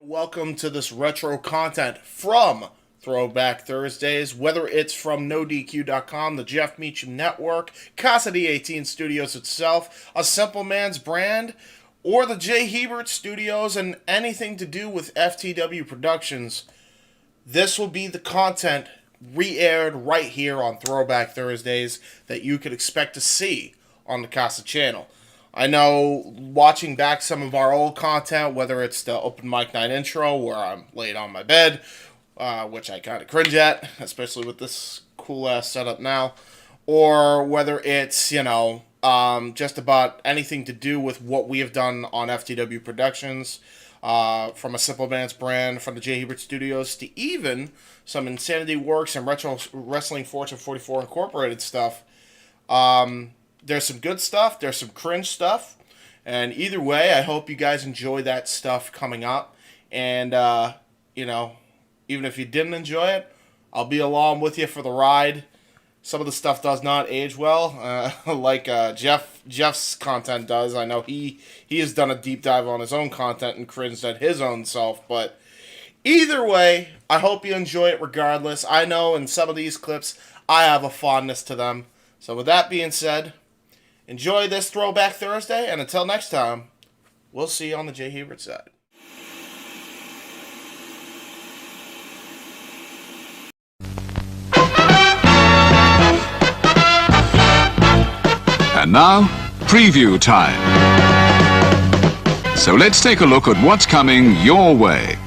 Welcome to this retro content from Throwback Thursdays, whether it's from NoDQ.com, the Jeff Meacham Network, Casa D18 Studios itself, a Simple Man's brand, or the J. Hebert Studios, and anything to do with FTW Productions. This will be the content re-aired right here on Throwback Thursdays that you could expect to see on the Casa channel. I know watching back some of our old content, whether it's the open mic night intro where I'm laid on my bed, which I kind of cringe at, especially with this cool ass setup now, or whether it's, just about anything to do with what we have done on FTW Productions, from a Simple Man's brand, from the J. Hebert Studios, to even some Insanity Works and Retro Wrestling Fortune 44 Incorporated stuff. There's some good stuff, there's some cringe stuff, and either way, I hope you guys enjoy that stuff coming up. And, even if you didn't enjoy it, I'll be along with you for the ride. Some of the stuff does not age well, like Jeff's content does. I know he has done a deep dive on his own content and cringed at his own self, but either way, I hope you enjoy it regardless. I know in some of these clips, I have a fondness to them. So with that being said, enjoy this Throwback Thursday, and until next time, we'll see you on the J. Hebert side. And now, preview time. So let's take a look at what's coming your way.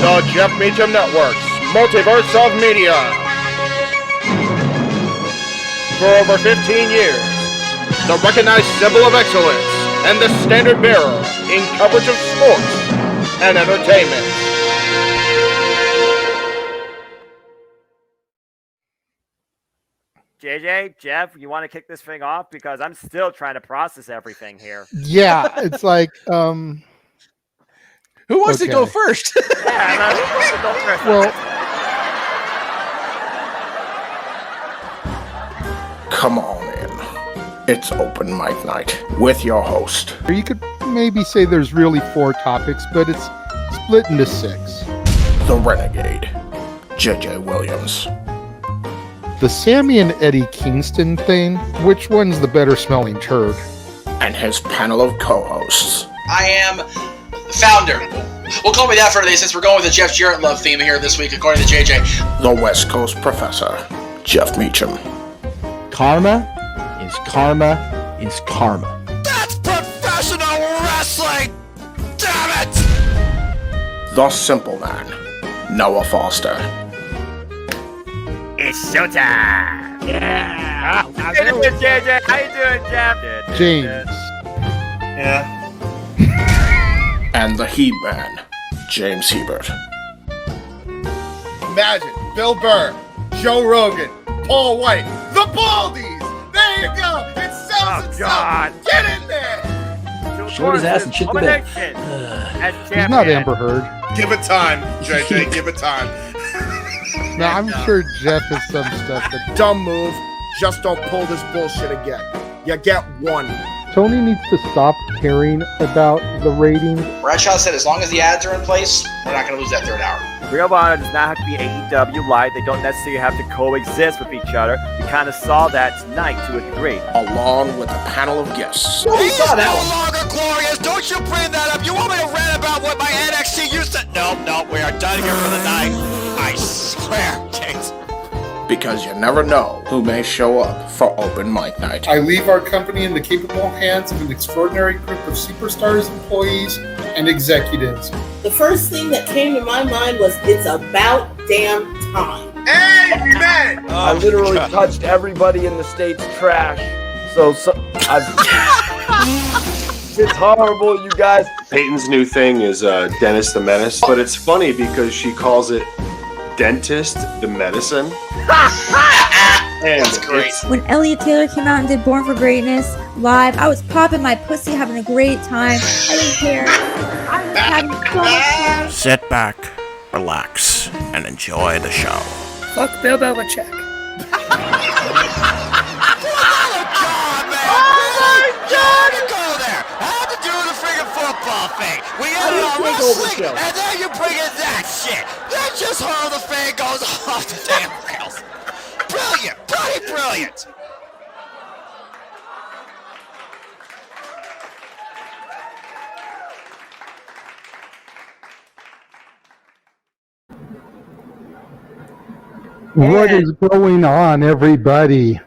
The Jeff Meacham Network's Multiverse of Media. For over 15 years, the recognized symbol of excellence and the standard bearer in coverage of sports and entertainment. JJ, Jeff, you want to kick this thing off? Because I'm still trying to process everything here. Yeah, it's like, Who wants to go first? Yeah, who wants to go first? Well, Come on in. It's open mic night with your host. you could maybe say there's really 4 topics, but it's split into 6. The Renegade, JJ Williams. The Sammy and Eddie Kingston thing, which one's the better smelling turd? And his panel of co-hosts. I am the founder. We'll call me that for today since we're going with the Jeff Jarrett love theme here this week, according to JJ. The West Coast Professor, Jeff Meacham. Karma is karma is karma. That's professional wrestling! Damn it! The Simple Man, Noah Foster. It's showtime. Yeah. How you doing, JJ? How you doing, Jeff? James. Yeah. And the He-Man, James Hebert. Imagine Bill Burr, Joe Rogan, Paul White, the Baldies. There you go. It sells itself. God. Get in there. Short his ass and shit the bed. He's not Amber Heard. Give it time, JJ. Give it time. No, I'm sure Jeff has some stuff that Dumb move. Just don't pull this bullshit again. You get one. Tony needs to stop caring about the ratings. Bradshaw said as long as the ads are in place, we're not going to lose that third hour. Ring of Honor does not have to be AEW Live. They don't necessarily have to coexist with each other. We kind of saw that tonight to a degree. Along with a panel of guests. He's no longer glorious. Don't you bring that up. You want me to rant about what my NXT used to... No, we are done here for the night. I swear, James. Because you never know who may show up for open mic night. I leave our company in the capable hands of an extraordinary group of superstars, employees, and executives. The first thing that came to my mind was, it's about damn time. Amen. I literally touched everybody in the state's trash. So it's horrible, you guys. Peyton's new thing is Dennis the Menace, but it's funny because she calls it Dentist the Medicine. That's great. When Elliot Taylor came out and did Born for Greatness live, I was popping my pussy, having a great time. I didn't care. I was having so much fun. Sit back, relax, and enjoy the show. Fuck Bill Belichick. We ended on wrestling, and then you bring in that shit. That's just how the fan goes off the damn rails. Brilliant, bloody brilliant. What is going on, everybody?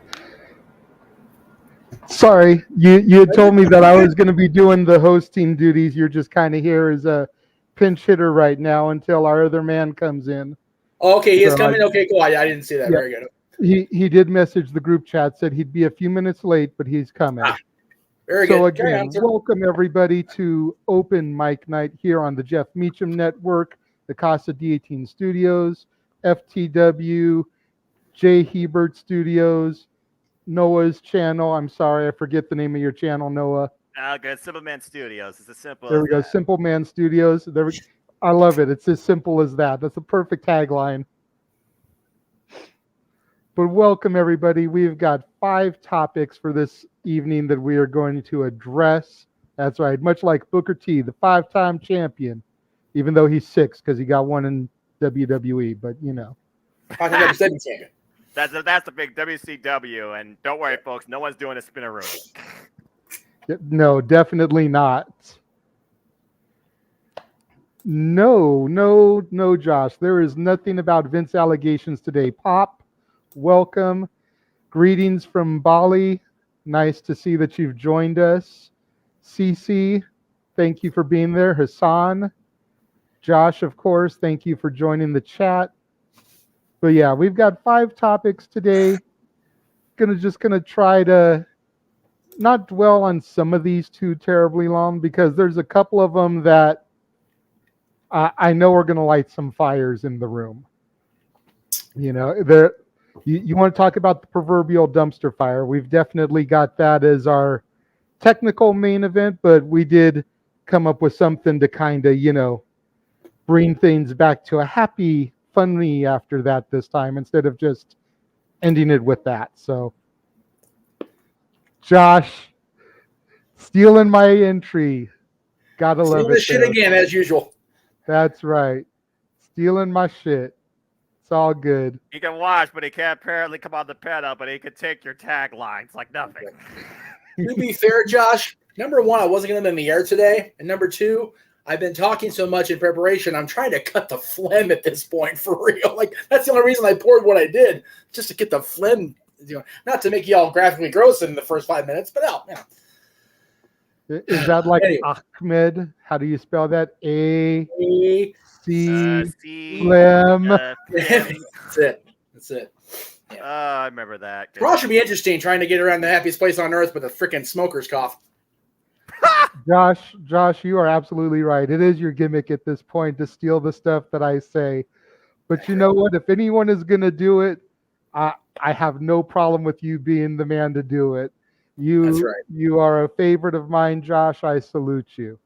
Sorry, you had told me that I was going to be doing the hosting duties. You're just kind of here as a pinch hitter right now until our other man comes in. Okay, he is coming. Okay, cool. I didn't see that. Yeah. Very good. He did message the group chat, said he'd be a few minutes late, but he's coming. Very So good. again, welcome everybody to Open Mic Night here on the Jeff Meacham Network, the Casa D18 Studios, FTW, J. Hebert Studios, Noah's channel. I'm sorry, I forget the name of your channel, Noah. Good. Simple Man Studios. It's as simple There as we go. that. Simple Man Studios. I love it. It's as simple as that. That's a perfect tagline. But welcome, everybody. We've got 5 topics for this evening that we are going to address. That's right. Much like Booker T, the 5-time champion, even though he's 6 because he got one in WWE. But, you know. That's the big WCW. And don't worry, folks. No one's doing a spinner room. No, definitely not. No, Josh. There is nothing about Vince allegations today. Pop, welcome. Greetings from Bali. Nice to see that you've joined us. Cece, thank you for being there. Hassan, Josh, of course, thank you for joining the chat. But yeah, we've got 5 topics today. Gonna try to not dwell on some of these too terribly long because there's a couple of them that I know are going to light some fires in the room. You know, you want to talk about the proverbial dumpster fire. We've definitely got that as our technical main event, but we did come up with something to kind of, bring things back to a happy, funny after that this time instead of just ending it with that. So, Josh, stealing my entry. Gotta love Stealing it. this shit there. again, as usual. That's right. Stealing my shit. It's all good. He can watch, but he can't apparently come on the panel, but he can take your taglines like nothing. To be fair, Josh, number one, I wasn't going to be in the air today. And number two, I've been talking so much in preparation, I'm trying to cut the phlegm at this point for real. Like, that's the only reason I poured what I did, just to get the phlegm, not to make you all graphically gross in the first 5 minutes, but Is that like Anyway. Ahmed? How do you spell that? A-C C. phlegm. That's it. That's it. I remember that. Probably should be interesting trying to get around the happiest place on earth with a freaking smoker's cough. Josh, you are absolutely right. It is your gimmick at this point to steal the stuff that I say. But you know what? If anyone is going to do it, I have no problem with you being the man to do it. That's right. You are a favorite of mine, Josh. I salute you.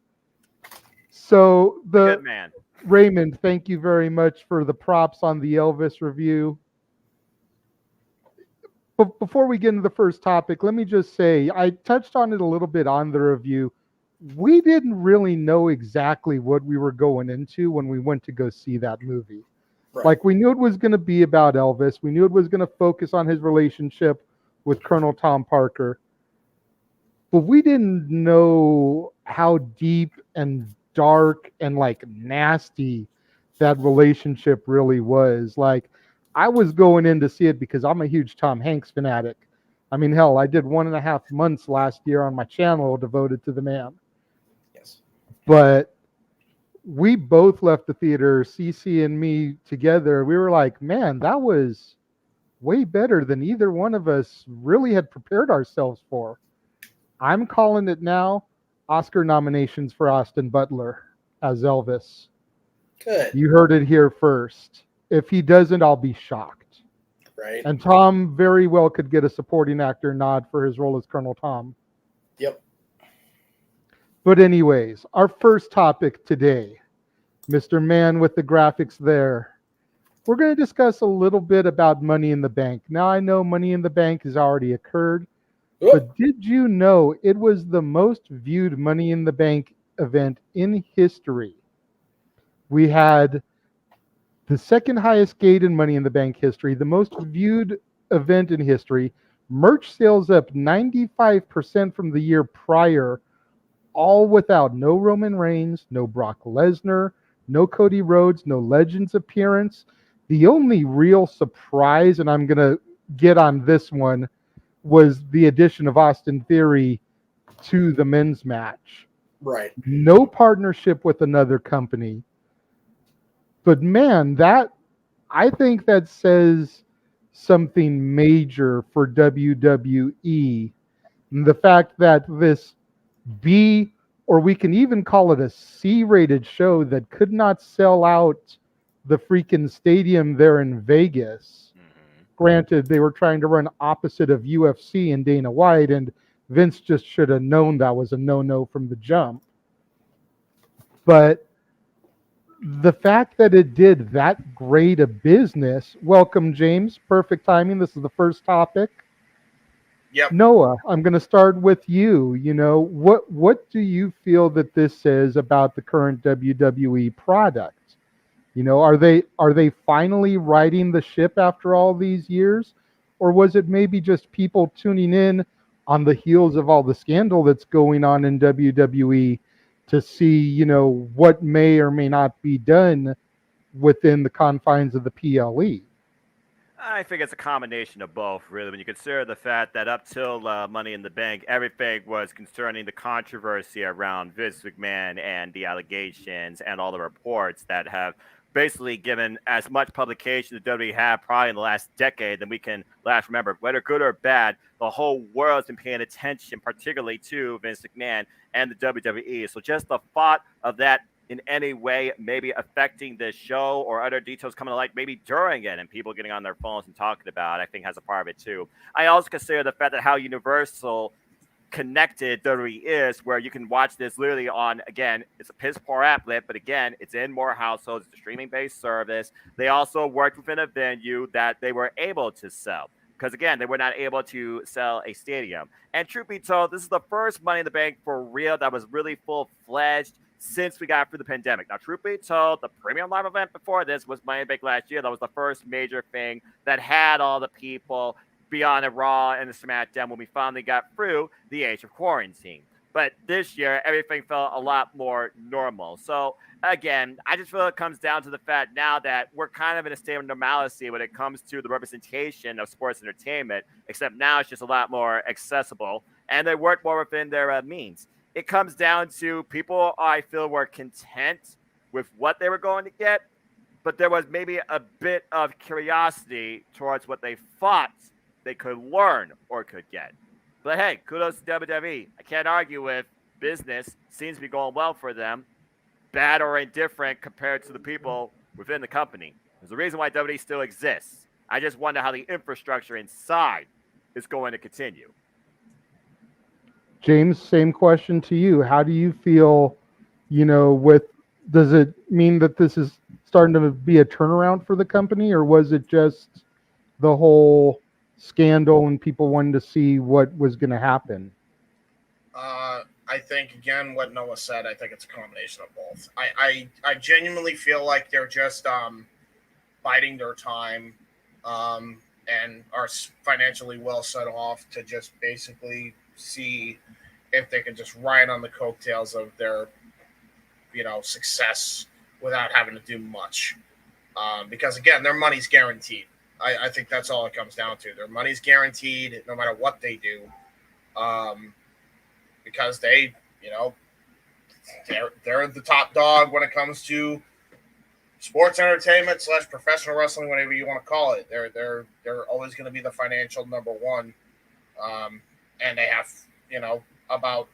So Good man. Raymond, thank you very much for the props on the Elvis review. But before we get into the first topic, let me just say, I touched on it a little bit on the review. We didn't really know exactly what we were going into when we went to go see that movie. Right. Like, we knew it was going to be about Elvis. We knew it was going to focus on his relationship with Colonel Tom Parker. But we didn't know how deep and dark and like nasty that relationship really was. Like, I was going in to see it because I'm a huge Tom Hanks fanatic. I mean, hell, I did 1.5 months last year on my channel devoted to the man. Yes. But we both left the theater, CC and me together. We were like, man, that was way better than either one of us really had prepared ourselves for. I'm calling it now. Oscar nominations for Austin Butler as Elvis. Good. You heard it here first. If he doesn't, I'll be shocked. Right. And Tom very well could get a supporting actor nod for his role as Colonel Tom. Yep. But anyways, our first topic today, Mr. Man with the graphics there. We're going to discuss a little bit about Money in the Bank. Now, I know Money in the Bank has already occurred. But did you know it was the most viewed Money in the Bank event in history? We had the second highest gate in Money in the Bank history, the most viewed event in history, merch sales up 95% from the year prior, all without no Roman Reigns, no Brock Lesnar, no Cody Rhodes, no Legends appearance. The only real surprise, and I'm going to get on this one, was the addition of Austin Theory to the men's match. Right. No partnership with another company. But man, I think that says something major for WWE. And the fact that this B, or we can even call it a C-rated show that could not sell out the freaking stadium there in Vegas. Granted, they were trying to run opposite of UFC and Dana White, and Vince just should have known that was a no-no from the jump. But the fact that it did that great a business, welcome, James. Perfect timing. This is the first topic. Yep. Noah, I'm going to start with you. You know, what do you feel that this says about the current WWE product? You know, are they finally righting the ship after all these years? Or was it maybe just people tuning in on the heels of all the scandal that's going on in WWE to see, you know, what may or may not be done within the confines of the PLE? I think it's a combination of both, really. When you consider the fact that up till Money in the Bank, everything was concerning the controversy around Vince McMahon and the allegations and all the reports that have basically given as much publication that WWE had probably in the last decade than we can last remember. Whether good or bad, the whole world's been paying attention, particularly to Vince McMahon and the WWE. So just the thought of that in any way maybe affecting this show or other details coming to light maybe during it and people getting on their phones and talking about it, I think has a part of it too. I also consider the fact that how Universal connected WWE is, where you can watch this literally on, again, it's a piss poor applet, but again, it's in more households, it's a streaming based service. They also worked within a venue that they were able to sell, because again, they were not able to sell a stadium. And truth be told, this is the first Money in the Bank for real that was really full-fledged since we got through the pandemic. Now, truth be told, the premium live event before this was Money in the Bank last year. That was the first major thing that had all the people beyond the Raw and the SmackDown when we finally got through the age of quarantine. But this year, everything felt a lot more normal. So, again, I just feel it comes down to the fact now that we're kind of in a state of normalcy when it comes to the representation of sports entertainment, except now it's just a lot more accessible, and they work more within their means. It comes down to people, I feel, were content with what they were going to get, but there was maybe a bit of curiosity towards what they thought they could learn or could get. But hey, kudos to WWE. I can't argue with business. Seems to be going well for them. Bad or indifferent compared to the people within the company. There's a reason why WWE still exists. I just wonder how the infrastructure inside is going to continue. James, same question to you. How do you feel, does it mean that this is starting to be a turnaround for the company, or was it just the whole scandal and people wanted to see what was going to happen? I think, again, what Noah said, I think it's a combination of both. I genuinely feel like they're just biding their time and are financially well set off to just basically see if they can just ride on the coattails of their, success without having to do much. Because, again, their money's guaranteed. I think that's all it comes down to. Their money's guaranteed no matter what they do, because they, they're the top dog when it comes to sports entertainment / professional wrestling, whatever you want to call it. They're always going to be the financial number one, and they have about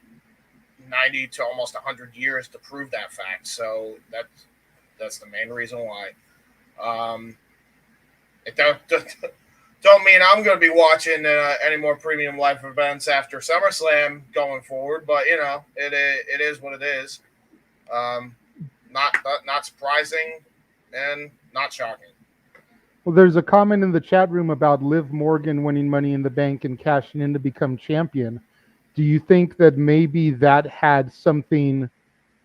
90 to almost 100 years to prove that fact. So that's the main reason why. It don't mean I'm going to be watching any more premium live events after SummerSlam going forward, but it is what it is. Not surprising and not shocking. Well, there's a comment in the chat room about Liv Morgan winning Money in the Bank and cashing in to become champion. Do you think that maybe that had something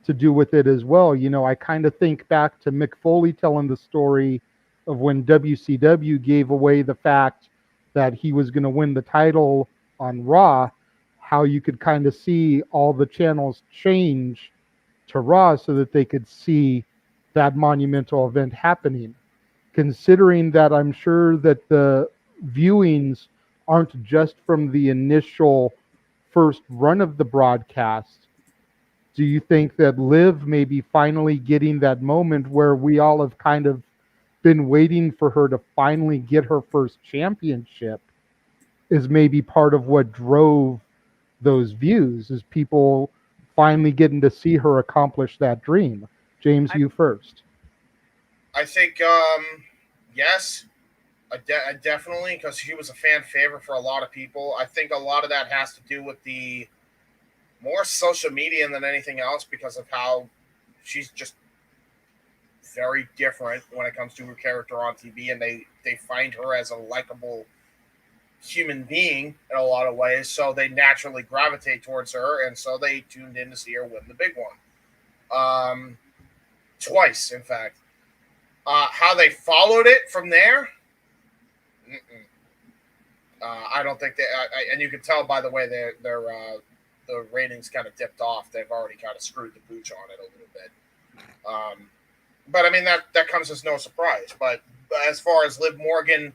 to do with it as well? I kind of think back to Mick Foley telling the story of when WCW gave away the fact that he was going to win the title on Raw, how you could kind of see all the channels change to Raw so that they could see that monumental event happening. Considering that I'm sure that the viewings aren't just from the initial first run of the broadcast, do you think that Liv may be finally getting that moment where we all have kind of been waiting for her to finally get her first championship is maybe part of what drove those views, is people finally getting to see her accomplish that dream? James, you first. I think, yes, definitely, because she was a fan favorite for a lot of people. I think a lot of that has to do with the more social media than anything else, because of how she's just very different when it comes to her character on TV, and they find her as a likable human being in a lot of ways, so they naturally gravitate towards her, and so they tuned in to see her win the big one. Twice, in fact. How they followed it from there, I don't think and you can tell by the way the ratings kind of dipped off. They've already kind of screwed the pooch on it a little bit. But I mean, that comes as no surprise. But as far as Liv Morgan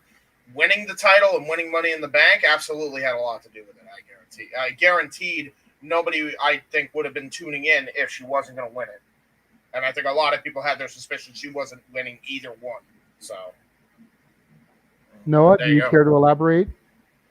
winning the title and winning Money in the Bank, absolutely had a lot to do with it, I guarantee. I guaranteed nobody, I think, would have been tuning in if she wasn't going to win it. And I think a lot of people had their suspicions she wasn't winning either one. So, Noah, do you care to elaborate?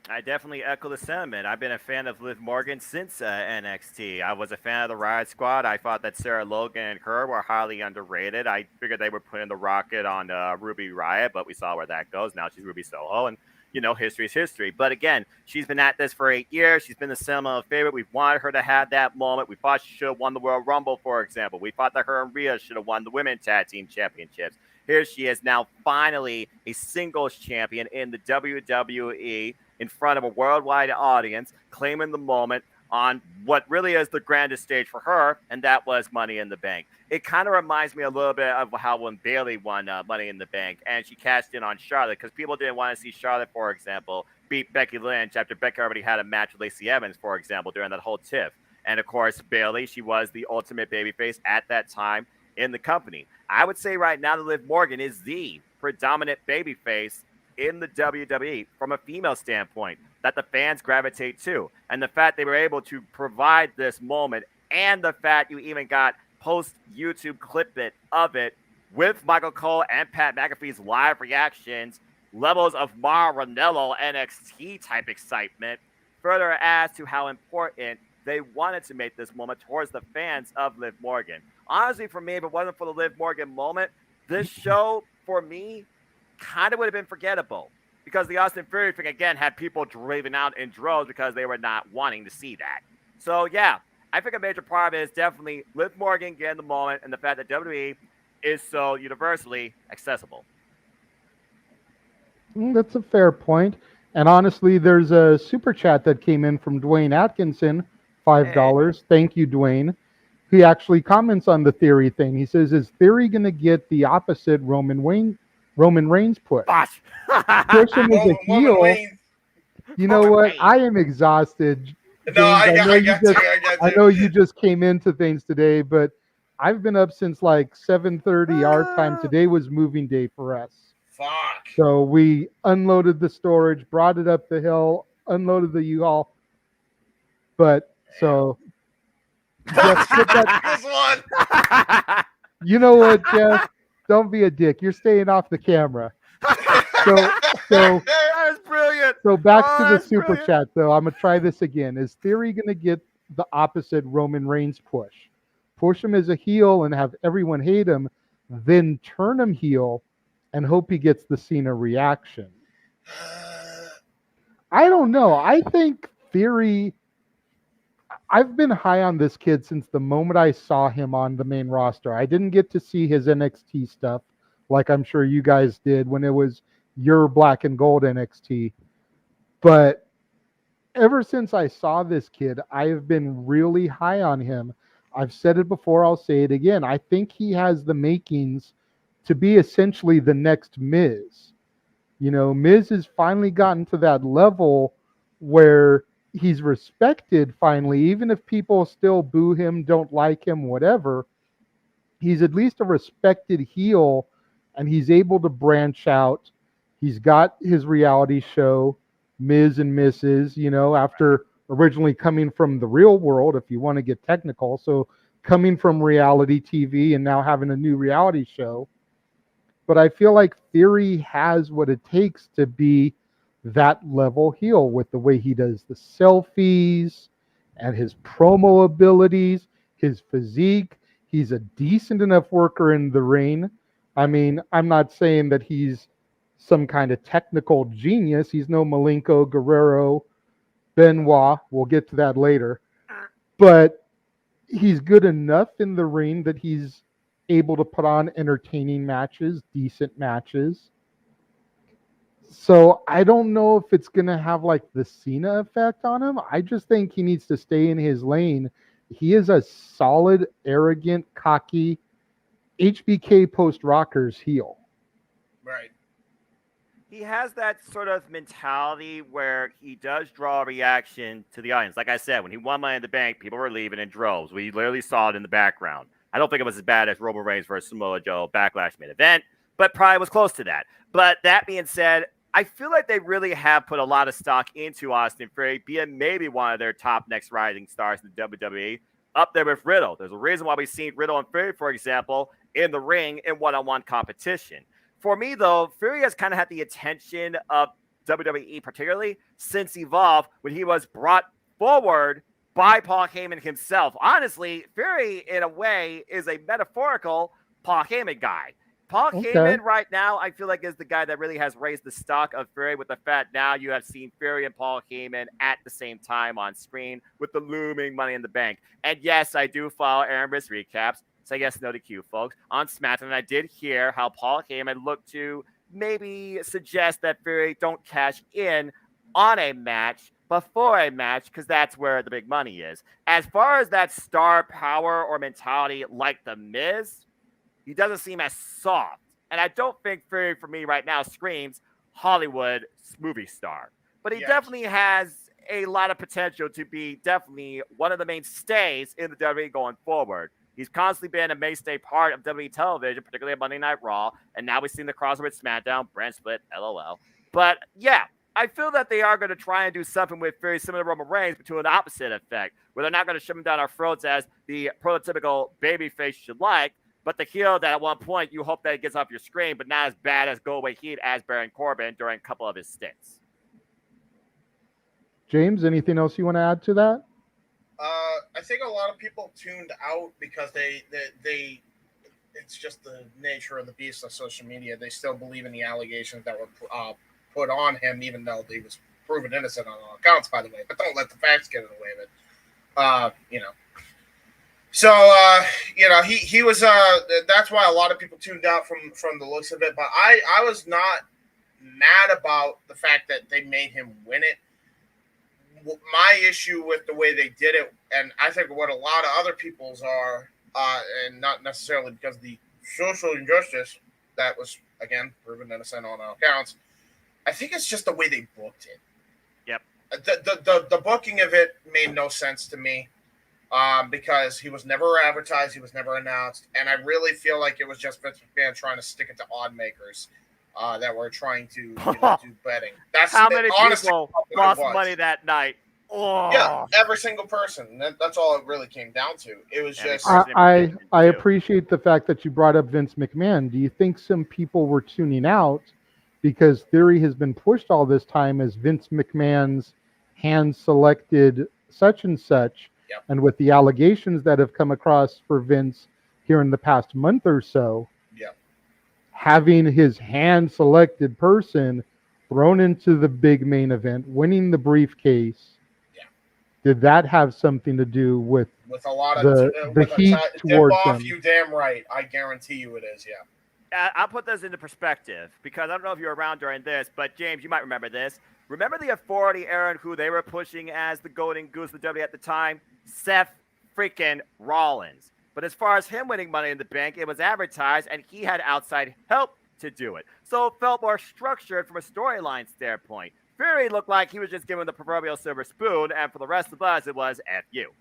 I definitely echo the sentiment. I've been a fan of Liv Morgan since NXT. I was a fan of the Riot Squad. I thought that Sarah Logan and her were highly underrated. I figured they were putting the rocket on Ruby Riot, but we saw where that goes. Now she's Ruby Soho, and history is history. But again, she's been at this for 8 years. She's been the sentimental favorite. We've wanted her to have that moment. We thought she should have won the Royal Rumble, for example. We thought that her and Rhea should have won the Women's Tag Team Championships. Here she is now finally a singles champion in the WWE in front of a worldwide audience, claiming the moment on what really is the grandest stage for her, and that was Money in the Bank. It kind of reminds me a little bit of how when Bayley won Money in the Bank, and she cashed in on Charlotte, because people didn't want to see Charlotte, for example, beat Becky Lynch after Becky already had a match with Lacey Evans, for example, during that whole tiff. And of course, Bayley, she was the ultimate babyface at that time in the company. I would say right now that Liv Morgan is the predominant babyface in the WWE from a female standpoint that the fans gravitate to. And the fact they were able to provide this moment, and the fact you even got post YouTube clip it of it with Michael Cole and Pat McAfee's live reactions, levels of Mara Ranello NXT type excitement, further adds to how important they wanted to make this moment towards the fans of Liv Morgan. Honestly, for me, if it wasn't for the Liv Morgan moment, this show, for me, kind of would have been forgettable, because the Austin Theory thing, again, had people driven out in droves because they were not wanting to see that. So, yeah, I think a major part of it is definitely Liv Morgan getting the moment and the fact that WWE is so universally accessible. That's a fair point. And honestly, there's a super chat that came in from Dwayne Atkinson, $5. Hey. Thank you, Dwayne. He actually comments on the Theory thing. He says, is Theory going to get the opposite Roman Reigns push? Push him as a heel. You know what? I am exhausted. No, I know you just came into things today, but I've been up since like 7:30 our time. Today was moving day for us. Fuck. So we unloaded the storage, brought it up the hill, unloaded the U-Haul. But so Jeff, this one. You know what, Jeff? Don't be a dick. You're staying off the camera. So that is brilliant. So back to the super chat, though. I'm gonna try this again. Is Theory gonna get the opposite Roman Reigns push? Push him as a heel and have everyone hate him, then turn him heel and hope he gets the Cena reaction. I don't know. I think Theory. I've been high on this kid since the moment I saw him on the main roster. I didn't get to see his NXT stuff like I'm sure you guys did when it was your black and gold NXT. But ever since I saw this kid, I have been really high on him. I've said it before, I'll say it again. I think he has the makings to be essentially the next Miz. You know, Miz has finally gotten to that level where he's respected finally, even if people still boo him, don't like him, whatever. He's at least a respected heel, and he's able to branch out. He's got his reality show, Ms. and Mrs., you know, after originally coming from the real world, if you want to get technical. So coming from reality TV and now having a new reality show. But I feel like Theory has what it takes to be that level heel with the way he does the selfies and his promo abilities, his physique. He's a decent enough worker in the ring. I mean, I'm not saying that he's some kind of technical genius. He's no Malenko, Guerrero, Benoit. We'll get to that later. But he's good enough in the ring that he's able to put on entertaining matches, decent matches. So I don't know if it's going to have like the Cena effect on him. I just think he needs to stay in his lane. He is a solid, arrogant, cocky HBK post-Rockers heel. Right. He has that sort of mentality where he does draw a reaction to the audience. Like I said, when he won Money in the Bank, people were leaving in droves. We literally saw it in the background. I don't think it was as bad as Roman Reigns versus Samoa Joe Backlash main event, but probably was close to that. But that being said, I feel like they really have put a lot of stock into Austin Theory, being maybe one of their top next rising stars in the WWE, up there with Riddle. There's a reason why we've seen Riddle and Theory, for example, in the ring in one-on-one competition. For me, though, Theory has kind of had the attention of WWE, particularly since Evolve, when he was brought forward by Paul Heyman himself. Honestly, Theory, in a way, is a metaphorical Paul Heyman guy. Paul Okay. Heyman right now, I feel like is the guy that really has raised the stock of Fury with the fact now you have seen Fury and Paul Heyman at the same time on screen with the looming Money in the Bank. And yes, I do follow Aaron Britt's recaps. So yes, no DQ, folks. On SmackDown, I did hear how Paul Heyman looked to maybe suggest that Fury don't cash in on a match before a match because that's where the big money is. As far as that star power or mentality like The Miz, he doesn't seem as soft. And I don't think Fury, for me right now, screams Hollywood movie star. But he definitely has a lot of potential to be definitely one of the mainstays in the WWE going forward. He's constantly been a mainstay part of WWE television, particularly on Monday Night Raw. And now we've seen the crossover with SmackDown, brand split, LOL. But yeah, I feel that they are going to try and do something with very similar to Roman Reigns, but to an opposite effect, where they're not going to shove him down our throats as the prototypical babyface you like, but the heel that at one point you hope that it gets off your screen, but not as bad as go away heat as Baron Corbin during a couple of his stints. James, anything else you want to add to that? I think a lot of people tuned out because they it's just the nature of the beast of social media. They still believe in the allegations that were put on him, even though he was proven innocent on all accounts, by the way. But don't let the facts get in the way of it. So he was. That's why a lot of people tuned out from the looks of it. But I was not mad about the fact that they made him win it. My issue with the way they did it, and I think what a lot of other people's are, and not necessarily because of the social injustice that was, again, proven innocent on all accounts, I think it's just the way they booked it. Yep. The booking of it made no sense to me because he was never advertised, he was never announced, and I really feel like it was just Vince McMahon trying to stick it to odd makers. That were trying to do betting. That's how many people lost money that night. Oh. Yeah, every single person. That's all it really came down to. It was just. I appreciate the fact that you brought up Vince McMahon. Do you think some people were tuning out because Theory has been pushed all this time as Vince McMahon's hand-selected such and such, and with the allegations that have come across for Vince here in the past month or so? Having his hand-selected person thrown into the big main event, winning the briefcase, did that have something to do with a lot of the heat towards him? You damn right. I guarantee you it is, I'll put this into perspective because I don't know if you were around during this, but James, you might remember this. Remember the Authority era and who they were pushing as the golden goose of the WWE at the time? Seth freaking Rollins. But as far as him winning Money in the Bank, it was advertised, and he had outside help to do it. So it felt more structured from a storyline standpoint. Fury looked like he was just given the proverbial silver spoon, and for the rest of us, it was F you.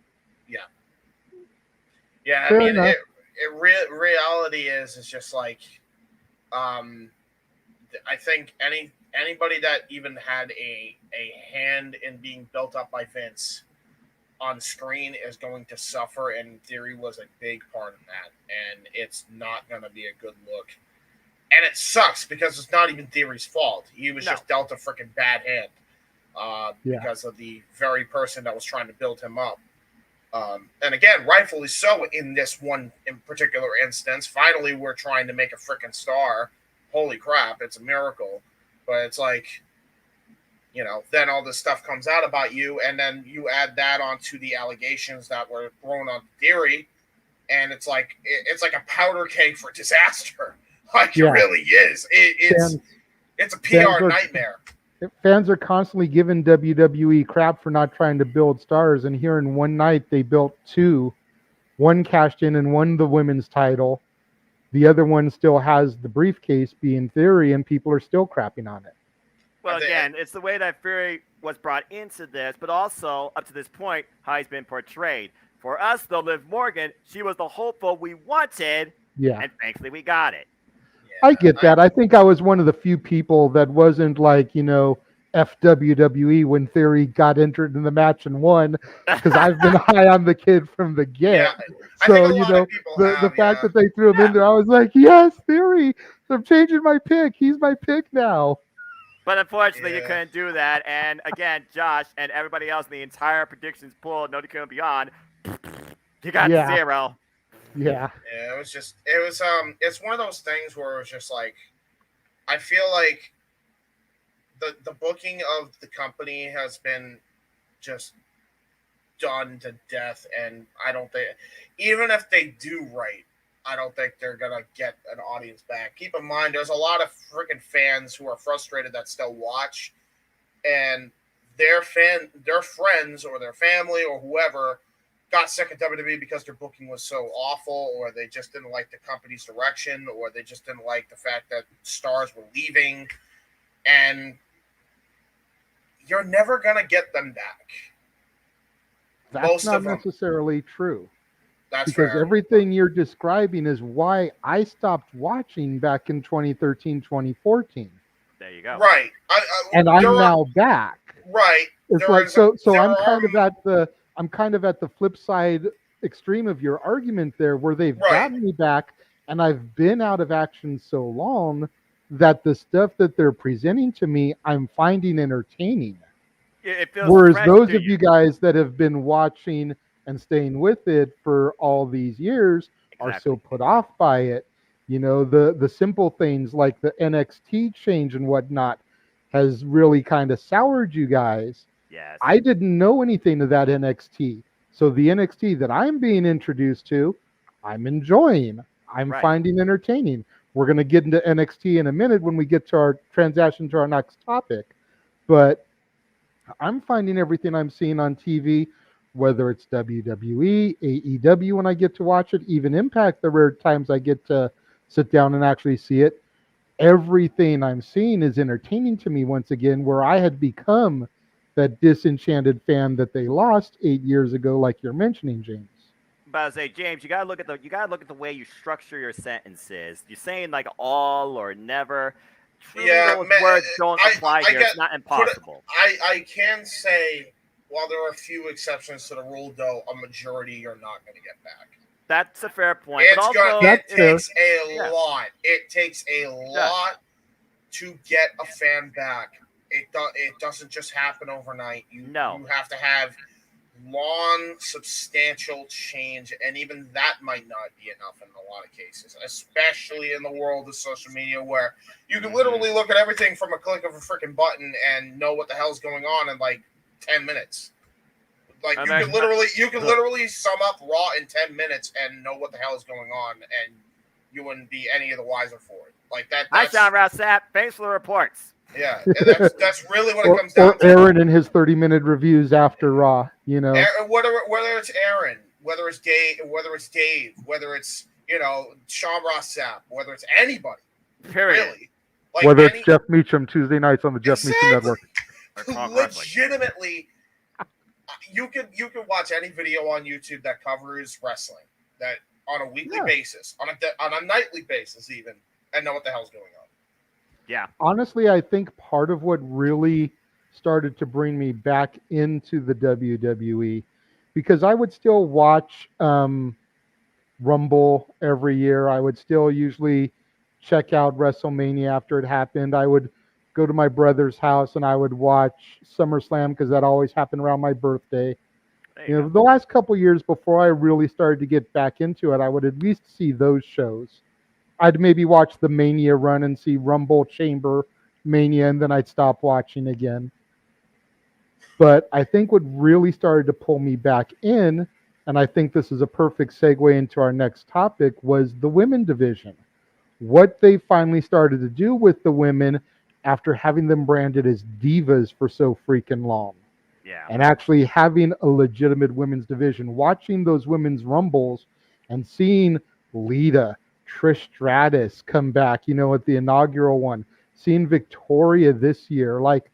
Yeah, I mean, reality is just like, I think anybody that even had a hand in being built up by Vince on screen is going to suffer, and Theory was a big part of that, and it's not going to be a good look. And it sucks because it's not even Theory's fault. He was just dealt a freaking bad hand because of the very person that was trying to build him up. And again, rightfully so in this one in particular instance. Finally, we're trying to make a freaking star. Holy crap, it's a miracle. But it's like, then all this stuff comes out about you, and then you add that onto the allegations that were thrown on Theory, and it's like a powder keg for disaster. Like it really is. It's a PR nightmare. Fans are constantly giving WWE crap for not trying to build stars, and here in one night they built two. One cashed in and won the women's title. The other one still has the briefcase being Theory, and people are still crapping on it. Well, again, it's the way that Fury was brought into this, but also, up to this point, how he's been portrayed. For us, though, Liv Morgan, she was the hopeful we wanted, and thankfully we got it. I get that. I think I was one of the few people that wasn't like, FWWE when Theory got entered in the match and won, because I've been high on the kid from the get. So, the fact that they threw him in there, I was like, yes, Theory. I'm changing my pick. He's my pick now. But unfortunately, you couldn't do that. And again, Josh and everybody else in the entire predictions pool, NoDQ and beyond, you got 0. Yeah. Yeah, it's one of those things where it was just like, I feel like the booking of the company has been just done to death, and I don't think, even if they do right, I don't think they're gonna get an audience back. Keep in mind, there's a lot of freaking fans who are frustrated that still watch, and their friends or their family or whoever got sick of WWE because their booking was so awful, or they just didn't like the company's direction, or they just didn't like the fact that stars were leaving, and you're never gonna get them back. That's Most not of them. necessarily true. That's because fair. everything you're describing is why I stopped watching back in 2013, 2014. There you go. Right. And I'm now back. Right. It's like so I'm kind of at the flip side extreme of your argument there, where they've gotten me back, and I've been out of action so long that the stuff that they're presenting to me, I'm finding entertaining. It feels Whereas fresh those to of you guys that have been watching and staying with it for all these years are so put off by it. You know, the simple things like the NXT change and whatnot has really kind of soured you guys. Yes. I didn't know anything of that NXT. So the NXT that I'm being introduced to, I'm enjoying. I'm finding entertaining. We're going to get into NXT in a minute when we get to our transition to our next topic. But I'm finding everything I'm seeing on TV, whether it's WWE, AEW when I get to watch it, even Impact, the rare times I get to sit down and actually see it, everything I'm seeing is entertaining to me once again, where I had become that disenchanted fan that they lost 8 years ago, like you're mentioning, James. But I say, James, you gotta look at the way you structure your sentences. You're saying like all or never. Truly, those words don't apply here. It's not impossible. I can say, while there are a few exceptions to the rule, though, a majority you're not going to get back. That's a fair point. It takes a lot. It takes a lot to get a fan back. It doesn't just happen overnight. You have to have long, substantial change, and even that might not be enough in a lot of cases, especially in the world of social media, where you can literally look at everything from a click of a freaking button and know what the hell's going on in like 10 minutes. Like you can literally sum up Raw in 10 minutes and know what the hell is going on, and you wouldn't be any of the wiser for it. Like that. Hi, John Rossap. Thanks for the reports. Yeah, that's really what it comes down to. Or Aaron and his 30-minute reviews after Raw, you know. Whether it's Aaron, whether it's Dave, whether it's Sean Rossap, whether it's anybody, really. Like whether it's Jeff Meacham Tuesday nights on the Jeff Meacham Network. Legitimately, you can watch any video on YouTube that covers wrestling that on a weekly basis, on a nightly basis even, and know what the hell's going on. Yeah. Honestly, I think part of what really started to bring me back into the WWE, because I would still watch Rumble every year. I would still usually check out WrestleMania after it happened. I would go to my brother's house and I would watch SummerSlam because that always happened around my birthday. The last couple years before I really started to get back into it, I would at least see those shows. I'd maybe watch the Mania run and see Rumble, Chamber, Mania, and then I'd stop watching again. But I think what really started to pull me back in, and I think this is a perfect segue into our next topic, was the women division. What they finally started to do with the women after having them branded as divas for so freaking long. Yeah. And actually having a legitimate women's division, watching those women's rumbles and seeing Lita, Trish Stratus come back, at the inaugural one, seeing Victoria this year. Like,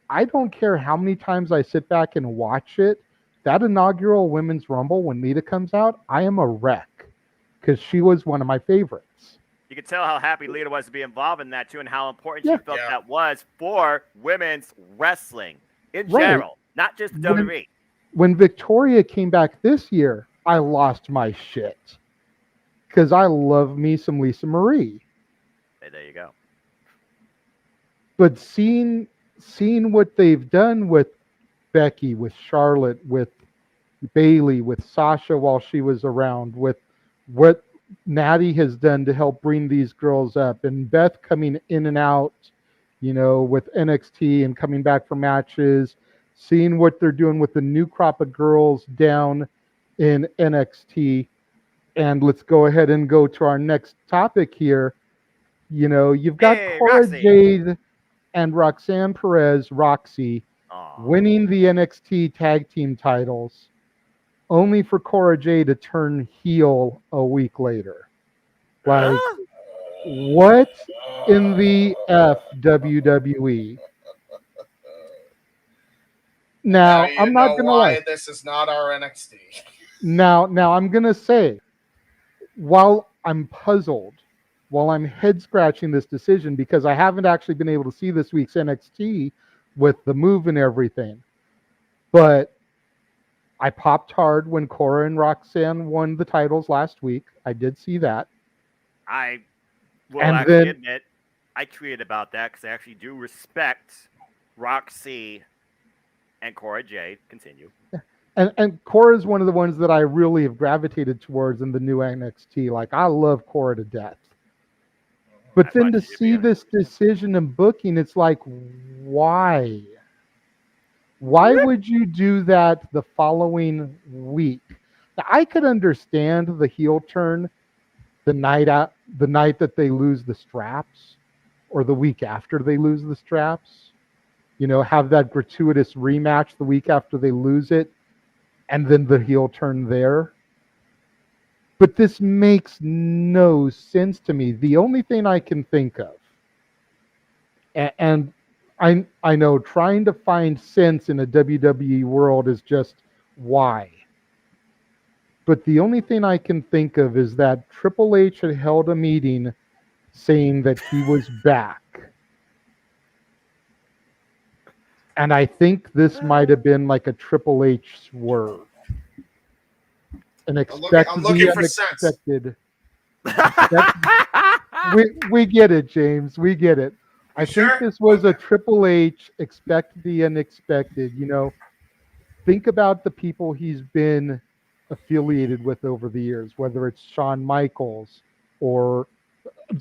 I don't care how many times I sit back and watch it. That inaugural Women's Rumble, when Lita comes out, I am a wreck because she was one of my favorites. You can tell how happy Lita was to be involved in that, too, and how important she felt that was for women's wrestling in general, not just WWE. When Victoria came back this year, I lost my shit. Because I love me some Lisa Marie. Hey, there you go. But seeing what they've done with Becky, with Charlotte, with Bayley, with Sasha while she was around, with what Natty has done to help bring these girls up, and Beth coming in and out, with NXT and coming back for matches, seeing what they're doing with the new crop of girls down in NXT. And let's go ahead and go to our next topic here. You've got Cora Roxy. Jade and Roxanne Perez, Roxy, winning the NXT tag team titles, only for Cora Jade to turn heel a week later. Like, what in the F WWE? Now, I'm not going to lie. This is not our NXT. Now I'm going to say, while I'm puzzled, while I'm head scratching this decision, because I haven't actually been able to see this week's NXT with the move and everything, but I popped hard when Cora and Roxanne won the titles last week. I did see that. I will And actually then- admit, I tweeted about that because I actually do respect Roxy and Cora Jade. Continue. And Cora is one of the ones that I really have gravitated towards in the new NXT. Like, I love Cora to death. But then to see this decision and booking, it's like, why? Why would you do that the following week? Now, I could understand the heel turn the night that they lose the straps, or the week after they lose the straps. Have that gratuitous rematch the week after they lose it, and then the heel turn there. But this makes no sense to me. The only thing I can think of, and I know trying to find sense in a WWE world is just why. But the only thing I can think of is that Triple H had held a meeting saying that he was back. And I think this might have been like a Triple H swerve. I'm looking for sense. unexpected. we get it, James. We get it. I think this was a Triple H expect the unexpected. Think about the people he's been affiliated with over the years, whether it's Shawn Michaels or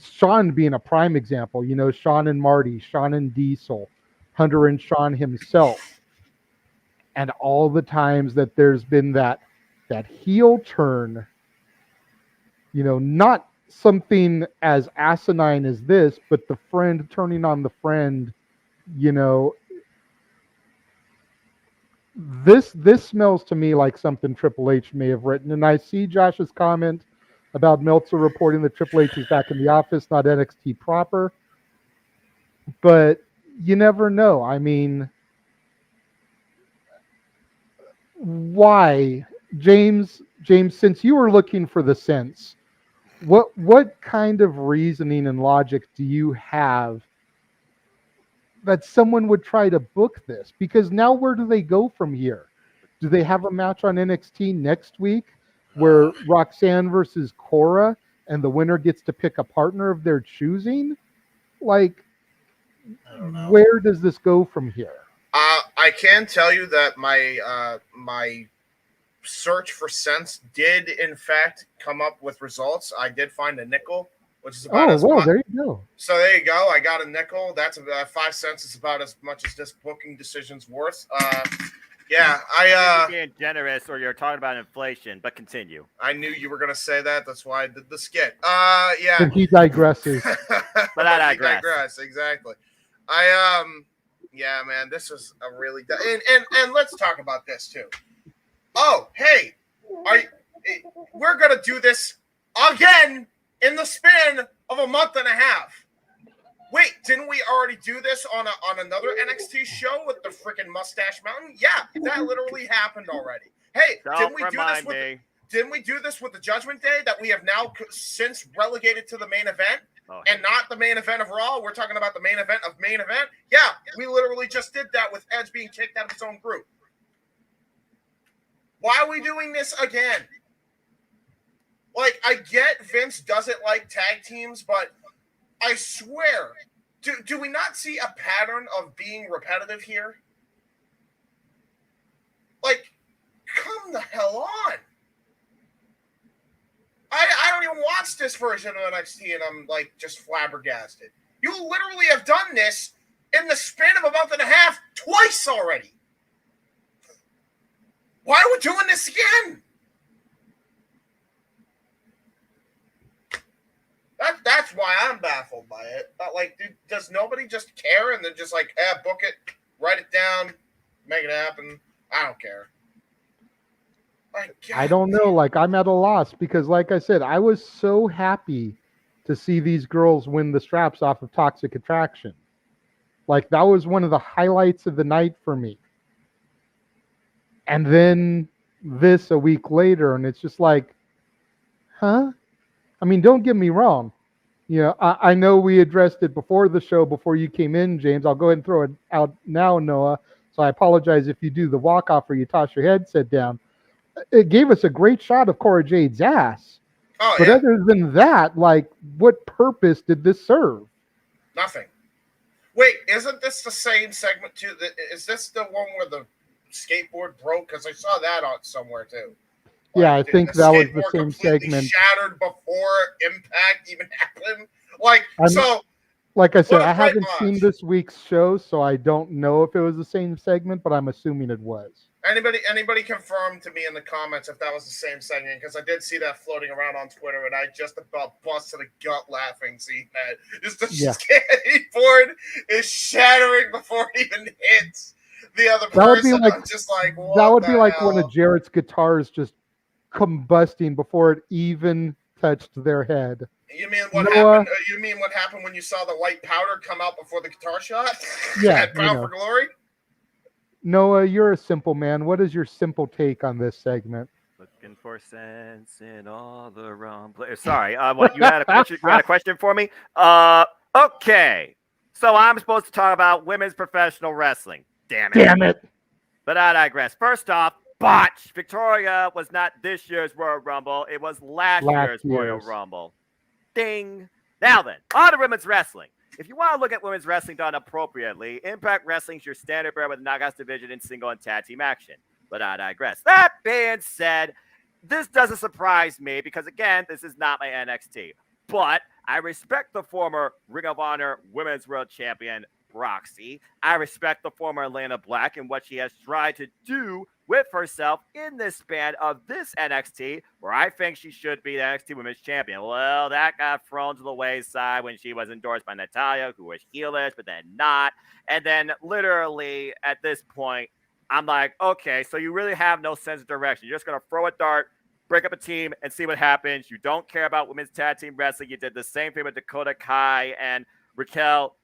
Shawn being a prime example. Shawn and Marty, Shawn and Diesel, Hunter and Shawn himself, and all the times that there's been that heel turn. Not something as asinine as this, but the friend turning on the friend. This smells to me like something Triple H may have written. And I see Josh's comment about Meltzer reporting that Triple H is back in the office, not NXT proper. But you never know. I mean, why? James, since you were looking for the sense, what kind of reasoning and logic do you have that someone would try to book this? Because now where do they go from here? Do they have a match on NXT next week where Roxanne versus Cora and the winner gets to pick a partner of their choosing? Like, where does this go from here? I can tell you that my search for sense did in fact come up with results. I did find a nickel, which is about as much. There you go. So there you go. I got a nickel. That's about 5 cents. It's about as much as this booking decision's worth. Yeah, You're being generous, or you're talking about inflation. But continue. I knew you were gonna say that. That's why I did the skit. Yeah. And he digresses. But I digress. Exactly. Yeah, man, this is a really and let's talk about this too. Oh, hey, we're gonna do this again in the span of a month and a half. Wait, didn't we already do this on another NXT show with the freaking Mustache Mountain? Yeah, that literally happened already. Hey, didn't we do this with the Judgment Day that we have now since relegated to the main event? And not the main event of Raw? We're talking about the main event of main event? Yeah, we literally just did that with Edge being kicked out of his own group. Why are we doing this again? Like, I get Vince doesn't like tag teams, but I swear, do we not see a pattern of being repetitive here? Like, come the hell on. I don't even watch this version of NXT, and I'm like just flabbergasted. You literally have done this in the span of a month and a half twice already. Why are we doing this again? That's why I'm baffled by it. Like, does nobody just care and then just like, book it, write it down, make it happen? I don't care. I don't know. Like, I'm at a loss because, like I said, I was so happy to see these girls win the straps off of Toxic Attraction. Like, that was one of the highlights of the night for me. And then this a week later, and it's just like, huh? I mean, don't get me wrong. You know, I know we addressed it before the show, before you came in, James. I'll go ahead and throw it out now, Noah. So I apologize if you do the walk-off or you toss your headset down. It gave us a great shot of Cora Jade's ass. Oh, but other than that, like, what purpose did this serve? Nothing. Wait, isn't this the same segment too? Is this the one where the skateboard broke? Because I saw that on somewhere too. Like, yeah, I think that was the same segment. Shattered before Impact even happened. Like, like I said, I haven't seen this week's show, so I don't know if it was the same segment, but I'm assuming it was. Anybody confirm to me in the comments if that was the same segment? Because I did see that floating around on Twitter, and I just about busted a gut laughing seeing that. Just the skateboard is shattering before it even hits the other person. I'm just like, what that would be like hell? one of Jarrett's guitars just combusting before it even touched their head. You mean what happened? You mean what happened when you saw the white powder come out before the guitar shot? Yeah, Bound for Glory. Noah, you're a simple man. What is your simple take on this segment? Looking for sense in all the wrong places. Sorry, what you had a question? You had a question for me? Okay. So I'm supposed to talk about women's professional wrestling. Damn it. Damn it. But I digress. First off, botch. Victoria was not this year's Royal Rumble. It was last year's Royal Rumble. Ding. Now then, on to women's wrestling. If you want to look at women's wrestling done appropriately, Impact Wrestling's your standard bearer with the Knockouts division in single and tag team action. But I digress. That being said, this doesn't surprise me because, again, this is not my NXT. But I respect the former Ring of Honor Women's World Champion, Roxy. I respect the former Atlanta Black and what she has tried to do with herself in this span of this NXT, where I think she should be the NXT Women's Champion. Well, that got thrown to the wayside when she was endorsed by Natalya, who was heelish, but then not. And then literally at this point, I'm like, okay, so you really have no sense of direction. You're just going to throw a dart, break up a team, and see what happens. You don't care about women's tag team wrestling. You did the same thing with Dakota Kai and Raquel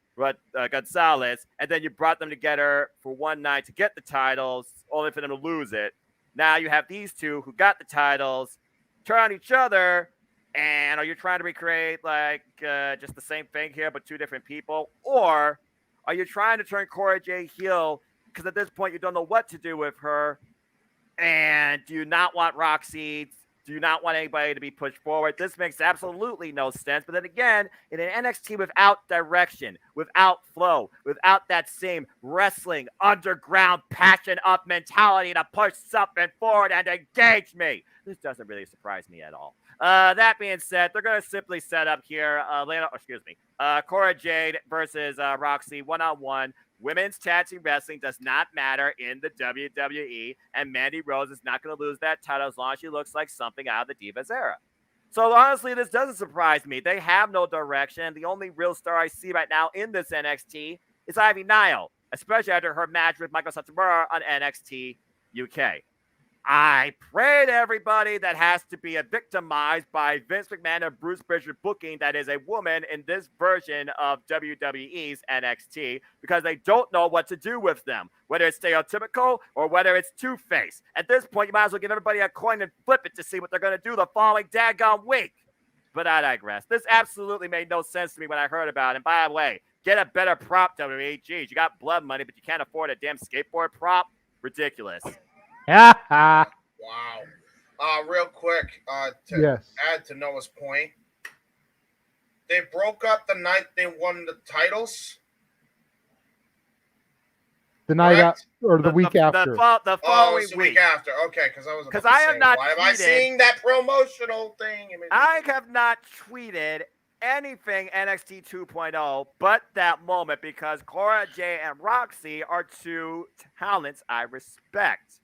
Gonzalez, and then you brought them together for one night to get the titles, only for them to lose it. Now you have these two who got the titles, turn on each other, and are you trying to recreate like just the same thing here, but two different people? Or are you trying to turn Cora Jade heel because at this point you don't know what to do with her, and do you not want Roxy? Do you not want anybody to be pushed forward? This makes absolutely no sense. But then again, in an NXT without direction, without flow, without that same wrestling, underground, passion up mentality to push something forward and engage me, this doesn't really surprise me at all. That being said, they're going to simply set up here Cora Jade versus Roxy one-on-one. Women's tag team wrestling does not matter in the WWE, and Mandy Rose is not going to lose that title as long as she looks like something out of the Divas era. So honestly, this doesn't surprise me. They have no direction. The only real star I see right now in this NXT is Ivy Nile, especially after her match with Michael Satomura on NXT UK. I pray to everybody that has to be victimized by Vince McMahon and Bruce Prichard booking that is a woman in this version of WWE's NXT because they don't know what to do with them, whether it's stereotypical or whether it's two-face. At this point, you might as well give everybody a coin and flip it to see what they're going to do the following daggone week. But I digress. This absolutely made no sense to me when I heard about it. And by the way, get a better prop, WWE. Geez, you got blood money, but you can't afford a damn skateboard prop? Ridiculous. Wow. Real quick, to add to Noah's point, they broke up the night they won the titles. The night out Correct? or the week after. The following it's the week. week after. Okay, because I was Because about to I have say, not why am I tweeted- seeing that promotional thing? I have not tweeted anything NXT 2.0 but that moment because Cora J and Roxy are two talents I respect.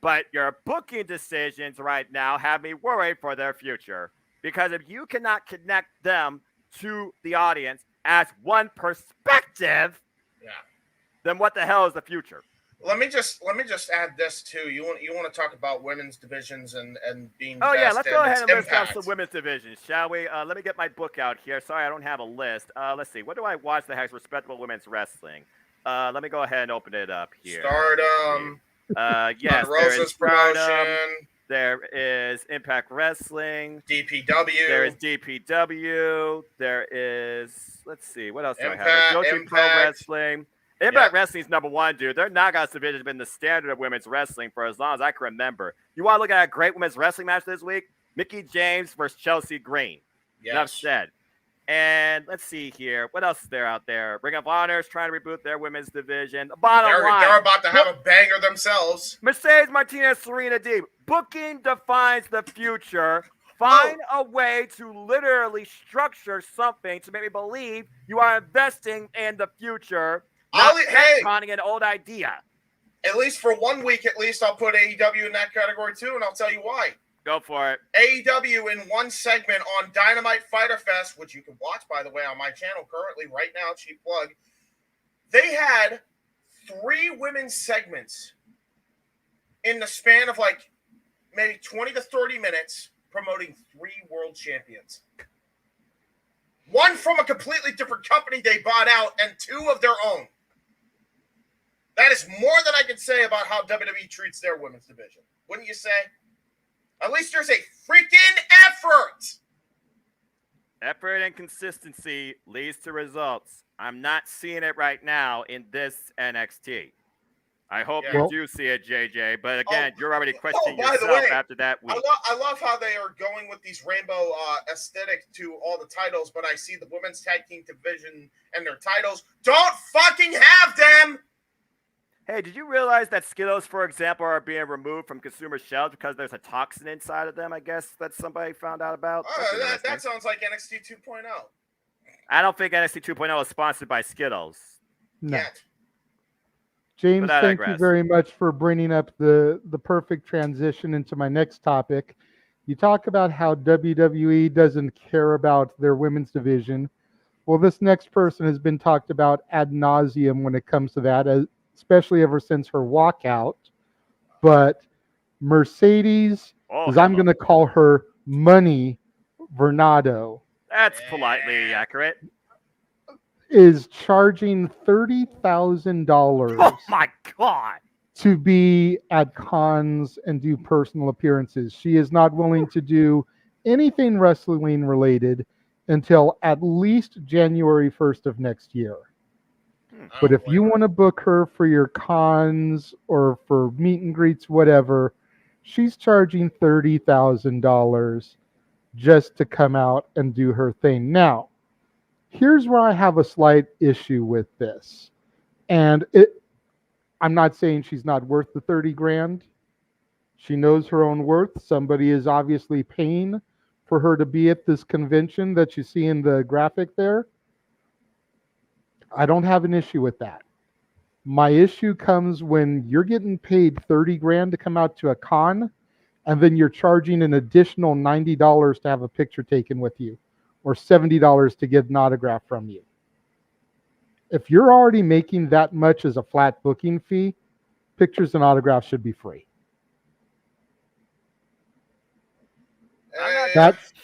But your booking decisions right now have me worried for their future. Because if you cannot connect them to the audience as one perspective, then what the hell is the future? Let me just add this too. You want to talk about women's divisions and being Oh yeah, best let's go and ahead its and list out impact. some women's divisions, shall we? Let me get my book out here. Sorry, I don't have a list. Let's see. What do I watch that has respectable women's wrestling? Let me go ahead and open it up here. Stardom. Yes, Thunder there is Rosa's Stardom. promotion. There is Impact Wrestling. DPW. There is DPW. There is, let's see, what else do I have? Impact, Joshi Pro Wrestling. Impact Wrestling's number one, dude. Their Knockouts division has been the standard of women's wrestling for as long as I can remember. You want to look at a great women's wrestling match this week? Mickey James versus Chelsea Green. Yes. Enough said. And let's see here. What else is there out there? Ring of Honor is trying to reboot their women's division. Bottom line. They're about to have a banger themselves. Mercedes Martinez, Serena Deeb. Booking defines the future. Find a way to literally structure something to make me believe you are investing in the future. Retconning an old idea. At least for 1 week, I'll put AEW in that category too, and I'll tell you why. Go for it. AEW in one segment on Dynamite Fighter Fest, which you can watch, by the way, on my channel currently right now, cheap plug. They had 3 women's segments in the span of like maybe 20 to 30 minutes promoting 3 world champions. 1 from a completely different company they bought out and 2 of their own. That is more than I can say about how WWE treats their women's division. Wouldn't you say? At least there's a freaking effort. Effort and consistency leads to results. I'm not seeing it right now in this NXT. I hope you do see it, JJ. But again, you're already questioning yourself after that week. I love how they are going with these rainbow aesthetic to all the titles, but I see the women's tag team division and their titles. Don't fucking have them! Hey, did you realize that Skittles, for example, are being removed from consumer shelves because there's a toxin inside of them, I guess, that somebody found out about? That sounds like NXT 2.0. I don't think NXT 2.0 is sponsored by Skittles. No. James, thank you very much for bringing up the perfect transition into my next topic. You talk about how WWE doesn't care about their women's division. Well, this next person has been talked about ad nauseum when it comes to that, especially ever since her walkout. But Mercedes, as I'm going to call her Money Vernado. That's politely accurate. Is charging $30,000. Oh my God. To be at cons and do personal appearances. She is not willing to do anything wrestling related until at least January 1st of next year. But if you want to book her for your cons or for meet and greets, whatever, she's charging $30,000 just to come out and do her thing. Now, here's where I have a slight issue with this. And I'm not saying she's not worth the 30 grand. She knows her own worth. Somebody is obviously paying for her to be at this convention that you see in the graphic there. I don't have an issue with that. My issue comes when you're getting paid 30 grand to come out to a con, and then you're charging an additional $90 to have a picture taken with you, or $70 to get an autograph from you. If you're already making that much as a flat booking fee, pictures and autographs should be free. That's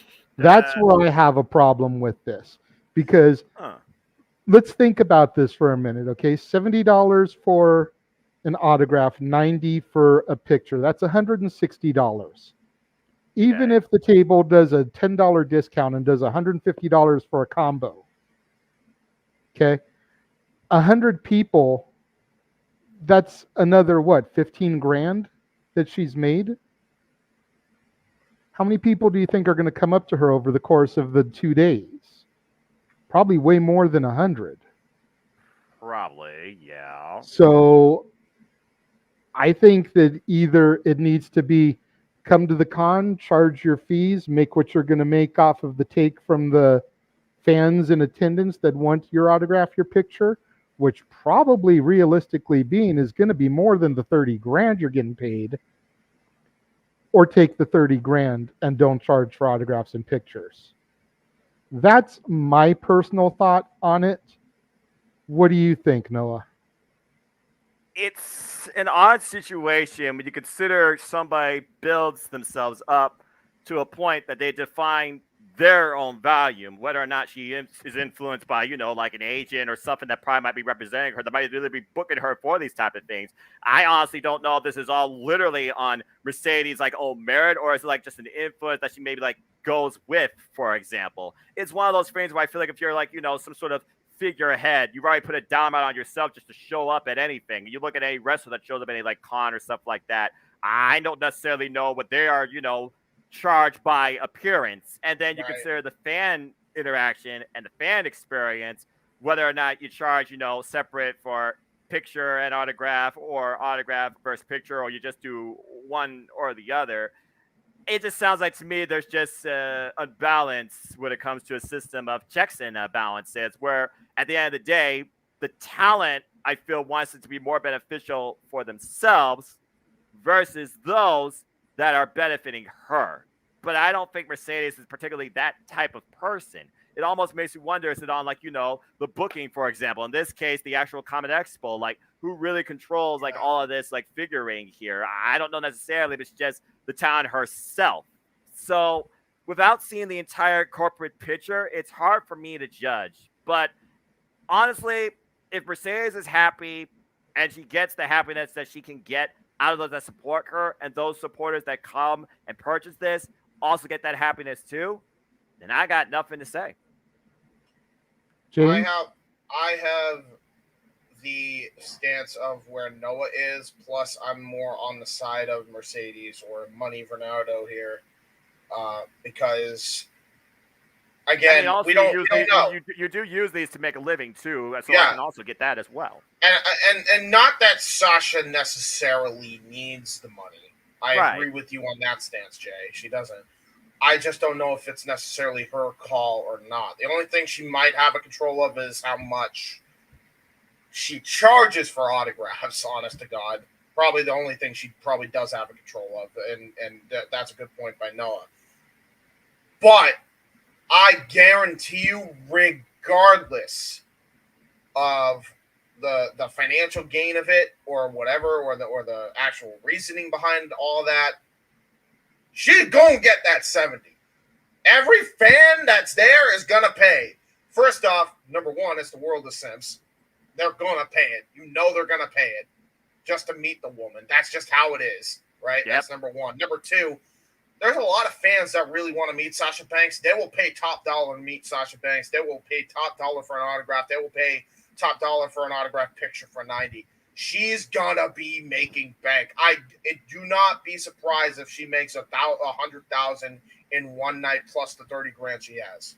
where I have a problem with this, because let's think about this for a minute, okay? $70 for an autograph, $90 for a picture. That's $160. Even if the table does a $10 discount and does $150 for a combo, okay? 100 people, that's another, 15 grand that she's made? How many people do you think are going to come up to her over the course of the 2 days? Probably way more than 100. Probably, yeah. So I think that either it needs to be come to the con, charge your fees, make what you're going to make off of the take from the fans in attendance that want your autograph, your picture, which probably realistically being is going to be more than the 30 grand you're getting paid, or take the 30 grand and don't charge for autographs and pictures. That's my personal thought on it. What do you think, Noah? It's an odd situation when you consider somebody builds themselves up to a point that they define their own value, whether or not she is influenced by, like an agent or something that probably might be representing her, that might really be booking her for these type of things. I honestly don't know if this is all literally on Mercedes, like, merit, or is it like just an influence that she maybe like goes with, for example. It's one of those things where I feel like if you're like, some sort of figurehead, you've already put a down amount on yourself just to show up at anything. You look at any wrestler that shows up at any like con or stuff like that. I don't necessarily know what they are, charged by appearance. And then you consider the fan interaction and the fan experience, whether or not you charge, separate for picture and autograph, or autograph versus picture, or you just do one or the other. It just sounds like to me there's just unbalance when it comes to a system of checks and balances, where at the end of the day, the talent, I feel, wants it to be more beneficial for themselves versus those that are benefiting her. But I don't think Mercedes is particularly that type of person. It almost makes you wonder, is it on like, the booking, for example, in this case, the actual Comet Expo, like who really controls like all of this, like figuring here? I don't know necessarily, but it's just the talent herself. So without seeing the entire corporate picture, it's hard for me to judge. But honestly, if Mercedes is happy and she gets the happiness that she can get out of those that support her, and those supporters that come and purchase this also get that happiness too, then I got nothing to say. James? I have the stance of where Noah is, plus I'm more on the side of Mercedes or Money Bernardo here, because again, we don't know. You do use these to make a living too, so I can also get that as well. And not that Sasha necessarily needs the money. I agree with you on that stance, Jay. She doesn't. I just don't know if it's necessarily her call or not. The only thing she might have a control of is how much she charges for autographs, honest to God. Probably the only thing she probably does have a control of, and that's a good point by Noah. But I guarantee you, regardless of the financial gain of it or whatever, or the actual reasoning behind all that, she's gonna get that 70. Every fan that's there is gonna pay. First off, number one, it's the world of Sims. They're gonna pay it. They're gonna pay it just to meet the woman. That's just how it is, right? Yep. That's number one. Number two, there's a lot of fans that really want to meet Sasha Banks. They will pay top dollar to meet Sasha Banks. They will pay top dollar for an autograph. They will pay top dollar for an autograph picture for 90. She's gonna be making bank. Do not be surprised if she makes 100,000 in one night plus the 30 grand she has.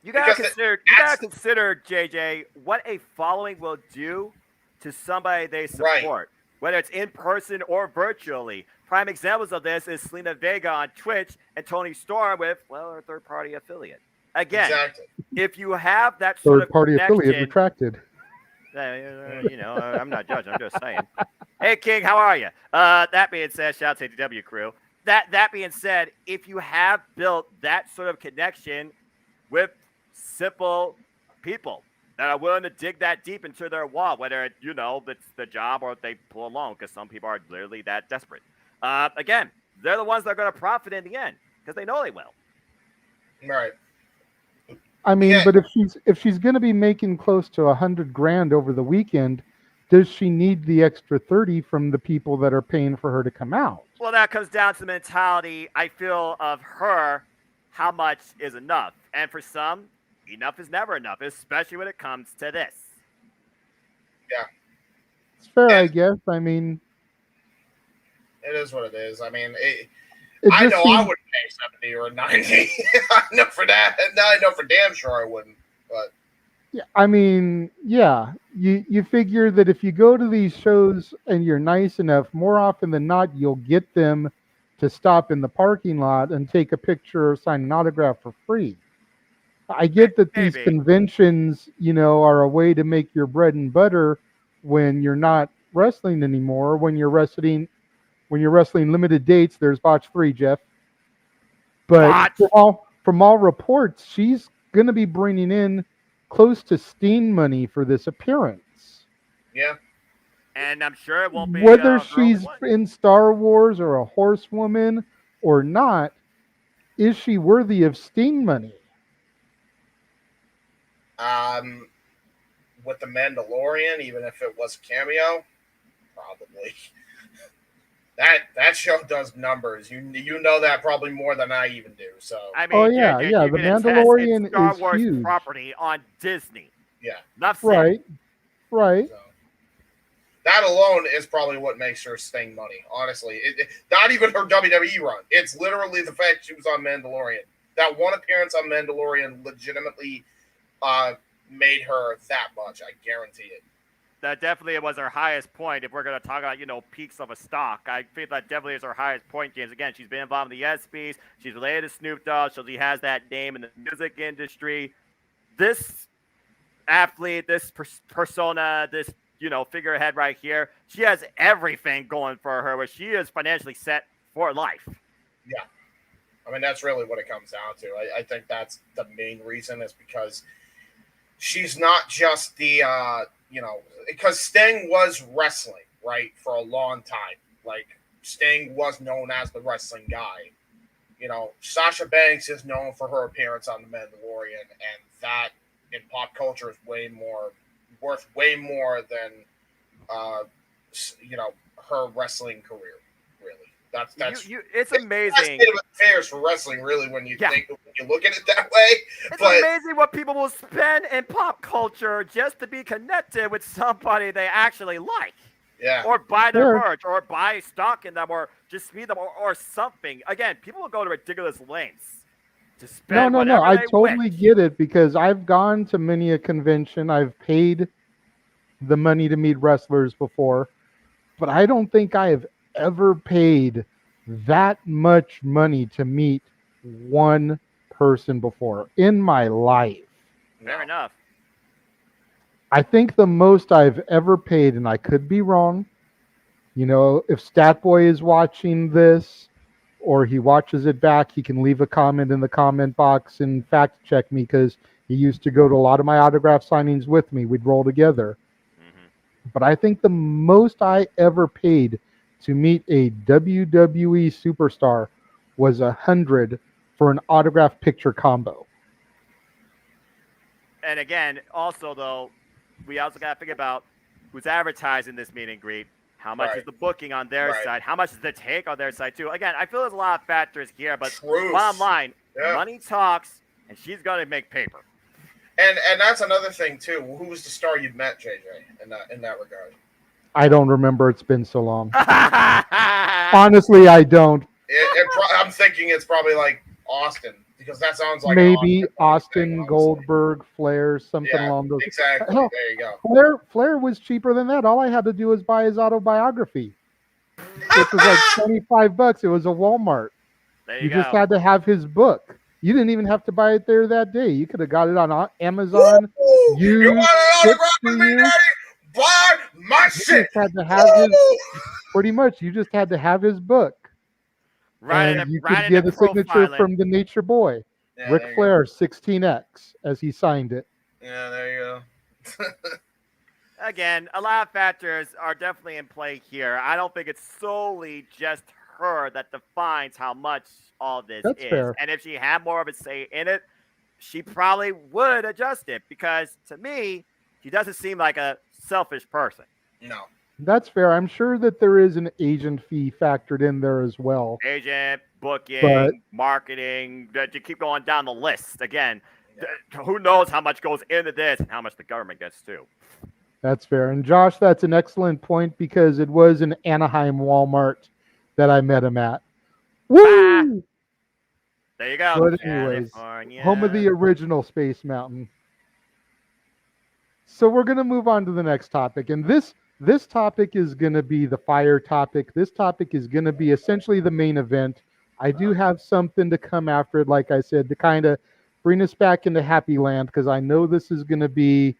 You gotta consider, JJ, what a following will do to somebody they support, whether it's in person or virtually. Prime examples of this is Selena Vega on Twitch and Tony Storm with, her third-party affiliate. Again, if you have that sort of third-party affiliate retracted. I'm not judging. I'm just saying. Hey, King, how are you? That being said, shout out to the FTW crew. That being said, if you have built that sort of connection with simple people that are willing to dig that deep into their wall, whether it's the job or if they pull a loan, because some people are literally that desperate. Again, they're the ones that are going to profit in the end because they know they will. Right. I mean, but if she's going to be making close to 100 grand over the weekend, does she need the extra 30 from the people that are paying for her to come out? Well, that comes down to the mentality, I feel, of her. How much is enough? And for some, enough is never enough, especially when it comes to this. Yeah. It's fair, I guess. I mean, it is what it is. I mean, I know I wouldn't pay 70 or 90. I know for that. I know for damn sure I wouldn't. But Yeah, I mean, yeah. You figure that if you go to these shows and you're nice enough, more often than not, you'll get them to stop in the parking lot and take a picture or sign an autograph for free. I get that these Maybe. conventions, are a way to make your bread and butter when you're not wrestling anymore. When you're wrestling limited dates, there's Botch 3, Jeff. But Botch. from all reports, she's going to be bringing in close to Steen money for this appearance. Yeah. And I'm sure it won't be Whether her only she's one. in Star Wars or a horsewoman or not, is she worthy of Steen money? With the Mandalorian, even if it was a cameo, probably. That show does numbers. You know that probably more than I even do. So I mean, yeah. The Mandalorian it's Star is Wars huge. property on Disney. yeah, Enough said. Right. so that alone is probably what makes her Sting money. Honestly, not even her WWE run. It's literally the fact she was on Mandalorian. That one appearance on Mandalorian legitimately made her that much. I guarantee it. That definitely was her highest point. If we're going to talk about, peaks of a stock, I think that definitely is her highest point, James. Again, she's been involved in the ESPYs. She's related to Snoop Dogg, so she has that name in the music industry. This athlete, this persona, this, figurehead right here, she has everything going for her, where she is financially set for life. Yeah. I mean, that's really what it comes down to. I think that's the main reason is because she's not just the, because Sting was wrestling, right, for a long time. Like, Sting was known as the wrestling guy. Sasha Banks is known for her appearance on The Mandalorian, and that in pop culture is worth way more than, her wrestling career, really. That's it's amazing. That's state of affairs for wrestling, really, when you look at it that way. It's amazing what people will spend in pop culture just to be connected with somebody they actually like. Yeah. Or buy their merch, or buy stock in them, or just meet them, or something. Again, people will go to ridiculous lengths to spend No. I they totally wish. get it because I've gone to many a convention. I've paid the money to meet wrestlers before, but I don't think I have ever paid that much money to meet one person before in my life. Fair enough. I think the most I've ever paid, and I could be wrong, if Statboy is watching this or he watches it back, he can leave a comment in the comment box and fact check me because he used to go to a lot of my autograph signings with me. We'd roll together. But I think the most I ever paid to meet a WWE superstar was $100 for an autograph picture combo. And again, also though, we also got to think about who's advertising this meet and greet. How much is the booking on their side? How much is the take on their side too? Again, I feel there's a lot of factors here, but bottom line, money talks, and she's gonna make paper. And that's another thing too. Who was the star you met, JJ, in that regard? I don't remember. It's been so long. Honestly, I don't. I'm thinking it's probably like Austin because that sounds like maybe Austin, Goldberg, Flair, something along those. Exactly. Hell, there you go. Flair was cheaper than that. All I had to do was buy his autobiography, which was like $25. It was a Walmart. There you just had to have his book. You didn't even have to buy it there that day. You could have got it on Amazon. You want an autograph with me, Daddy? Buy my shit. Just had to have pretty much. You just had to have his book. And you could get a signature from the Nature Boy, Ric Flair, 16X, as he signed it. Yeah, there you go. Again, a lot of factors are definitely in play here. I don't think it's solely just her that defines how much all this is. Fair. And if she had more of a say in it, she probably would adjust it because to me, she doesn't seem like a selfish person. No. That's fair. I'm sure that there is an agent fee factored in there as well. Agent, booking, marketing, to keep going down the list. Again, who knows how much goes into this and how much the government gets too. That's fair. And Josh, that's an excellent point because it was an Anaheim Walmart that I met him at. Woo! There you go. But anyways, home of the original Space Mountain. So we're going to move on to the next topic. And this topic is going to be the fire topic. This topic is going to be essentially the main event. I do have something to come after it, like I said, to kind of bring us back into happy land, because I know this is going to be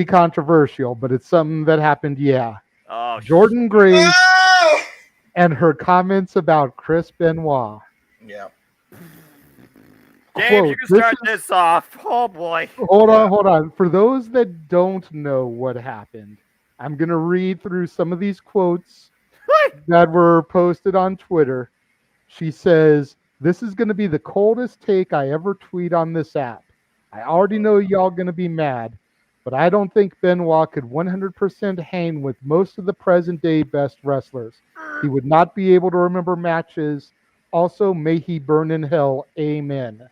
controversial, but it's something that happened. Yeah. Oh, Jordan Grace and her comments about Chris Benoit. Yeah. James, Quote, you can start this off. Oh boy. Hold on. For those that don't know what happened, I'm going to read through some of these quotes that were posted on Twitter. She says, "This is going to be the coldest take I ever tweet on this app. I already know y'all going to be mad, but I don't think Benoit could 100% hang with most of the present day best wrestlers. He would not be able to remember matches. Also, may he burn in hell. Amen.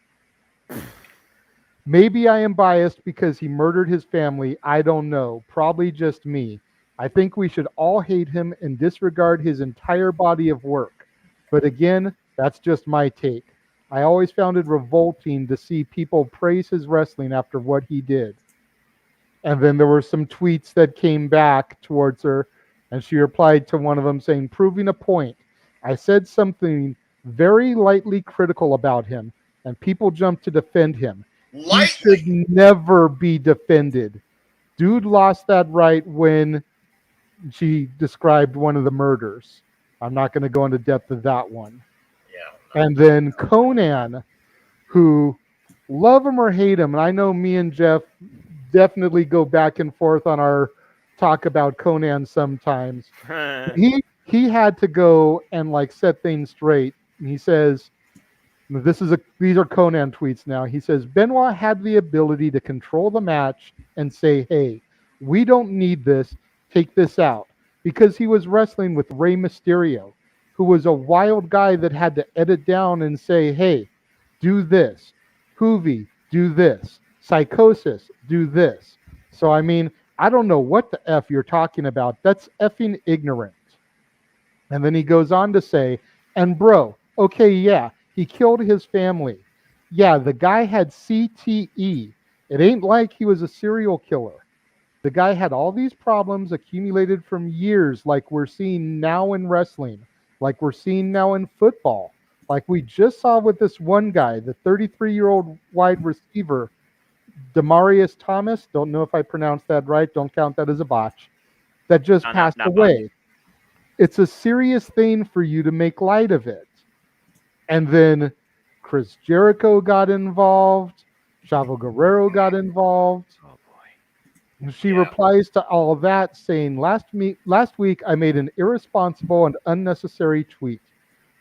Maybe I am biased because he murdered his family. I don't know. Probably just me. I think we should all hate him and disregard his entire body of work. But again, that's just my take. I always found it revolting to see people praise his wrestling after what he did." And then there were some tweets that came back towards her, and she replied to one of them saying, "Proving a point. I said something very lightly critical about him, and people jumped to defend him. He should never be defended. Dude lost that right when she described one of the murders. I'm not going to go into depth of that one." Yeah. And then Conan, who, love him or hate him, and I know me and Jeff definitely go back and forth on our talk about Conan sometimes. He had to go and like set things straight. And he says, these are Conan tweets now. He says, "Benoit had the ability to control the match and say, hey, we don't need this, take this out. Because he was wrestling with Rey Mysterio, who was a wild guy that had to edit down and say, hey, do this. Hoovy, do this. Psychosis, do this. So, I mean, I don't know what the F you're talking about. That's effing ignorant." And then he goes on to say, "And bro, okay, yeah, he killed his family. Yeah, the guy had CTE. It ain't like he was a serial killer. The guy had all these problems accumulated from years, like we're seeing now in wrestling, like we're seeing now in football, like we just saw with this one guy, the 33-year-old wide receiver, Demarius Thomas. Don't know if I pronounced that right. Don't count that as a botch. That just passed away. It's a serious thing for you to make light of it." And then Chris Jericho got involved. Chavo Guerrero got involved. Oh boy. She replies to all of that saying, last week I made an irresponsible and unnecessary tweet.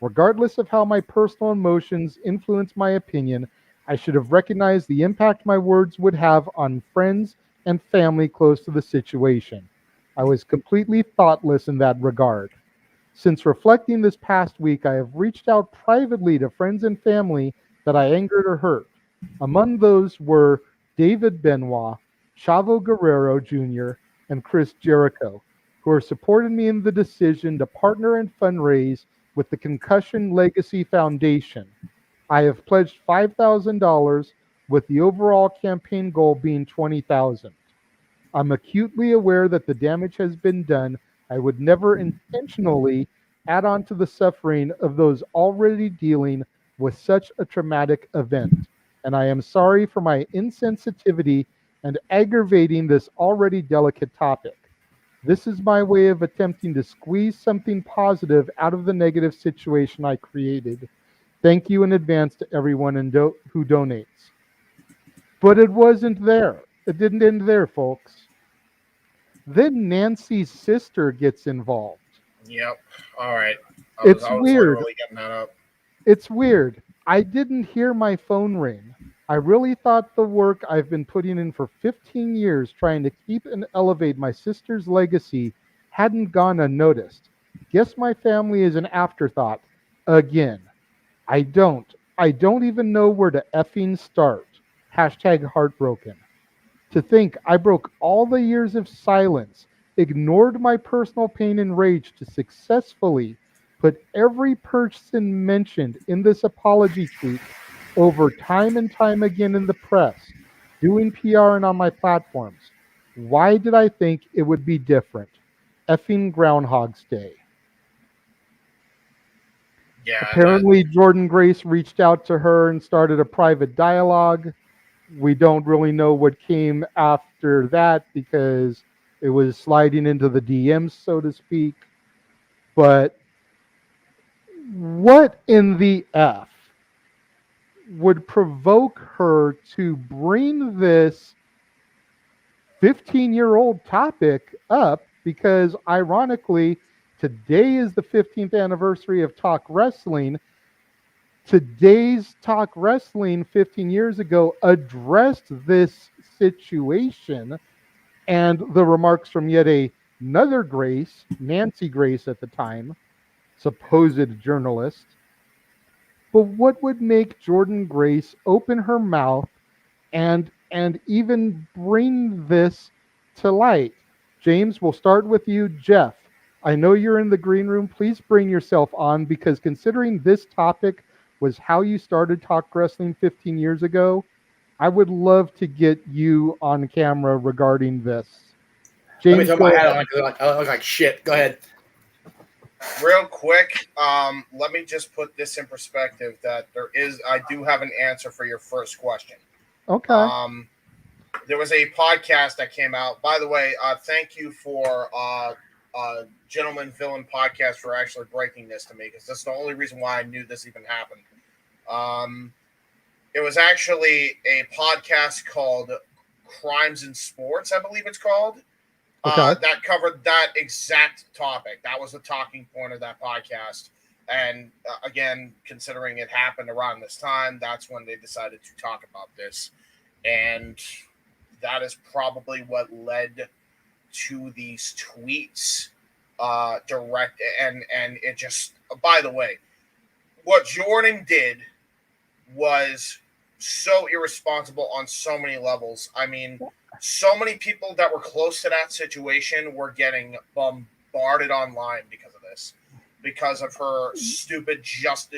Regardless of how my personal emotions influence my opinion, I should have recognized the impact my words would have on friends and family close to the situation. I was completely thoughtless in that regard. Since reflecting this past week, I have reached out privately to friends and family that I angered or hurt. Among those were David Benoit, Chavo Guerrero Jr., and Chris Jericho, who have supported me in the decision to partner and fundraise with the Concussion Legacy Foundation. I have pledged $5,000, with the overall campaign goal being $20,000. I'm acutely aware that the damage has been done. I would never intentionally add on to the suffering of those already dealing with such a traumatic event. And I am sorry for my insensitivity and aggravating this already delicate topic. This is my way of attempting to squeeze something positive out of the negative situation I created. Thank you in advance to everyone who donates." But it wasn't there. It didn't end there, folks. Then Nancy's sister gets involved. Yep. All right. It's weird. Really getting that up. It's weird. I didn't hear my phone ring. I really thought the work I've been putting in for 15 years trying to keep and elevate my sister's legacy hadn't gone unnoticed. Guess my family is an afterthought. Again. I don't even know where to effing start. #heartbroken. To think I broke all the years of silence, ignored my personal pain and rage to successfully put every person mentioned in this apology tweet over time and time again in the press, doing PR and on my platforms. Why did I think it would be different? Effing Groundhog's Day. Yeah. Apparently, Jordan Grace reached out to her and started a private dialogue. We don't really know what came after that because it was sliding into the DMs, so to speak. But what in the F would provoke her to bring this 15-year-old topic up? Because ironically, today is the 15th anniversary of Talk Wrestling. Today's Talk Wrestling 15 years ago addressed this situation and the remarks from yet another Grace, Nancy Grace at the time, supposed journalist. But what would make Jordan Grace open her mouth and even bring this to light? James, we'll start with you. Jeff, I know you're in the green room. Please bring yourself on, because considering this topic was how you started Talk Wrestling 15 years ago, I would love to get you on camera regarding this. Let me James, throw my hat on because I look like shit. Go ahead. Real quick, let me just put this in perspective that I do have an answer for your first question. Okay. There was a podcast that came out. By the way, thank you for Gentleman Villain Podcast for actually breaking this to me, because that's the only reason why I knew this even happened. It was actually a podcast called Crimes in Sports, I believe it's called. That covered that exact topic. That was the talking point of that podcast. And again, considering it happened around this time, that's when they decided to talk about this. And that is probably what led to these tweets direct. And it just, by the way, what Jordan did was so irresponsible on so many levels. I mean, so many people that were close to that situation were getting bombarded online because of this, because of her stupid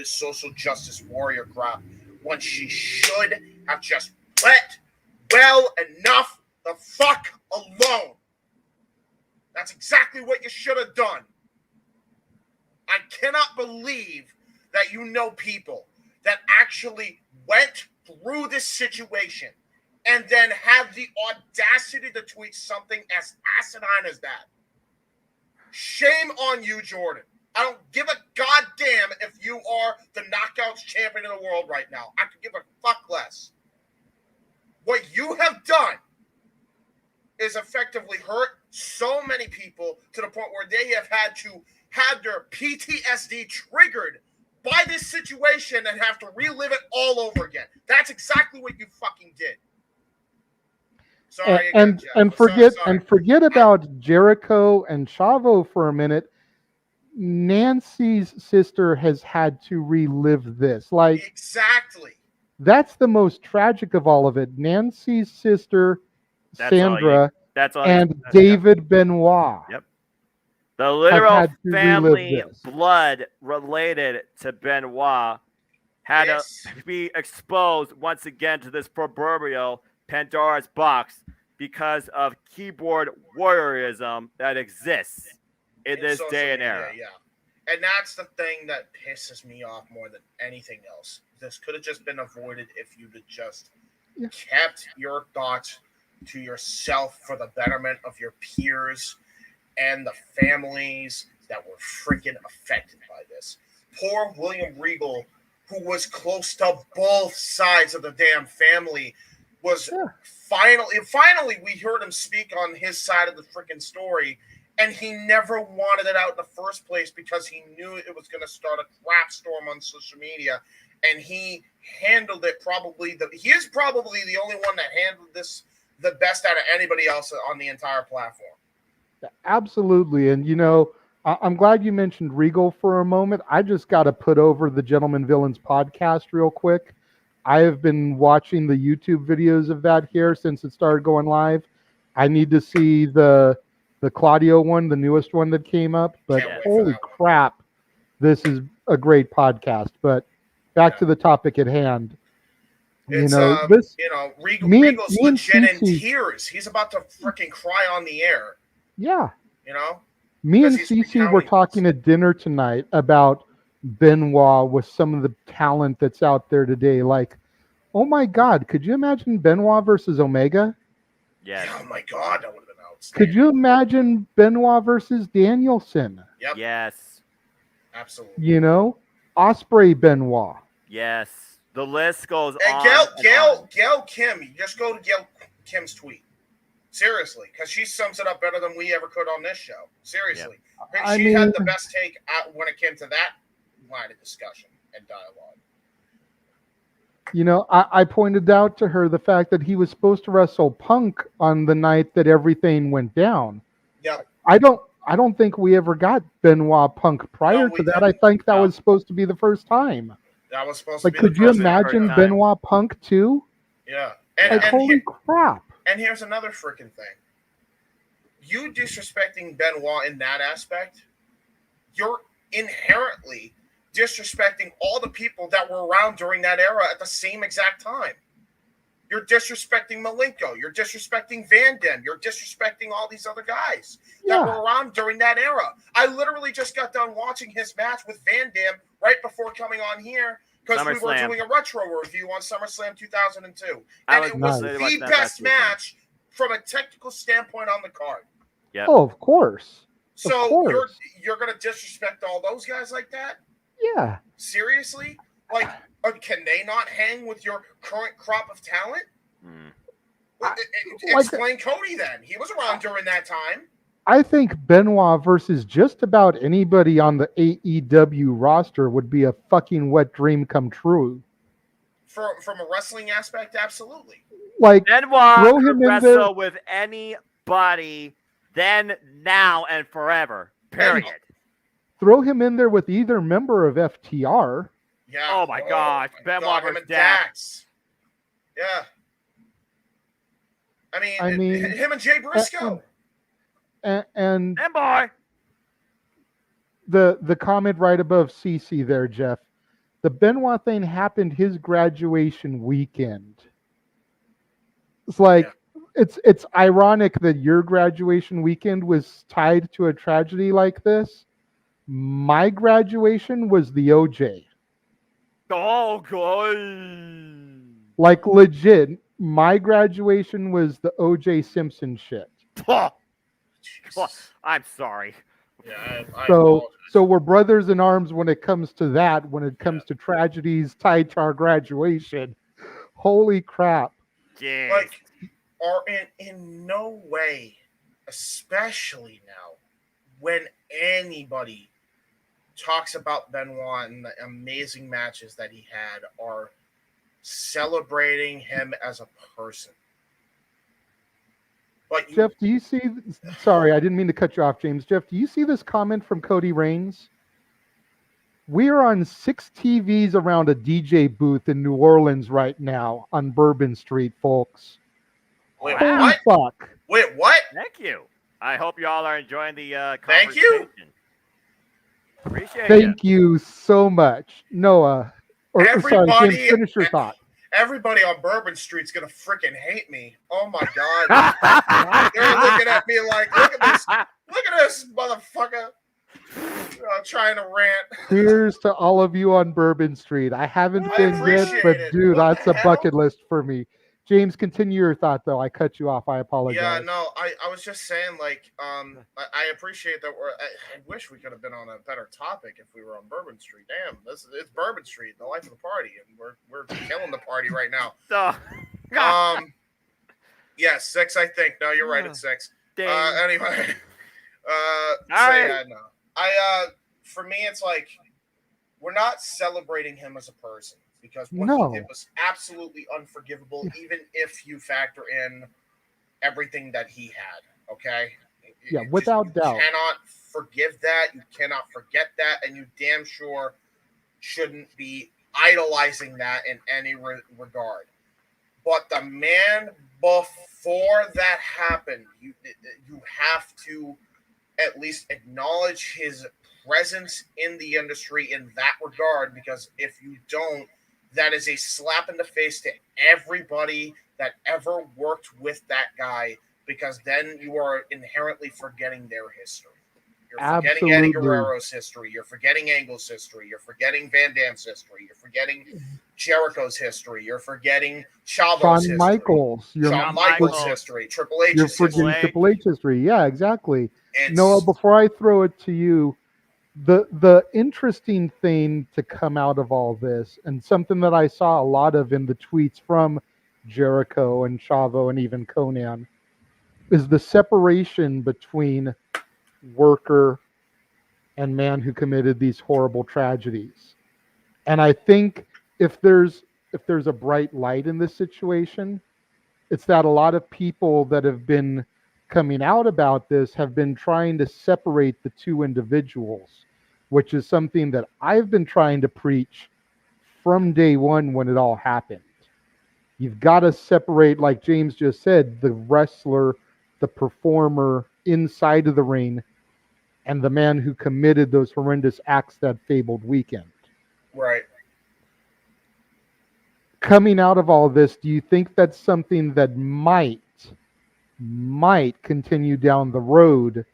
social justice warrior crap, when she should have just let well enough the fuck alone. That's exactly what you should have done. I cannot believe that you know people that actually went through this situation and then have the audacity to tweet something as asinine as that. Shame on you, Jordan. I don't give a goddamn if you are the Knockouts champion of the world right now. I could give a fuck less. What you have done is effectively hurt so many people to the point where they have had to have their PTSD triggered by this situation and have to relive it all over again. That's exactly what you fucking did. Sorry again, Jeff. And forget about Jericho and Chavo for a minute. Nancy's sister has had to relive this. Like, exactly. That's the most tragic of all of it. Nancy's sister, Sandra, and David Benoit. Yep. The literal family blood related to Benoit had to be exposed once again to this proverbial Pandora's box because of keyboard warriorism that exists in this day and era. Yeah. And that's the thing that pisses me off more than anything else. This could have just been avoided if you'd have just kept your thoughts to yourself for the betterment of your peers and the families that were freaking affected by this. Poor William Regal, who was close to both sides of the damn family, was finally we heard him speak on his side of the freaking story, and he never wanted it out in the first place because he knew it was going to start a crap storm on social media, and he handled it he is probably the only one that handled this the best out of anybody else on the entire platform. Absolutely. And, I'm glad you mentioned Regal for a moment. I just got to put over the Gentleman Villains podcast real quick. I have been watching the YouTube videos of that here since it started going live. I need to see the Claudio one, the newest one that came up. But holy crap, this is a great podcast. But back to the topic at hand. It's this, Regal's me and legit in Cece, tears. He's about to freaking cry on the air. yeah. You know? Me and Because he's Cece were talking at dinner tonight about Benoit with some of the talent that's out there today. Like, oh my God, could you imagine Benoit versus Omega? Yes. Oh my God, that would have been outstanding. Could you imagine Benoit versus Danielson? Yep. Yes. Absolutely. You know, Osprey Benoit. Yes. The list goes And on. Gail Kim, you just go to Gail Kim's tweet. Seriously, because she sums it up better than we ever could on this show. Seriously. I She mean, had the best take when it came to that line of discussion and dialogue. You know, I pointed out to her the fact that he was supposed to wrestle Punk on the night that everything went down. Yep. I don't think we ever got Benoit Punk prior to that. I think that was supposed to be the first time. That was supposed Like, to be could you imagine Benoit Punk too? Yeah. Like, holy crap. And here's another freaking thing. You disrespecting Benoit in that aspect, you're inherently disrespecting all the people that were around during that era at the same exact time. You're disrespecting Malenko. You're disrespecting Van Dam. You're disrespecting all these other guys that were around during that era. I literally just got done watching his match with Van Dam right before coming on here because we were doing a retro review on SummerSlam 2002. And it was the best match from a technical standpoint on the card. Yeah. Oh, of course. So you're going to disrespect all those guys like that? Yeah. Seriously? Like, can they not hang with your current crop of talent? Explain Cody then. He was around during that time. I think Benoit versus just about anybody on the AEW roster would be a fucking wet dream come true. From a wrestling aspect, absolutely. Like, Benoit throw could him in wrestle there with anybody then, now, and forever. Period. Throw him in there with either member of FTR. Yeah. Oh my gosh. Benoit him versus and Dax. Yeah. I mean, him and Jay Briscoe. And boy. The comment right above CC there, Jeff. The Benoit thing happened his graduation weekend. It's like it's ironic that your graduation weekend was tied to a tragedy like this. My graduation was the OJ. Oh, God. Like, legit, my graduation was the OJ Simpson shit. Oh, I'm sorry. Yeah, So we're brothers in arms when it comes to that, when it comes to tragedies tied to our graduation. Holy crap. Jeez. Like, are in no way, especially now, when anybody talks about Benoit and the amazing matches that he had, are celebrating him as a person. But Jeff, do you see? Sorry, I didn't mean to cut you off, James. Jeff, do you see this comment from Cody Raines? We are on 6 TVs around a DJ booth in New Orleans right now on Bourbon Street, folks. Wait, holy fuck! Wait, what? Thank you. I hope you all are enjoying the Thank you. conversation. Appreciate Thank you so much, Noah. Sorry, James, finish your thought. Everybody on Bourbon Street's gonna freaking hate me. Oh my God! They're looking at me like, look at this motherfucker trying to rant. Cheers to all of you on Bourbon Street. I haven't been yet, but dude, that's a bucket list for me. James, continue your thought though. I cut you off. I apologize. Yeah, no, I was just saying, like, I appreciate that I wish we could have been on a better topic if we were on Bourbon Street. Damn, it's Bourbon Street, the life of the party, and we're killing the party right now. Yeah, 6, I think. No, you're right, it's 6. Anyway, yeah, no. For me, it's like we're not celebrating him as a person. Because what he did was absolutely unforgivable, even if you factor in everything that he had. Okay? Yeah, without doubt. You cannot forgive that. You cannot forget that. And you damn sure shouldn't be idolizing that in any regard. But the man before that happened, you have to at least acknowledge his presence in the industry in that regard. Because if you don't, that is a slap in the face to everybody that ever worked with that guy, because then you are inherently forgetting their history. You're forgetting Eddie Absolutely. Guerrero's history. You're forgetting Angle's history. You're forgetting Van Dam's history. You're forgetting Jericho's history. You're forgetting Chavo's Shawn history. Michaels. Shawn Michaels' history. Triple H's You're history. forgetting Triple H history. Yeah, exactly. It's- Noah, before I throw it to you, the interesting thing to come out of all this, and something that I saw a lot of in the tweets from Jericho and Chavo and even Conan, is the separation between worker and man who committed these horrible tragedies. And I think if there's a bright light in this situation, it's that a lot of people that have been coming out about this have been trying to separate the two individuals, which is something that I've been trying to preach from day one when it all happened. You've got to separate, like James just said, the wrestler, the performer inside of the ring, and the man who committed those horrendous acts that fabled weekend. Right. Coming out of all this, do you think that's something that might continue down the road,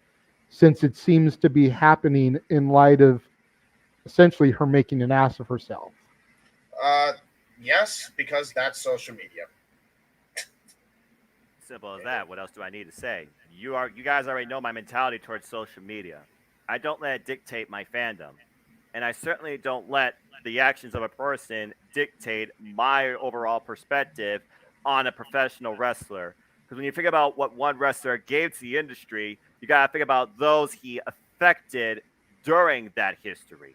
since it seems to be happening in light of essentially her making an ass of herself? Yes, because that's social media. Simple as that. What else do I need to say? You guys already know my mentality towards social media. I don't let it dictate my fandom. And I certainly don't let the actions of a person dictate my overall perspective on a professional wrestler. Because when you think about what one wrestler gave to the industry, you got to think about those he affected during that history.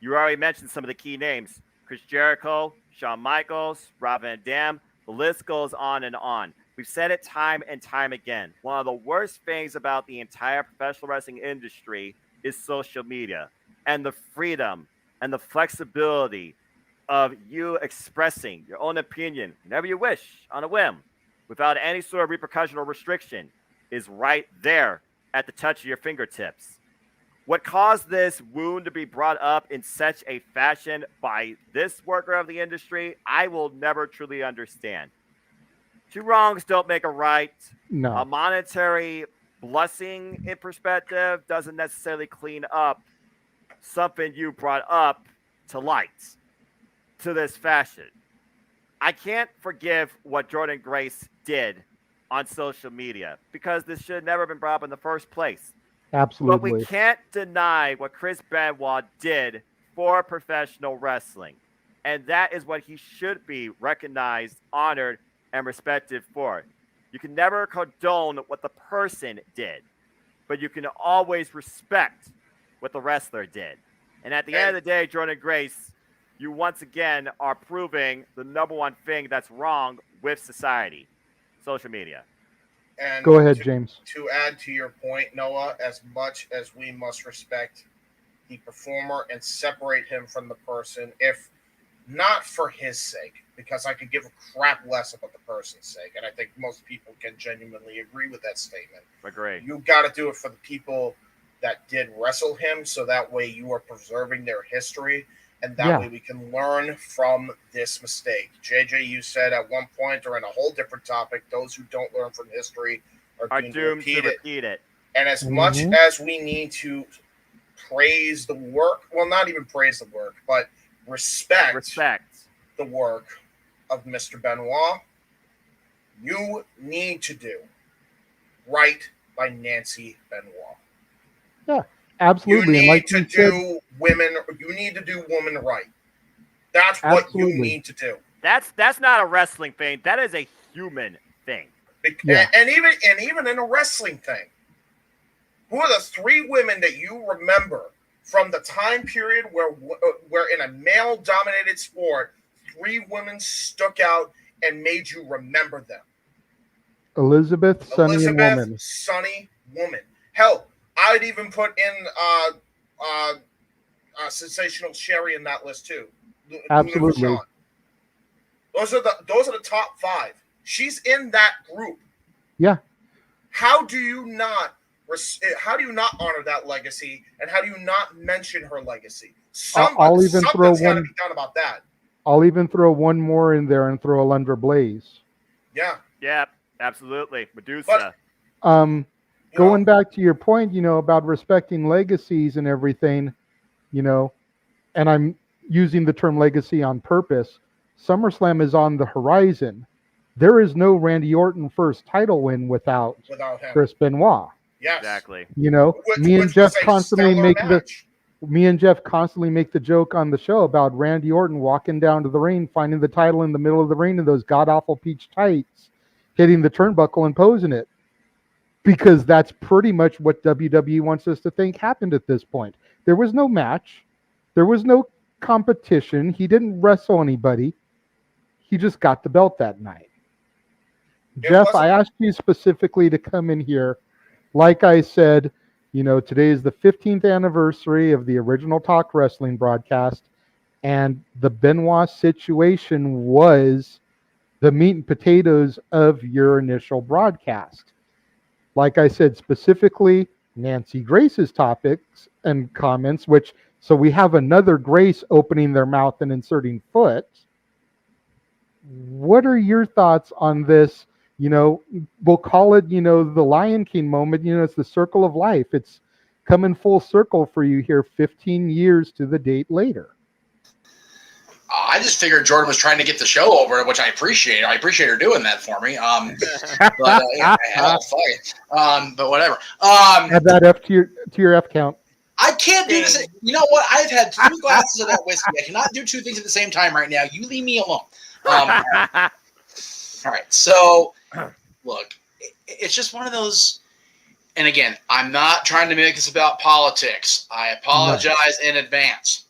You already mentioned some of the key names: Chris Jericho, Shawn Michaels, Rob Van Dam. The list goes on and on. We've said it time and time again. One of the worst things about the entire professional wrestling industry is social media and the freedom and the flexibility of you expressing your own opinion whenever you wish on a whim without any sort of repercussion or restriction is right there at the touch of your fingertips. What caused this wound to be brought up in such a fashion by this worker of the industry, I will never truly understand. Two wrongs don't make a right. No. A monetary blessing in perspective doesn't necessarily clean up something you brought up to light to this fashion. I can't forgive what Jordan Grace did on social media because this should have never been brought up in the first place. Absolutely. But we can't deny what Chris Benoit did for professional wrestling. And that is what he should be recognized, honored, and respected for. You can never condone what the person did, but you can always respect what the wrestler did. And at the end of the day, Jordan Grace, you once again are proving the number one thing that's wrong with society: social media. And go ahead, James. To add to your point, Noah, as much as we must respect the performer and separate him from the person, if not for his sake, because I could give a crap less about the person's sake, and I think most people can genuinely agree with that statement. Agree. You got to do it for the people that did wrestle him, so that way you are preserving their history, and that way we can learn from this mistake. JJ, you said at one point, or in a whole different topic, those who don't learn from history are doomed to repeat it. And as much as we need to praise the work, well, not even praise the work, but respect the work of Mr. Benoit, you need to do right by Nancy Benoit. Yeah, absolutely. You need and to do women. You need to do woman right. That's what you need to do. That's not a wrestling thing. That is a human thing. And even in a wrestling thing, who are the three women that you remember from the time period where in a male-dominated sport, three women stuck out and made you remember them? Elizabeth, Sunny, and Woman. Sunny, Woman. Hell, I'd even put in Sensational Sherry in that list too. Absolutely. Those are the top five. She's in that group. Yeah. How do you not honor that legacy, and how do you not mention her legacy? I'll even throw something's got to one. be done about that. I'll even throw one more in there and throw Alundra Blaze. Yeah. Yeah, absolutely. Medusa. Going back to your point, about respecting legacies and everything, and I'm using the term legacy on purpose. SummerSlam is on the horizon. There is no Randy Orton first title win without him. Chris Benoit. Yes. Exactly. Me and Jeff constantly make the joke on the show about Randy Orton walking down to the ring, finding the title in the middle of the ring in those god-awful peach tights, hitting the turnbuckle and posing it. Because that's pretty much what WWE wants us to think happened at this point. There was no match. There was no competition. He didn't wrestle anybody. He just got the belt that night. Jeff, I asked you specifically to come in here. Like I said, today is the 15th anniversary of the original Talk Wrestling broadcast, and the Benoit situation was the meat and potatoes of your initial broadcast. Like I said, specifically, Nancy Grace's topics and comments, so we have another Grace opening their mouth and inserting foot. What are your thoughts on this? We'll call it, the Lion King moment. It's the circle of life. It's coming full circle for you here 15 years to the date later. I just figured Jordan was trying to get the show over, which I appreciate. I appreciate her doing that for me. But hell, fuck it. But whatever. Add that up to your F count. I can't do this. You know what? I've had 3 glasses of that whiskey. I cannot do 2 things at the same time right now. You leave me alone. All right. So, look, it's just one of those. And again, I'm not trying to make this about politics. I apologize in advance.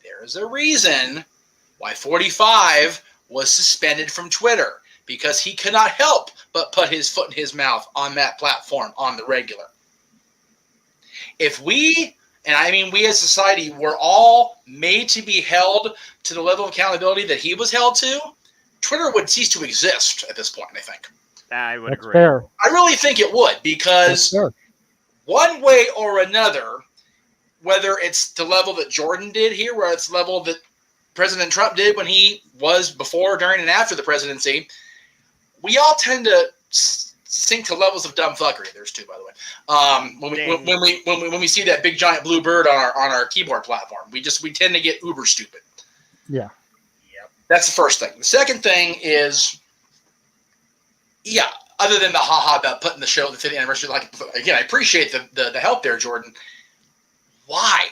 There is a reason why 45 was suspended from Twitter, because he could not help but put his foot in his mouth on that platform on the regular. If we, and I mean we as society, were all made to be held to the level of accountability that he was held to, Twitter would cease to exist at this point, I think. I would agree. Fair. I really think it would, because one way or another, whether it's the level that Jordan did here, where it's the level that President Trump did when he was before, during, and after the presidency, we all tend to sink to levels of dumb fuckery. There's 2, by the way. When we see that big giant blue bird on our keyboard platform, we tend to get uber stupid. Yeah. That's the first thing. The second thing is, other than the haha about putting the show at the 50th anniversary, again, I appreciate the help there, Jordan. Why?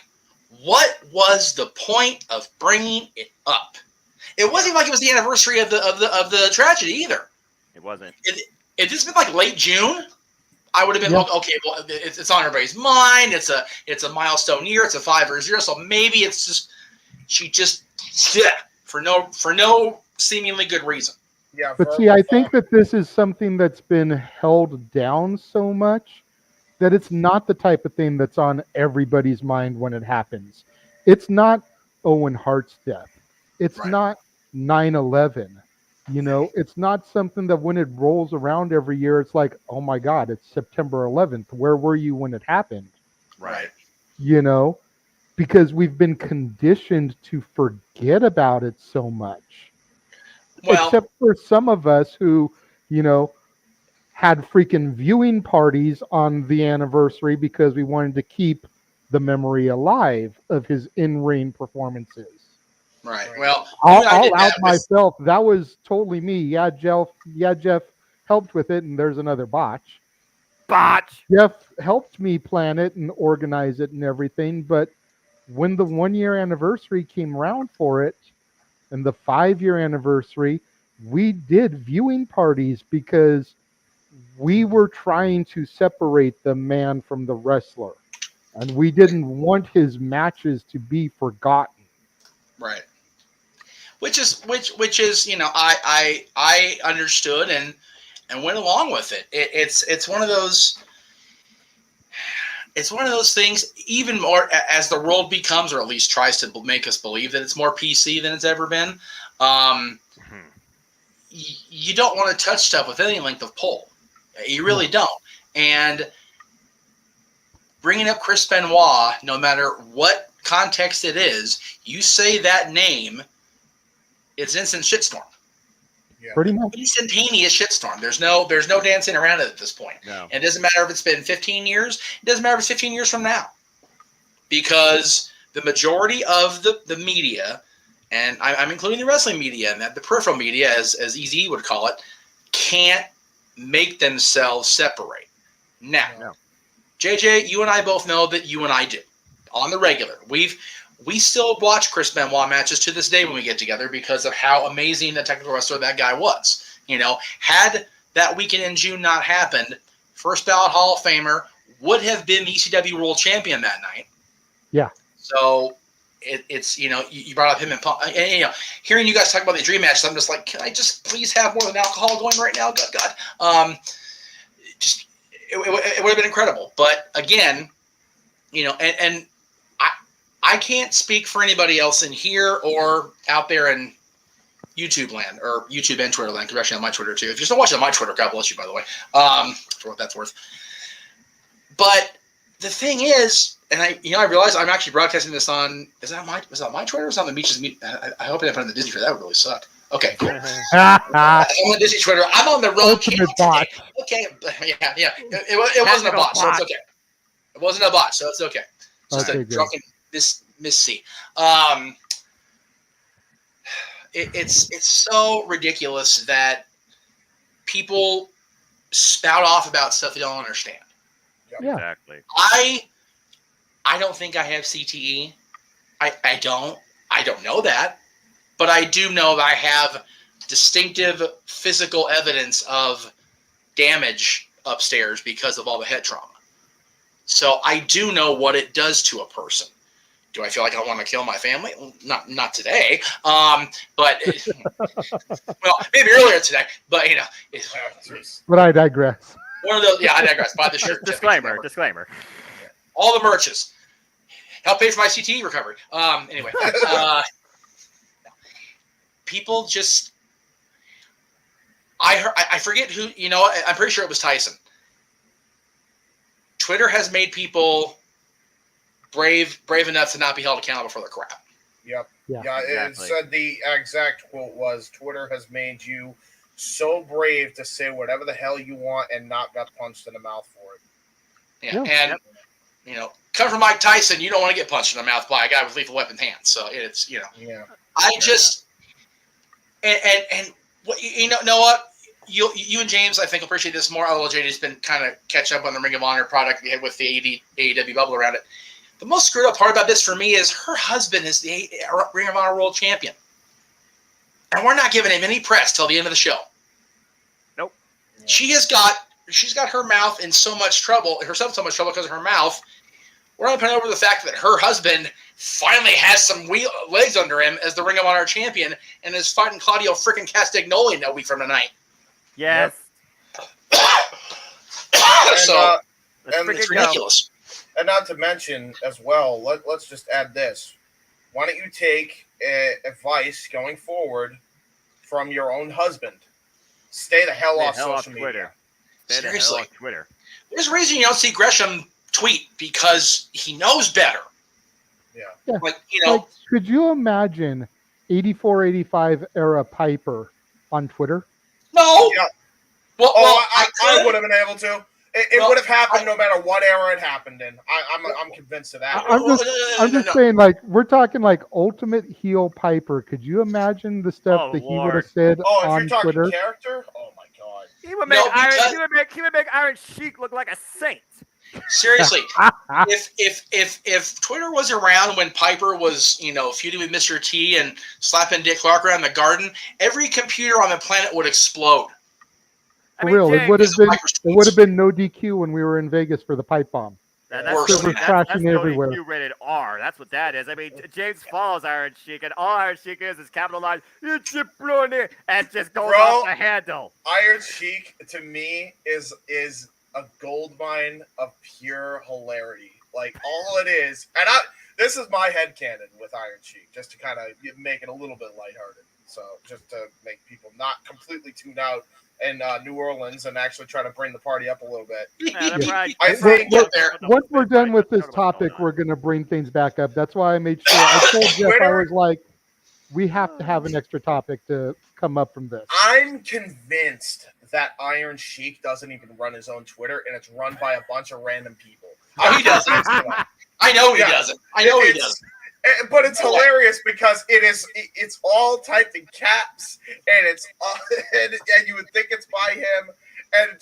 What was the point of bringing it up? It wasn't even like it was the anniversary of the tragedy either. It wasn't. If this had been like late June, I would have been okay. Well, it's on everybody's mind. It's a milestone year. It's a 5 or 0. So maybe it's just she just for no seemingly good reason. Yeah. But see, I think that this is something that's been held down so much that it's not the type of thing that's on everybody's mind when it happens. It's not Owen Hart's death. It's not 9/11. It's not something that when it rolls around every year, it's like, oh my God, it's September 11th. Where were you when it happened? Right. Because we've been conditioned to forget about it so much. Well, except for some of us who, had freaking viewing parties on the anniversary because we wanted to keep the memory alive of his in-ring performances. Right. Well, I'll out myself. That was totally me. Yeah, Jeff helped with it, and there's another botch. Jeff helped me plan it and organize it and everything, but when the 1-year anniversary came around for it, and the 5-year anniversary, we did viewing parties because we were trying to separate the man from the wrestler, and we didn't want his matches to be forgotten. Right. Which is I understood and went along with it. It's one of those. It's one of those things, even more as the world becomes, or at least tries to make us believe that it's more PC than it's ever been. You don't want to touch stuff with any length of pole. You really don't. And bringing up Chris Benoit, no matter what context it is, you say that name, it's instant shitstorm. Pretty much. Instantaneous shitstorm. There's no dancing around it at this point. No. And it doesn't matter if it's been 15 years. It doesn't matter if it's 15 years from now. Because the majority of the media, and I'm including the wrestling media and the peripheral media, as EZ would call it, can't make themselves separate. Now, JJ, you and I both know that you and I do on the regular. We still watch Chris Benoit matches to this day when we get together because of how amazing a technical wrestler that guy was. You know, had that weekend in June not happened, first ballot Hall of Famer would have been the ECW World Champion that night. Yeah. So it's you know, you brought up him and Punk, and you know, hearing you guys talk about the dream matches, I'm just like, can I just please have more than alcohol going right now? God. Just it would have been incredible. But again, you know, and I can't speak for anybody else in here or out there in YouTube land or YouTube and Twitter land, because actually on my Twitter too. If you're still watching on my Twitter, God bless you, by the way, for what that's worth. But the thing is, and I realize I'm actually broadcasting this on, was that my Twitter or was it on the Meach's Meet? I hope I didn't put it on the Disney Twitter. That would really suck. Okay, cool. I'm on Disney Twitter. I'm on the wrong channel today. Okay, yeah. It wasn't a bot, so it's okay. It wasn't a bot, so it's okay. It's just a drunken Miss C. It's so ridiculous that people spout off about stuff they don't understand. Yeah. Exactly. I don't think I have CTE. I don't know that, but I do know that I have distinctive physical evidence of damage upstairs because of all the head trauma. So I do know what it does to a person. Do I feel like I want to kill my family? Not today. But well, maybe earlier today. But you know, but I digress. One of those. Yeah, I digress. Buy the shirt. Disclaimer. All the merches. Help pay for my CTE recovery. Anyway, people just. I forget who. You know, I'm pretty sure it was Tyson. Twitter has made people brave enough to not be held accountable for their crap. Yep. Yeah. It Exactly. said the exact quote was, Twitter has made you so brave to say whatever the hell you want and not got punched in the mouth for it. Yeah. And, you know, come from Mike Tyson, you don't want to get punched in the mouth by a guy with lethal weapon hands. So it's, you know, Yeah. I just, and what, you know what? You and James, I think, appreciate this more. Although JD's been kind of catch up on the Ring of Honor product we had with the AEW bubble around it. The most screwed up part about this for me is her husband is the Ring of Honor World Champion. And we're not giving him any press till the end of the show. Nope. She's got her mouth in so much trouble, herself in so much trouble because of her mouth. We're not putting over the fact that her husband finally has some legs under him as the Ring of Honor champion and is fighting Claudio freaking Castagnoli a week from tonight. Yes. So and it's ridiculous. And not to mention as well, let's just add this. Why don't you take advice going forward from your own husband? Stay the hell off social media. Seriously. Off Twitter. There's a reason you don't see Gresham tweet, because he knows better. Yeah. Like, you know. Like, could you imagine 84, 85 era Piper on Twitter? No. Yeah. Well, I would have been able to. It would have happened no matter what era it happened in. I'm convinced of that. I'm just saying, like, we're talking like ultimate heel Piper. Could you imagine the stuff that he would have said if on you're talking Twitter? character, oh my god. He would make he would make Iron Sheik look like a saint. Seriously, if Twitter was around when Piper was, you know, feuding with Mr. T and slapping Dick Clark around the garden, every computer on the planet would explode. For real, it would have been no DQ when we were in Vegas for the pipe bomb. That's crashing everywhere. rated R. That's what that is. I mean, James follows Iron Sheik, and all Iron Sheik is capitalized. It's a brony, and just goes off the handle. Iron Sheik to me is a gold mine of pure hilarity. Like, all it is, and this is my headcanon with Iron Sheik, just to kind of make it a little bit lighthearted. So just to make people not completely tune out in New Orleans and actually try to bring the party up a little bit. I think once we're done with this topic, we're going to bring things back up. That's why I made sure I told Jeff, I was like, We have to have an extra topic to come up from this. I'm convinced that Iron Sheik doesn't even run his own Twitter, and it's run by a bunch of random people. Oh, he doesn't. I know he doesn't. I know he doesn't. But it's hilarious because it's all typed in caps, and it's and you would think it's by him, and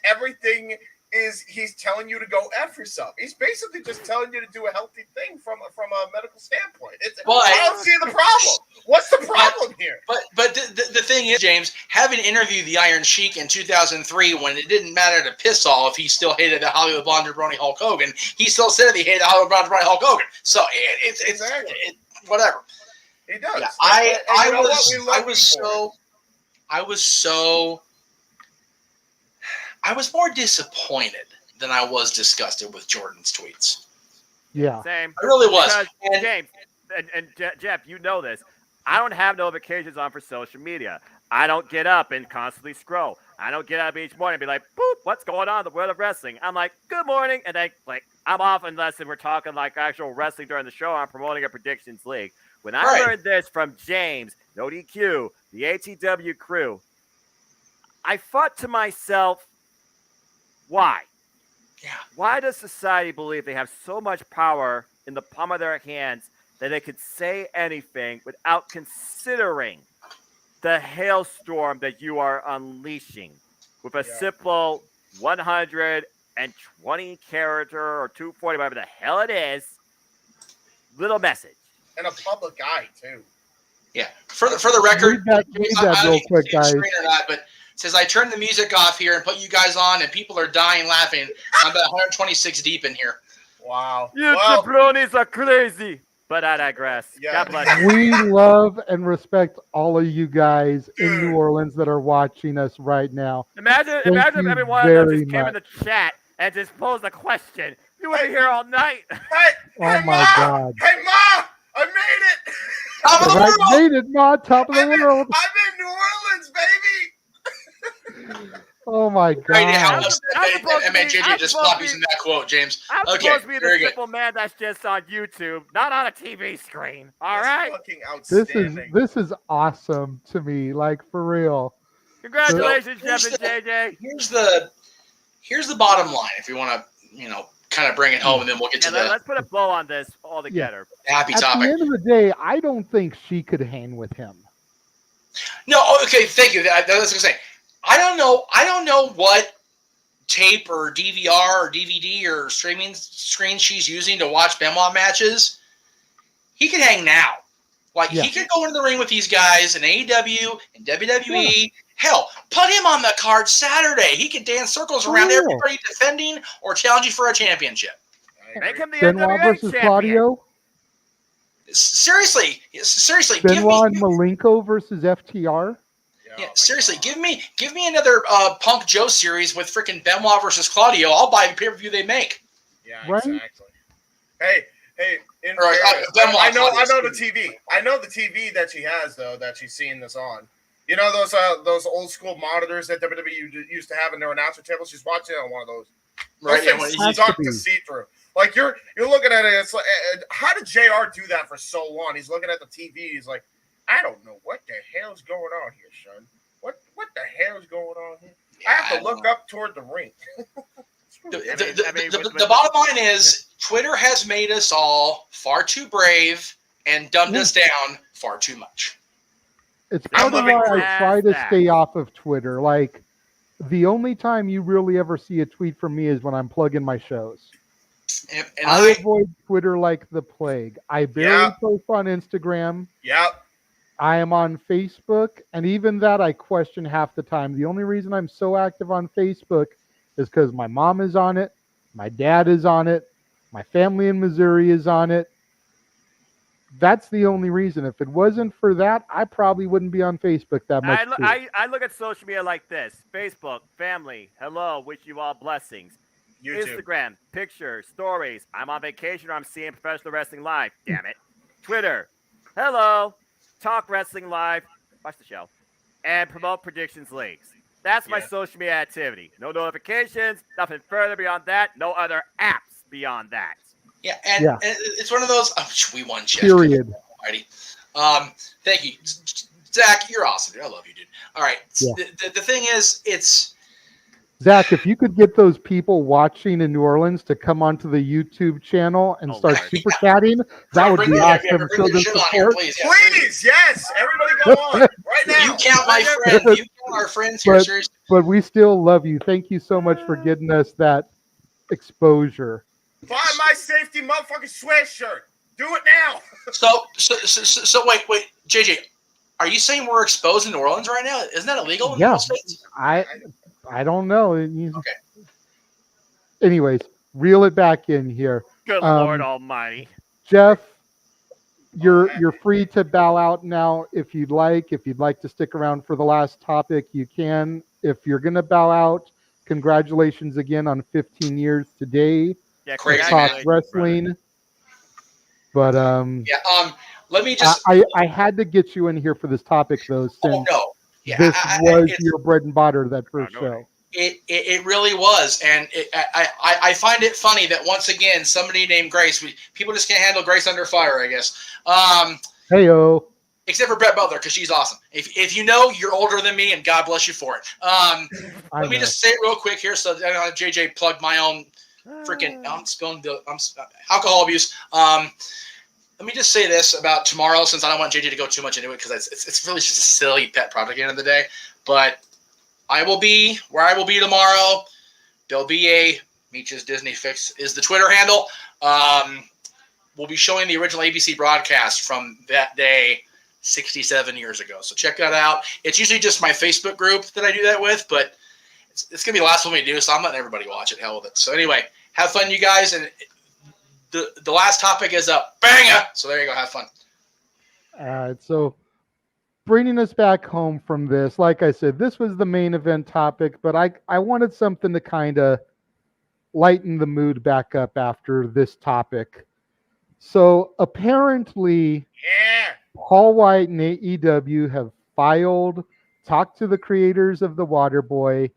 everything is he's telling you to go F yourself. He's basically just telling you to do a healthy thing from a medical standpoint. I don't see the problem. What's the problem here? But the thing is, James, having interviewed the Iron Sheik in 2003 when it didn't matter to piss all if he still hated the Hollywood Blonde Jabroni Hulk Hogan, he still said he hated the Hollywood Blonde Jabroni Hulk Hogan. So it's whatever. He does. Yeah, I was more disappointed than I was disgusted with Jordan's tweets. Yeah. Same. I really was. Because, James and Jeff, you know this. I don't have notifications on for social media. I don't get up and constantly scroll. I don't get up each morning and be like, boop, what's going on in the world of wrestling? I'm like, good morning. And then, I'm off unless we're talking actual wrestling during the show. I'm promoting a predictions league. When I learned this from James, NoDQ, the ATW crew, I thought to myself, why? Yeah. Why does society believe they have so much power in the palm of their hands that they could say anything without considering the hailstorm that you are unleashing with a simple 120 character or 240, whatever the hell it is, little message? And a public eye, too. Yeah. For the record, read that real quick, guys. But says I turned the music off here and put you guys on, and people are dying laughing. I'm about 126 deep in here. Wow. You jabronis are crazy. But I digress. Yeah. God bless you. We love and respect all of you guys in New Orleans that are watching us right now. Imagine if everyone just came in the chat and just posed a question. You would be here all night. Oh my God. Hey, Ma! I made it! Top of the world! Made it, Ma! Top of the world! I'm in New Orleans, baby! Oh my God. MHJ just flopped using that quote, James. I'm supposed to be the simple man that's just on YouTube, not on a TV screen. All right? Fucking outstanding. This is awesome to me, for real. Congratulations, Jeff and JJ. Here's the bottom line. If you want to, kind of bring it home, and then we'll get to let's put a bow on this all together. Happy At topic. the end of the day, I don't think she could hang with him. No, okay, thank you. That's what I was gonna say. I don't know what tape or DVR or DVD or streaming screen she's using to watch Benoit matches. He could hang now. He could go into the ring with these guys in AEW and WWE. Yeah. Hell, put him on the card Saturday. He could dance circles around everybody defending or challenging for a championship. Make him the Benoit NWA versus champion. Claudio. Seriously. Benoit and Malenko versus FTR. Yeah, seriously, give me another Punk Joe series with freaking Benoit versus Claudio. I'll buy the pay-per-view they make. Yeah, right? Exactly. Hey, I know the TV. I know the TV that she has though that she's seeing this on. You know those old school monitors that WWE used to have in their announcer table. She's watching it on one of those. Right. She's talking to see through. You're looking at it. It's like, how did JR do that for so long? He's looking at the TV. He's like, I don't know what the hell's going on here, son. What the hell's going on here? I have to look up toward the ring. The bottom line is Twitter has made us all far too brave and dumbed us down far too much. It's part of why I try to stay off of Twitter. The only time you really ever see a tweet from me is when I'm plugging my shows. And I avoid Twitter like the plague. I barely post on Instagram. Yep. I am on Facebook, and even that I question half the time. The only reason I'm so active on Facebook is because my mom is on it, my dad is on it, my family in Missouri is on it. That's the only reason. If it wasn't for that, I probably wouldn't be on Facebook that much. I look at social media like this: Facebook, family, hello, wish you all blessings. YouTube. Instagram, pictures, stories. I'm on vacation or I'm seeing professional wrestling live. Damn it. Twitter, hello. Talk wrestling live, watch the show, and promote predictions leagues. That's my social media activity. No notifications, nothing further beyond that. No other apps beyond that. Yeah, and it's one of those. Oh, we won, Jeff. Period. Thank you, Zach. You're awesome, dude. I love you, dude. All right. Yeah. The thing is, it's Zach, if you could get those people watching in New Orleans to come onto the YouTube channel and start super chatting, that would be awesome. Show them support. Please, yes. Everybody go on right now. You count my friend. You count our friends here, seriously. But we still love you. Thank you so much for getting us that exposure. Buy my safety motherfucking sweatshirt. Do it now. So wait, JJ, are you saying we're exposed in New Orleans right now? Isn't that illegal in most states? I don't know. Okay. Anyways, reel it back in here. Good Lord Almighty. Jeff, you're free to bow out now if you'd like. If you'd like to stick around for the last topic, you can. If you're gonna bow out, congratulations again on 15 years today. Yeah, Talk wrestling. But let me just. I had to get you in here for this topic though, since this was your bread and butter, that first show. It really was, and I find it funny that once again somebody named Grace. People just can't handle Grace under fire, I guess. Heyo. Except for Brett Butler, because she's awesome. If you know, you're older than me, and God bless you for it. Let me just say it real quick here, so JJ plugged my own freaking. I'm spilling alcohol abuse. Let me just say this about tomorrow, since I don't want JJ to go too much into it, because it's really just a silly pet project at the end of the day. But I will be where I will be tomorrow. There'll be a Meach's Disney Fix is the Twitter handle. We'll be showing the original ABC broadcast from that day 67 years ago. So check that out. It's usually just my Facebook group that I do that with, but it's going to be the last one we do, so I'm letting everybody watch it. Hell with it. So anyway, have fun, you guys. And the last topic is a banger. So there you go. Have fun. All right. So bringing us back home from this, like I said, this was the main event topic, but I wanted something to kind of lighten the mood back up after this topic. So apparently, Paul White and AEW have talked to the creators of the Waterboy.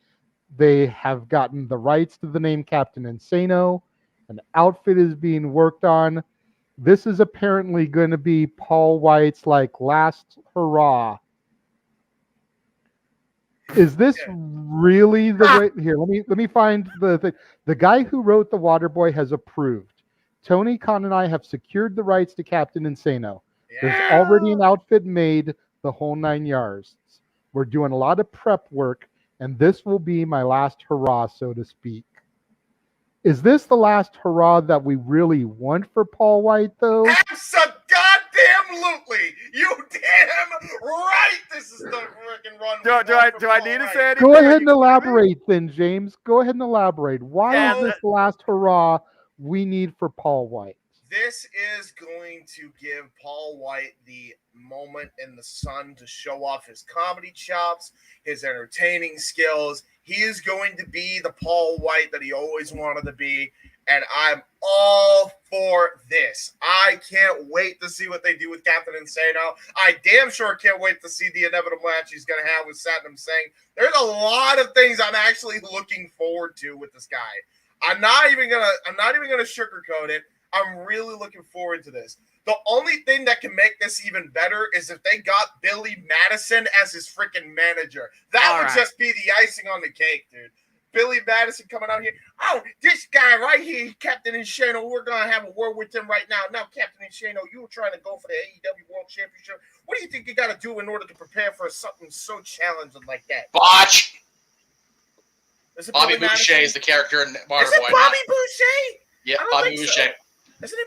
They have gotten the rights to the name Captain Insano. An outfit is being worked on. This is apparently going to be Paul White's last hurrah. Is this really the way? Here, let me find the guy who wrote the Waterboy has approved. Tony Khan and I have secured the rights to Captain Insano. There's already an outfit made, the whole 9 yards. We're doing a lot of prep work, and this will be my last hurrah, so to speak. Is this the last hurrah that we really want for Paul White, though? Absolutely. You damn right. This is the freaking run. Do I need to say anything? Go ahead and elaborate, then, James. Go ahead and elaborate. Why is this the last hurrah we need for Paul White? This is going to give Paul White the moment in the sun to show off his comedy chops, his entertaining skills. He is going to be the Paul White that he always wanted to be, and I'm all for this. I can't wait to see what they do with Captain Insano. I damn sure can't wait to see the inevitable match he's going to have with Satnam Singh. There's a lot of things I'm actually looking forward to with this guy. I'm not even gonna sugarcoat it. I'm really looking forward to this. The only thing that can make this even better is if they got Billy Madison as his freaking manager. That would just be the icing on the cake, dude. Billy Madison coming out here. Oh, this guy right here, Captain Insano, we're going to have a word with him right now. Now, Captain Insano, you were trying to go for the AEW World Championship. What do you think you got to do in order to prepare for something so challenging like that? Botch! Bobby Boucher is the character in Waterboy. Is it Bobby Boucher? Yeah, Bobby Boucher.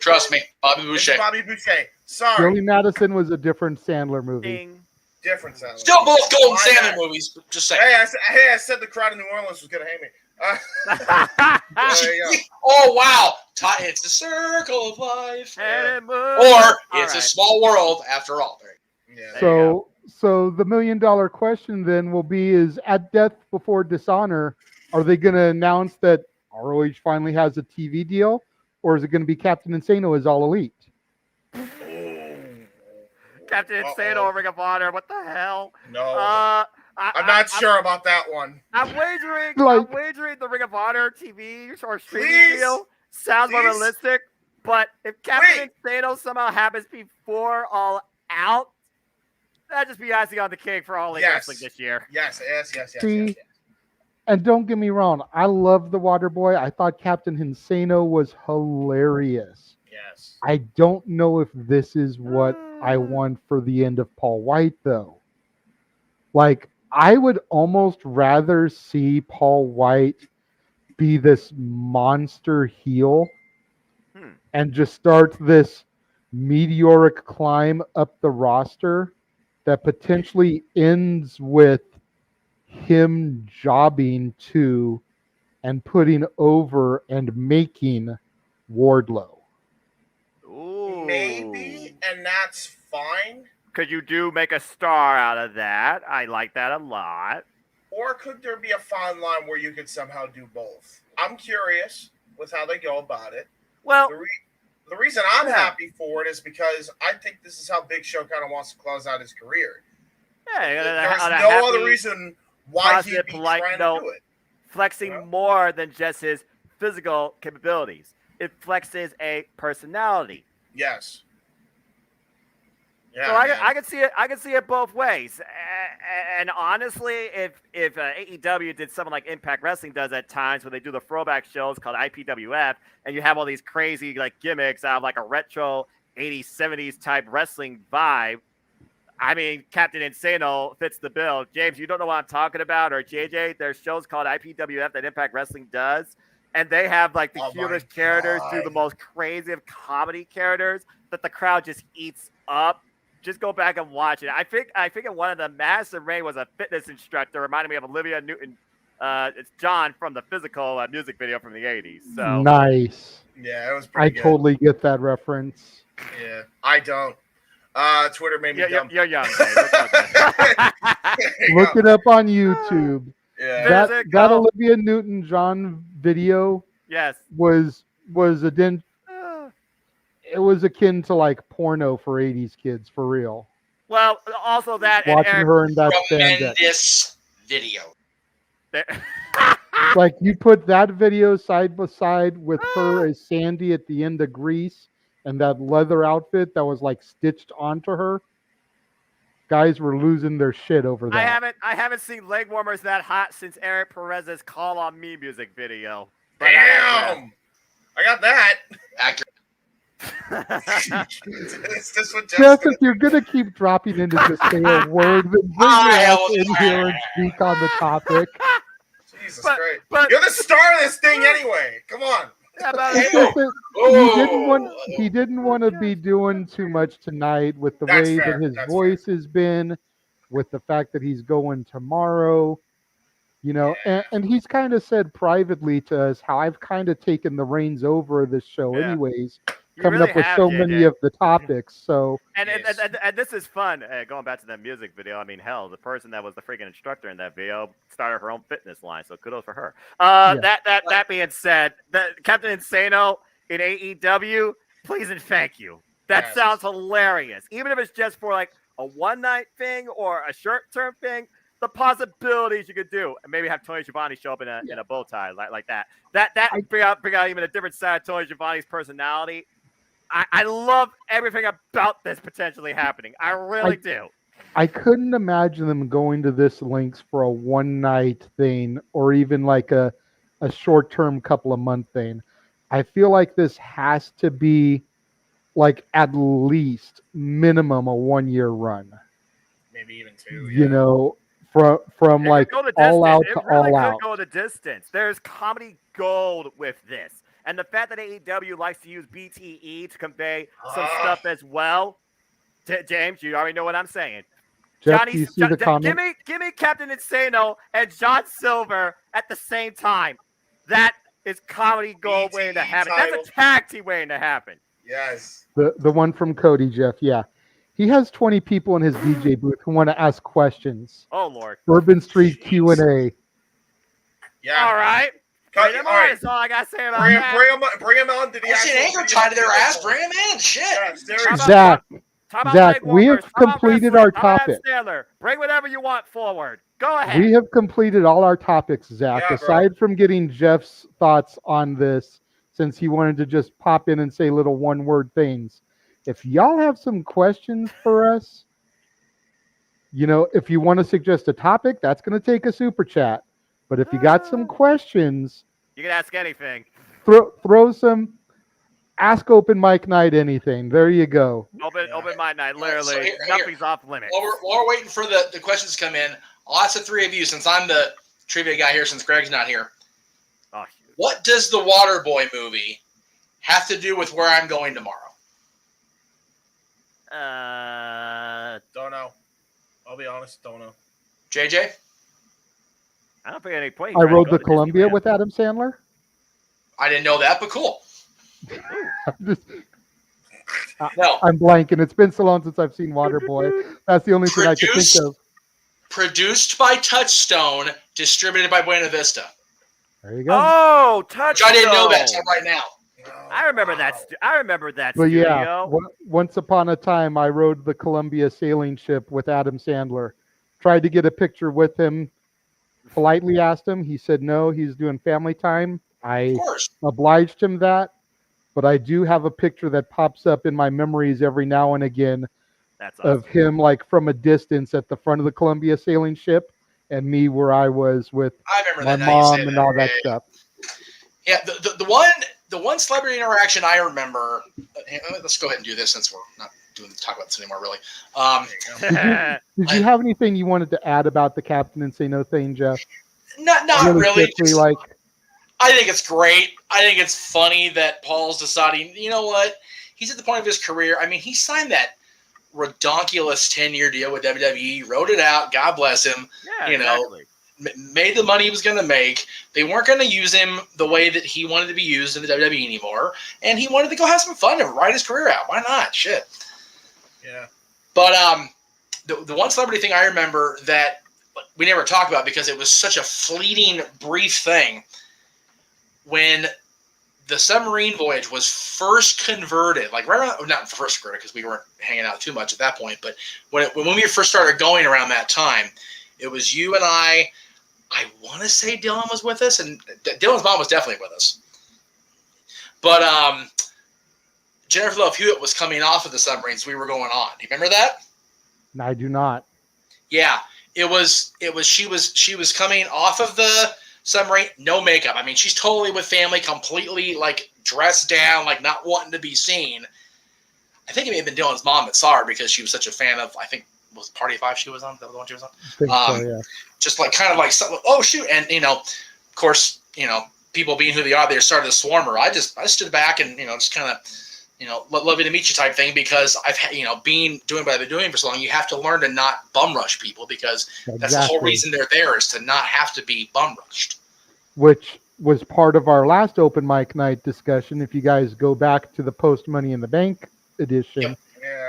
Trust me, Bobby Boucher. Bobby Boucher. Sorry. Billy Madison was a different Sandler movie. Different Sandler. Still both Golden Sandler movies. Just saying. Hey, I said the crowd in New Orleans was going to hate me. There you go. Oh, wow. It's a circle of life. Or it's a small world after all. Yeah. So the $1 million question then will be, is at Death Before Dishonor, are they going to announce that ROH finally has a TV deal? Or is it going to be Captain Insano as All Elite? Captain Insano, Ring of Honor. What the hell? No. I'm not sure about that one. I'm wagering the Ring of Honor TV or streaming deal sounds more realistic. But if Captain Insano somehow happens before All out, that'd just be icing on the cake for all wrestling this year. Yes. See, and don't get me wrong, I love the Water Boy. I thought Captain Insano was hilarious. Yes. I don't know if this is what I want for the end of Paul White, though. Like, I would almost rather see Paul White be this monster heel and just start this meteoric climb up the roster that potentially ends with him jobbing to and putting over and making Wardlow. Ooh. Maybe, and that's fine. Could you do make a star out of that? I like that a lot. Or could there be a fine line where you could somehow do both? I'm curious with how they go about it. Well, the reason I'm happy for it is because I think this is how Big Show kind of wants to close out his career. Yeah, there's no other reason why he'd be trying to do it. Flexing more than just his physical capabilities. It flexes a personality. Yes. Yeah, so I can see it. I can see it both ways. And honestly, if AEW did something like Impact Wrestling does at times, where they do the throwback shows called IPWF, and you have all these crazy like gimmicks out of like a retro 80s, 70s type wrestling vibe. I mean, Captain Insano fits the bill. James, you don't know what I'm talking about, or JJ, there's shows called IPWF that Impact Wrestling does, and they have like the cutest characters do the most crazy of comedy characters that the crowd just eats up. Just go back and watch it. I think in one of the Madison Ray was a fitness instructor, reminded me of Olivia Newton. It's John from the Physical music video from the 80s. So Nice. Yeah, it was pretty good. totally get that reference. Yeah, I don't. Twitter made me dumb. You're young, Look it up on YouTube. Yeah. That Olivia Newton-John video was it was akin to like porno for 80s kids, for real. Well, also that watching her in that tremendous video. Like, you put that video side by side with her as Sandy at the end of Grease and that leather outfit that was like stitched onto her. Guys were losing their shit over that. I haven't seen leg warmers that hot since Eric Perez's "Call on Me" music video. Damn, I got that. Accurate. Is this what Jeff, if you're gonna keep dropping in to just say a word, then bring your ass in here and speak on the topic. Jesus Christ. You're the star of this thing anyway. Come on. He didn't want to be doing too much tonight with the way that his voice has been, with the fact that he's going tomorrow. You know, and he's kind of said privately to us how I've kind of taken the reins over this show anyways, coming really up with have, so JJ. many of the topics. So And this is fun. Going back to that music video, I mean, hell, the person that was the freaking instructor in that video started her own fitness line, so kudos for her. That being said, Captain Insano in AEW, please and thank you. That sounds hilarious. Even if it's just for like a one-night thing or a short-term thing, the possibilities you could do, and maybe have Tony Schiavone show up in a bow tie like that. That bring out even a different side of Tony Schiavone's personality. I love everything about this potentially happening. I really do. I couldn't imagine them going to this lengths for a one-night thing or even like a short-term couple of month thing. I feel like this has to be like at least minimum a 1-year run. Maybe even 2. You know, from like all out to all out. It really could go the distance. There's comedy gold with this. And the fact that AEW likes to use BTE to convey some stuff as well. James, you already know what I'm saying. Jeff, do you see the comment? Give me Captain Insano and John Silver at the same time. That is comedy gold waiting to happen. That's a tag team waiting to happen. Yes. The one from Cody, Jeff, yeah. He has 20 people in his DJ booth who want to ask questions. Oh, Lord. Bourbon Street Q&A. Yeah. All right. Bring him on. That's all I got to say about that. Bring him on to the actual anchor tied to their ass. Bring him in. Shit. Zach, we have completed our topic. Bring whatever you want forward. Go ahead. We have completed all our topics, Zach. Yeah, aside from getting Jeff's thoughts on this, since he wanted to just pop in and say little one-word things. If y'all have some questions for us, if you want to suggest a topic, that's going to take a super chat. But if you got some questions, You can ask anything. throw some. Ask open mic night anything. There you go. Open mind night. Literally, So nothing's off limits. While we're waiting for the questions to come in, I'll ask the three of you, since I'm the trivia guy here, since Greg's not here. Oh, what does the Waterboy movie have to do with where I'm going tomorrow? Don't know. I'll be honest, don't know. JJ? I don't think any point. I rode the Columbia with Adam Sandler. I didn't know that, but cool. I'm blanking. It's been so long since I've seen Waterboy. That's the only thing I can think of. Produced by Touchstone, distributed by Buena Vista. There you go. Oh, Touchstone! Which I didn't know that until right now. I remember that. I remember that. But studio. yeah, once upon a time, I rode the Columbia sailing ship with Adam Sandler. Tried to get a picture with him. Politely asked him. He said no. He's doing family time. I obliged him that. But I do have a picture that pops up in my memories every now and again of him, like from a distance at the front of the Columbia sailing ship, and me where I was with my mom and all that stuff. Yeah, the one celebrity interaction I remember. Let's go ahead and do this since we're not talk about this anymore, really. Did you have anything you wanted to add about the Captain and Say No thing, Jeff? Not really. Quickly, like, I think it's great. I think it's funny that Paul's deciding, you know what? He's at the point of his career. I mean, he signed that redonkulous 10-year deal with WWE, wrote it out. God bless him. Yeah, made the money he was going to make. They weren't going to use him the way that he wanted to be used in the WWE anymore. And he wanted to go have some fun and ride his career out. Why not? Shit. Yeah. But the one celebrity thing I remember that we never talked about because it was such a fleeting, brief thing. When the submarine voyage was first converted, like right around, not first converted because we weren't hanging out too much at that point, but when we first started going around that time, it was you and I want to say Dylan was with us, and Dylan's mom was definitely with us. But Jennifer Love Hewitt was coming off of the submarines we were going on. Do you remember that? No, I do not. Yeah, she was coming off of the submarine, no makeup. I mean, she's totally with family, completely like dressed down, like not wanting to be seen. I think it may have been Dylan's mom that saw her because she was such a fan of, I think, was Party of Five she was on? That was the one she was on? I think so, yeah. Just like kind of like, oh shoot. And, of course, people being who they are, they started to swarm her. I stood back and, just kind of, lovely to meet you type thing, because I've had, doing what I've been doing for so long, you have to learn to not bum rush people, because that's the whole reason they're there, is to not have to be bum rushed. Which was part of our last open mic night discussion. If you guys go back to the post Money in the Bank edition,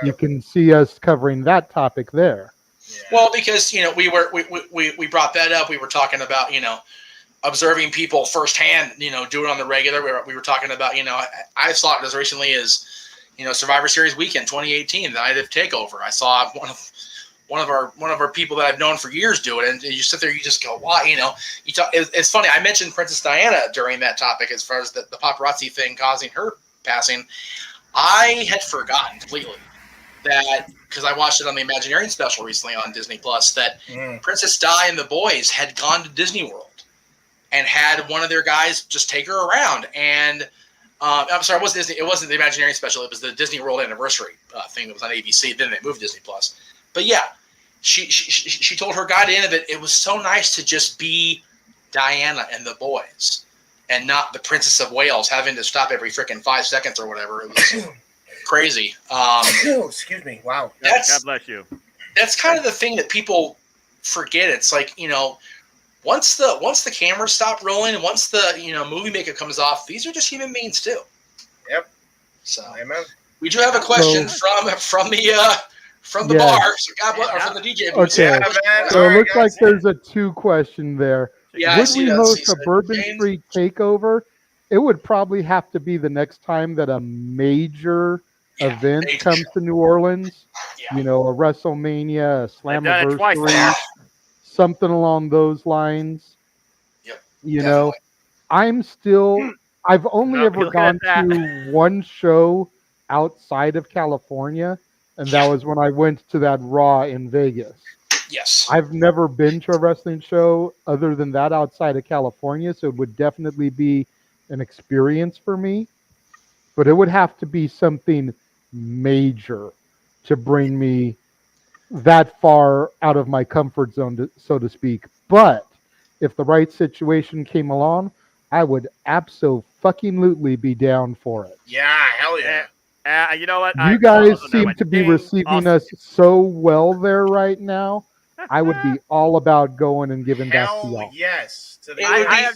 you can see us covering that topic there. Yeah. Well, because, we brought that up. We were talking about, observing people firsthand, do it on the regular. We were talking about, I saw it as recently as, Survivor Series weekend 2018, the night of TakeOver. I saw one of our people that I've known for years do it, and you sit there, you just go, wow, you talk. It's funny. I mentioned Princess Diana during that topic as far as the paparazzi thing causing her passing. I had forgotten completely that, because I watched it on the Imagineering special recently on Disney Plus, that Princess Di and the boys had gone to Disney World and had one of their guys just take her around. And I'm sorry, it wasn't the Imagineering special. It was the Disney World anniversary thing that was on ABC. Then they moved to Disney Plus. But yeah, she told her guy at the end of it, it was so nice to just be Diana and the boys and not the Princess of Wales having to stop every freaking 5 seconds or whatever. It was crazy. Excuse me. Wow. God bless you. That's kind of the thing that people forget. It's like, once the cameras stop rolling and once the movie makeup comes off, these are just human beings too. Yep. So amen. We do have a question from the bar. So God bless, or from the DJ booth. Okay. Yeah, so it looks like there's a 2 question there. Yeah, would we host a Bourbon Street takeover? It would probably have to be the next time that a major event comes to New Orleans. Yeah. A WrestleMania, a Slammiversary, something along those lines. Yep. I've only ever gone to one show outside of California, and that was when I went to that Raw in Vegas. Yes. I've never been to a wrestling show other than that outside of California, so it would definitely be an experience for me. But it would have to be something major to bring me that far out of my comfort zone, so to speak. But if the right situation came along, I would absolutely be down for it. Yeah, hell yeah. You know what? You guys seem to be receiving us so well there right now. I would be all about going and giving back to y'all. Yes. I have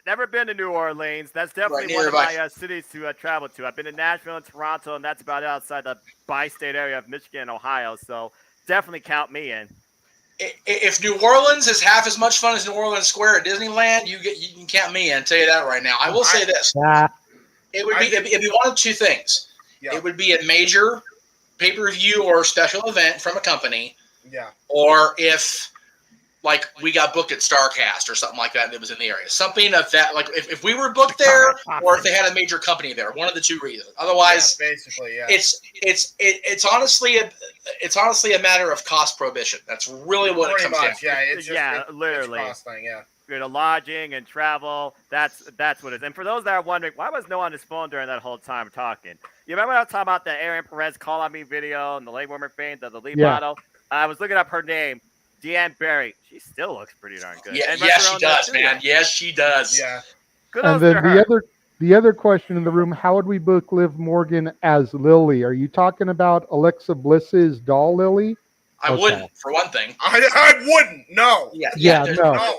never been to New Orleans. That's definitely one of nearby. my cities to travel to. I've been to Nashville and Toronto, and that's about outside the bi-state area of Michigan and Ohio. So definitely count me in. If New Orleans is half as much fun as New Orleans Square at Disneyland, you can count me in. I'll tell you that right now. I will say this: it'd be one of two things. Yeah. It would be a major pay-per-view or special event from a company, Yeah. or if like we got booked at StarCast or something like that and it was in the area. Something of that, like if we were booked there or if they had a major company there, one of the two reasons. Otherwise, basically, yeah. It's honestly a matter of cost prohibition. That's really what Pretty it comes much, down to. yeah. It's just, literally. It's cost thing, yeah. The lodging and travel, that's what it is. And for those that are wondering, why was no one on his phone during that whole time talking? You remember I was talking about the Aaron Perez call on me video and the leg warmer fame, the lead model? I was looking up her name, Deanne Barry. She still looks pretty darn good. Yeah, And yes, Retro she does, Studio. man. Yes, she does. Yeah. And then the other question in the room: how would we book Liv Morgan as Lily? Are you talking about Alexa Bliss's doll Lily? I wouldn't, for one thing. I wouldn't. No. Yeah, no.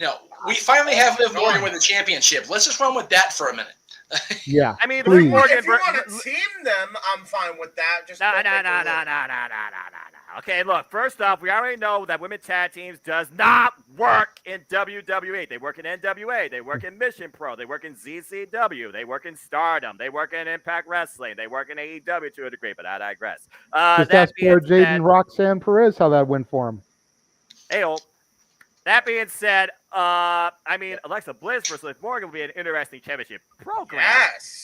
No. We finally have Liv Morgan with a championship. Let's just run with that for a minute. Yeah. I mean, please. Liv Morgan. If you want to team them, I'm fine with that. Just No. Okay, look, first off, we already know that women tag teams does not work in WWE. They work in NWA. They work in Mission Pro. They work in ZCW. They work in Stardom. They work in Impact Wrestling. They work in AEW to a degree, but I digress. Just ask for Jaden Roxanne Perez how that went for him. That being said, I mean, Alexa Bliss versus Liv Morgan would be an interesting championship program.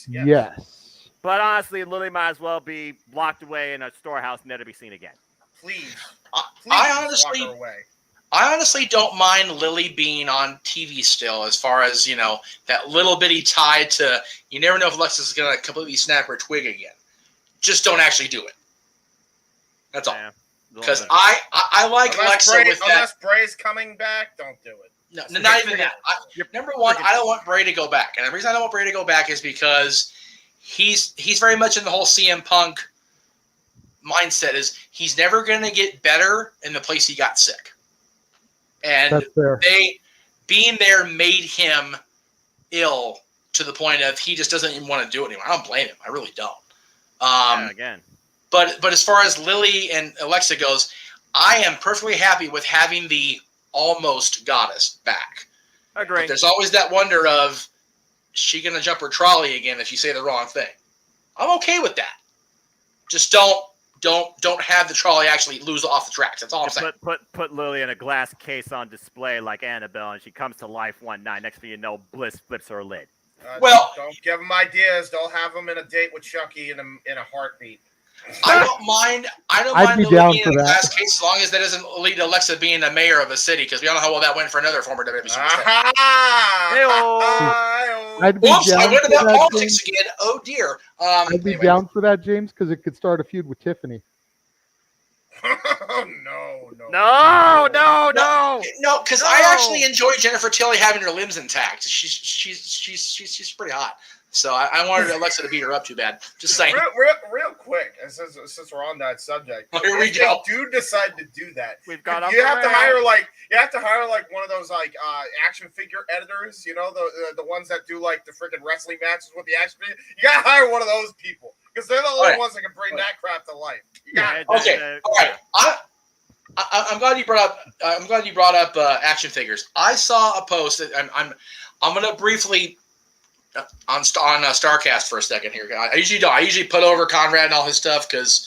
Yes. But honestly, Lily might as well be locked away in a storehouse, never to be seen again. Please. I walk her away. honestly don't mind Lily being on TV still, as far as, that little bitty tie to, you never know if Alexa's going to completely snap her twig again. Just don't actually do it. That's all. Because I like Alexa with that. Unless Bray's coming back, don't do it. No, not even that. Number one, I don't want Bray to go back. And the reason I don't want Bray to go back is because he's very much in the whole CM Punk mindset. Is he's never going to get better in the place he got sick. And they being there made him ill to the point of he just doesn't even want to do it anymore. I don't blame him. I really don't. Again. But as far as Lily and Alexa goes, I am perfectly happy with having the almost goddess back. Agree. But there's always that wonder of, is she going to jump her trolley again if you say the wrong thing? I'm okay with that. Just don't have the trolley actually lose off the tracks. That's all I'm saying. Put Lily in a glass case on display like Annabelle, and she comes to life one night. Next thing you know, Bliss flips her lid. Don't give them ideas. Don't have them in a date with Chucky in a heartbeat. I don't mind Lily being in a glass case as long as that doesn't lead to Alexa being the mayor of a city, because we all know how well that went for another former WWE superstar. I'd be Whoops, down I went for about that, politics James. again. Oh dear. I'd be down for that, James, because it could start a feud with Tiffany. No, because I actually enjoy Jennifer Tilly having her limbs intact. She's pretty hot. So I wanted Alexa to beat her up too bad. Just saying. Real quick, since we're on that subject, here we go. If they do decide to do that, we've got you have to hire like one of those like action figure editors. You know, the ones that do like the freaking wrestling matches with the action figure. You gotta hire one of those people because they're the only ones that can bring that crap to life. Okay. All right. I'm glad you brought up action figures. I saw a post that I'm going to briefly on Starcast for a second here. I usually don't. I usually put over Conrad and all his stuff because,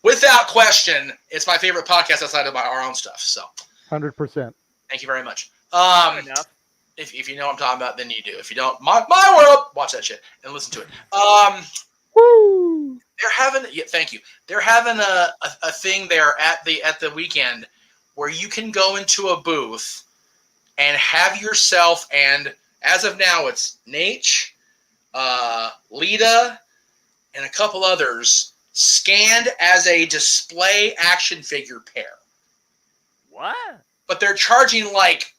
without question, it's my favorite podcast outside of our own stuff. So, 100%. Thank you very much. If you know what I'm talking about, then you do. If you don't, my world, watch that shit and listen to it. Woo! They're having thank you. They're having a thing there at the weekend where you can go into a booth and have yourself, and as of now it's Nate, Lita, and a couple others scanned as a display action figure pair. What? But they're charging like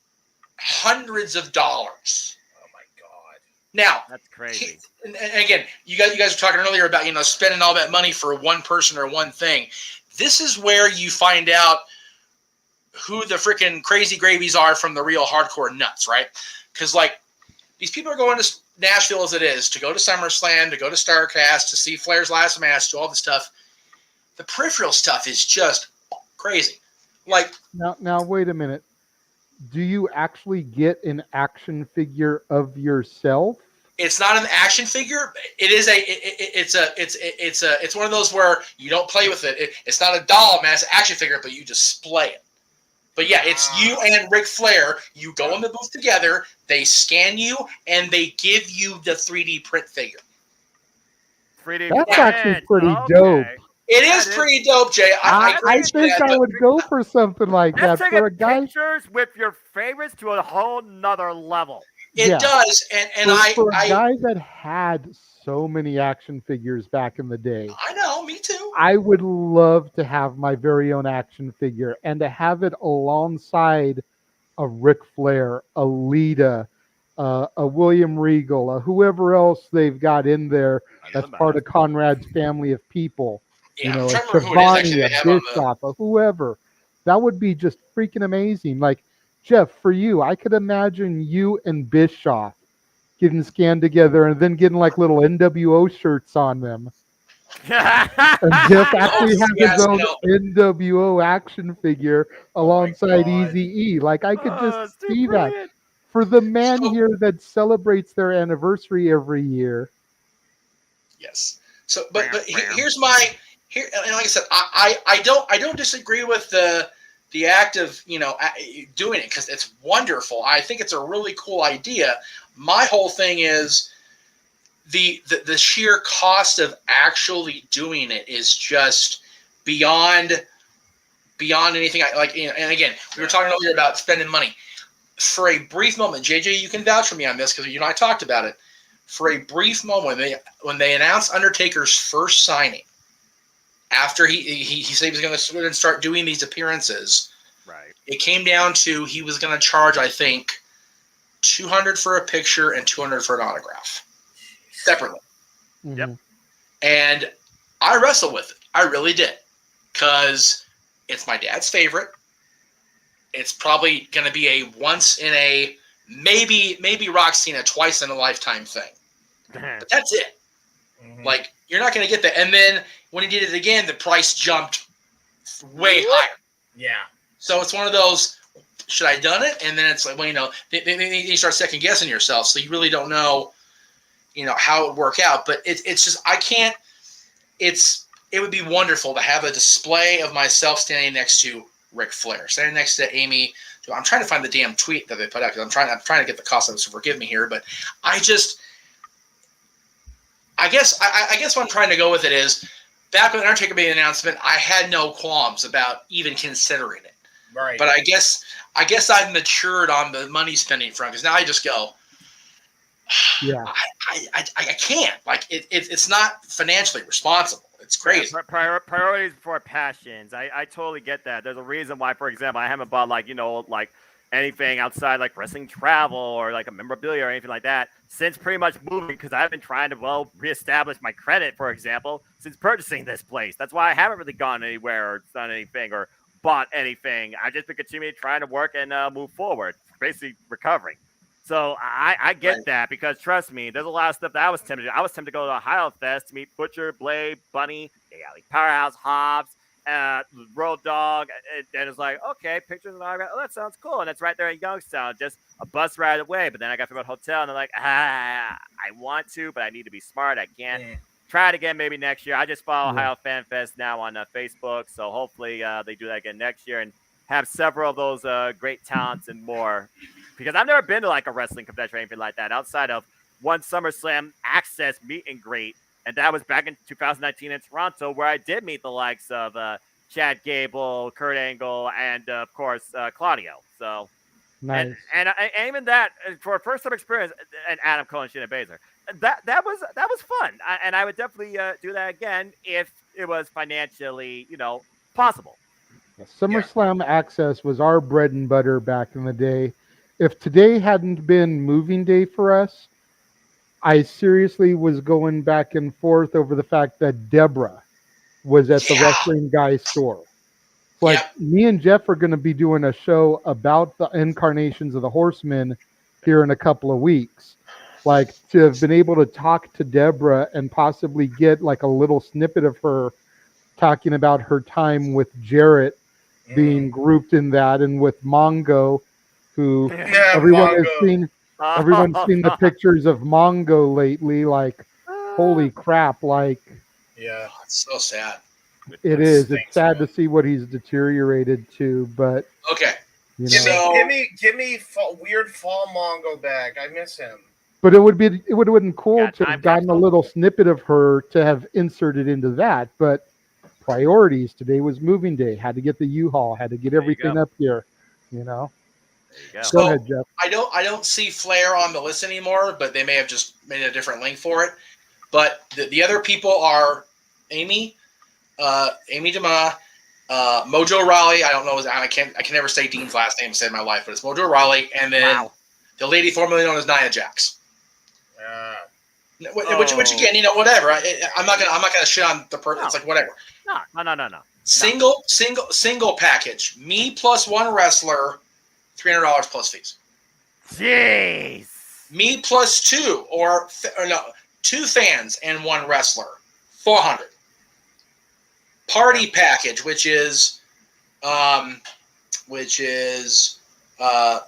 hundreds of dollars. Oh my god! Now that's crazy. And again, you guys were talking earlier about spending all that money for one person or one thing. This is where you find out who the freaking crazy gravies are from the real hardcore nuts, right? Because like these people are going to Nashville as it is to go to SummerSlam, to go to StarCast, to see Flair's last match, to all this stuff. The peripheral stuff is just crazy. Like now, wait a minute. Do you actually get an action figure of yourself? It's not an action figure. It is it's one of those where you don't play with it. It's not a doll, man. It's an action figure, but you display it. But yeah, it's you and Ric Flair. You go in the booth together. They scan you and they give you the 3D print figure. 3D That's actually pretty dope. It is pretty dope, Jay. I think I would go for something like that That's for a guy. pictures with your favorites to a whole nother level. It does, and for a guy that had so many action figures back in the day. I know, me too. I would love to have my very own action figure and to have it alongside a Ric Flair, a Lita, a William Regal, whoever else they've got in there that's part of Conrad's family of people. Yeah, a Shivani, a Bischoff, a whoever. That would be just freaking amazing. Like, Jeff, for you, I could imagine you and Bischoff getting scanned together and then getting like little NWO shirts on them. And Jeff actually has his own NWO action figure alongside Eazy-E. Like, I could just see that. For the man here that celebrates their anniversary every year. Yes. So, but here's my here, and like I said, I don't disagree with the act of doing it because it's wonderful. I think it's a really cool idea. My whole thing is the sheer cost of actually doing it is just beyond anything. And again, we were talking earlier about spending money. For a brief moment, JJ, you can vouch for me on this because you and I talked about it. For a brief moment, when they announced Undertaker's first signing, after he said he was going to start doing these appearances, right? It came down to he was going to charge, I think, $200 for a picture and $200 for an autograph, separately. Mm-hmm. Yep. And I wrestled with it. I really did, because it's my dad's favorite. It's probably going to be a once in a maybe Rock Cena twice in a lifetime thing. But that's it. Mm-hmm. Like, you're not going to get that. And then when he did it again, the price jumped way higher. Yeah. So it's one of those, should I have done it? And then it's like, well, you start second guessing yourself. So you really don't know, how it would work out. But it's just, I can't, it would be wonderful to have a display of myself standing next to Ric Flair, standing next to Amy. I'm trying to find the damn tweet that they put out because I'm trying to get the cost of it, so forgive me here. But I guess what I'm trying to go with it is, back when Undertaker made the announcement, I had no qualms about even considering it. Right. But I guess I've matured on the money spending front because now I just go, yeah, I can't. Like, it's not financially responsible. It's crazy. Yeah, priorities before passions. I totally get that. There's a reason why, for example, I haven't bought like anything outside like wrestling travel or like a memorabilia or anything like that since pretty much moving, because I've been trying to reestablish my credit, for example, since purchasing this place. That's why I haven't really gone anywhere or done anything or bought anything. I've just been continuing trying to work and move forward, basically recovering. So I get that, because trust me, there's a lot of stuff that I was tempted to do. I was tempted to go to Ohio Fest to meet Butcher, Blade, Bunny, Powerhouse, Hobbs, Road Dog, and it's like, okay, pictures and all that. Oh, that sounds cool. And it's right there in Youngstown, just a bus ride away. But then I got to go to a hotel, and they're like, I want to, but I need to be smart. I can't. Yeah. Try it again maybe next year. I just follow Ohio Fan Fest now on Facebook, so hopefully they do that again next year and have several of those great talents and more. Because I've never been to like a wrestling convention or anything like that outside of one SummerSlam Access meet and greet And that was back in 2019 in Toronto, where I did meet the likes of Chad Gable, Kurt Angle, and of course Claudio. So, Nice. and even that for a first time experience, and Adam Cole and Shayna Baszler, that was fun. And I would definitely do that again if it was financially, possible. SummerSlam Access was our bread and butter back in the day. If today hadn't been moving day for us, I seriously was going back and forth over the fact that Deborah was at the Wrestling Guy store. Like, me and Jeff are going to be doing a show about the incarnations of the Horsemen here in a couple of weeks. Like, to have been able to talk to Deborah and possibly get like a little snippet of her talking about her time with Jarrett being grouped in that, and with Mongo, who everyone has seen. Everyone's seen the pictures of Mongo lately. Like, holy crap! Like, yeah, it's so sad. It is. It's sad to see what he's deteriorated to, but okay. Give me weird fall Mongo back. I miss him. But it would have been cool to have gotten a little snippet of her to have inserted into that. But priorities today was moving day. Had to get the U-Haul. Had to get everything up here. Go ahead, Jeff. I don't see Flair on the list anymore, but they may have just made a different link for it. But the other people are Amy DeMa, Mojo Rawley. I don't know. I can never say Dean's last name to save my life, but it's Mojo Rawley, and then the lady formerly known as Nia Jax. Which again, whatever. I'm not gonna shit on the person. It's like whatever. No. Single package. Me plus one wrestler, $300 plus fees. Jeez. Me plus two two fans and one wrestler, $400. Party package, which is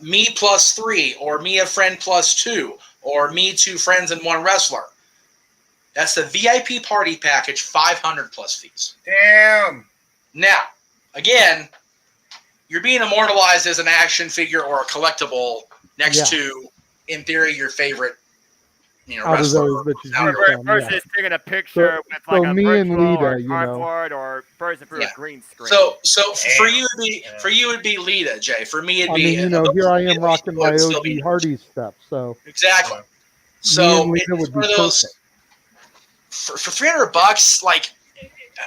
me plus three, or me a friend plus two, or me two friends and one wrestler. That's the VIP party package, $500 plus fees. Damn. Now, again, you're being immortalized as an action figure or a collectible next to, in theory, your favorite, wrestler. Versus taking a picture with like a virtual or cardboard or person through a green screen. So for you it'd be Lita, Jay. For me it'd be. Here I am rocking my OG Hardy stuff. So exactly. So Lita would be perfect. For $300, like,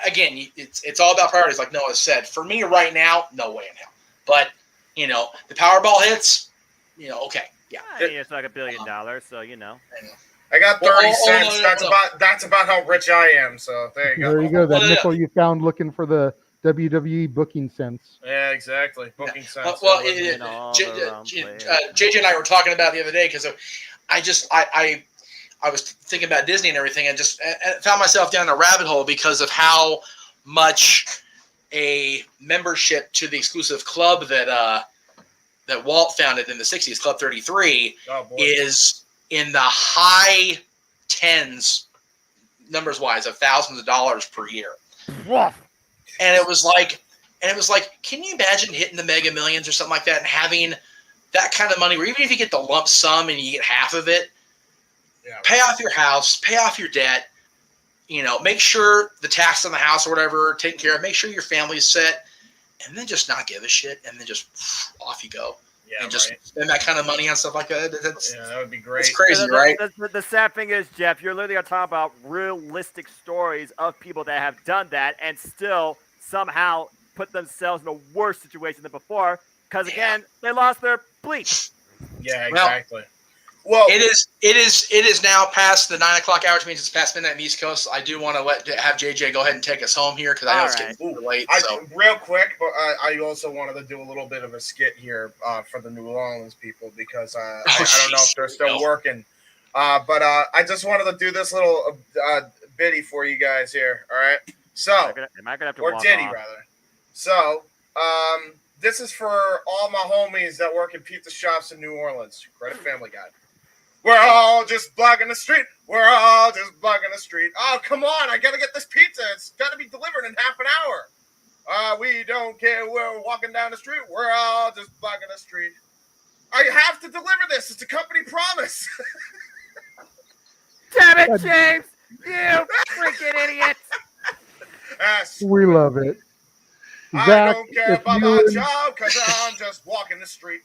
again, it's all about priorities, like Noah said. For me right now, no way in hell. But the Powerball hits. Okay, yeah. It's like $1 billion, so I got 30 cents. That's about how rich I am. So there you go. There you go. That nickel you found looking for the WWE booking sense. Yeah, exactly. Booking sense. JJ and I were talking about it the other day because I was thinking about Disney and everything, and just found myself down a rabbit hole because of how much a membership to the exclusive club that Walt founded in the 60s, Club 33, is in the high tens, numbers wise, of thousands of dollars per year. And it was like, can you imagine hitting the Mega Millions or something like that and having that kind of money, where even if you get the lump sum and you get half of it, pay off your house, pay off your debt, make sure the tax on the house or whatever taken care of, make sure your family's set, and then just not give a shit, and then just off you go. Yeah, and just spend that kind of money on stuff like that. That would be great. It's crazy, right? The sad thing is, Jeff, you're literally talking about realistic stories of people that have done that and still somehow put themselves in a worse situation than before because, again, they lost their bleach. Yeah, exactly. Well, it is now past the 9 o'clock hour, which means it's past midnight in the East Coast. I do want to have JJ go ahead and take us home here because I know it's getting super late. Real quick, but I also wanted to do a little bit of a skit here for the New Orleans people because I don't know if they're still working. But I just wanted to do this little bitty for you guys here. All right. So, am I gonna have to or walk ditty off? rather. So, this is for all my homies that work in pizza shops in New Orleans. Credit Family Guy. We're all just blocking the street. We're all just blocking the street. Oh, come on. I got to get this pizza. It's got to be delivered in half an hour. We don't care. We're walking down the street. We're all just blocking the street. I have to deliver this. It's a company promise. Damn it, James. You freaking idiot! We love it. I Zach, don't care if about you my and- job because I'm just walking the street.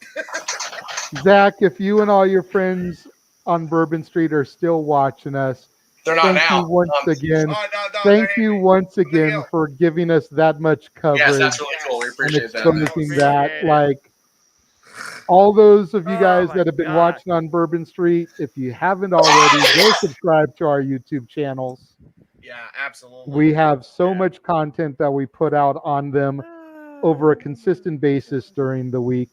Zach, if you and all your friends on Bourbon Street are still watching us, They're not thank now. you once again. no, Thank you once again for giving us that much coverage. Yes, that's really cool. We and appreciate that. exposing that. Like all those of you guys my that have been God. watching on Bourbon Street, if you haven't already, go subscribe to our YouTube channels. Yeah, absolutely. We have so much content that we put out on them over a consistent basis during the week.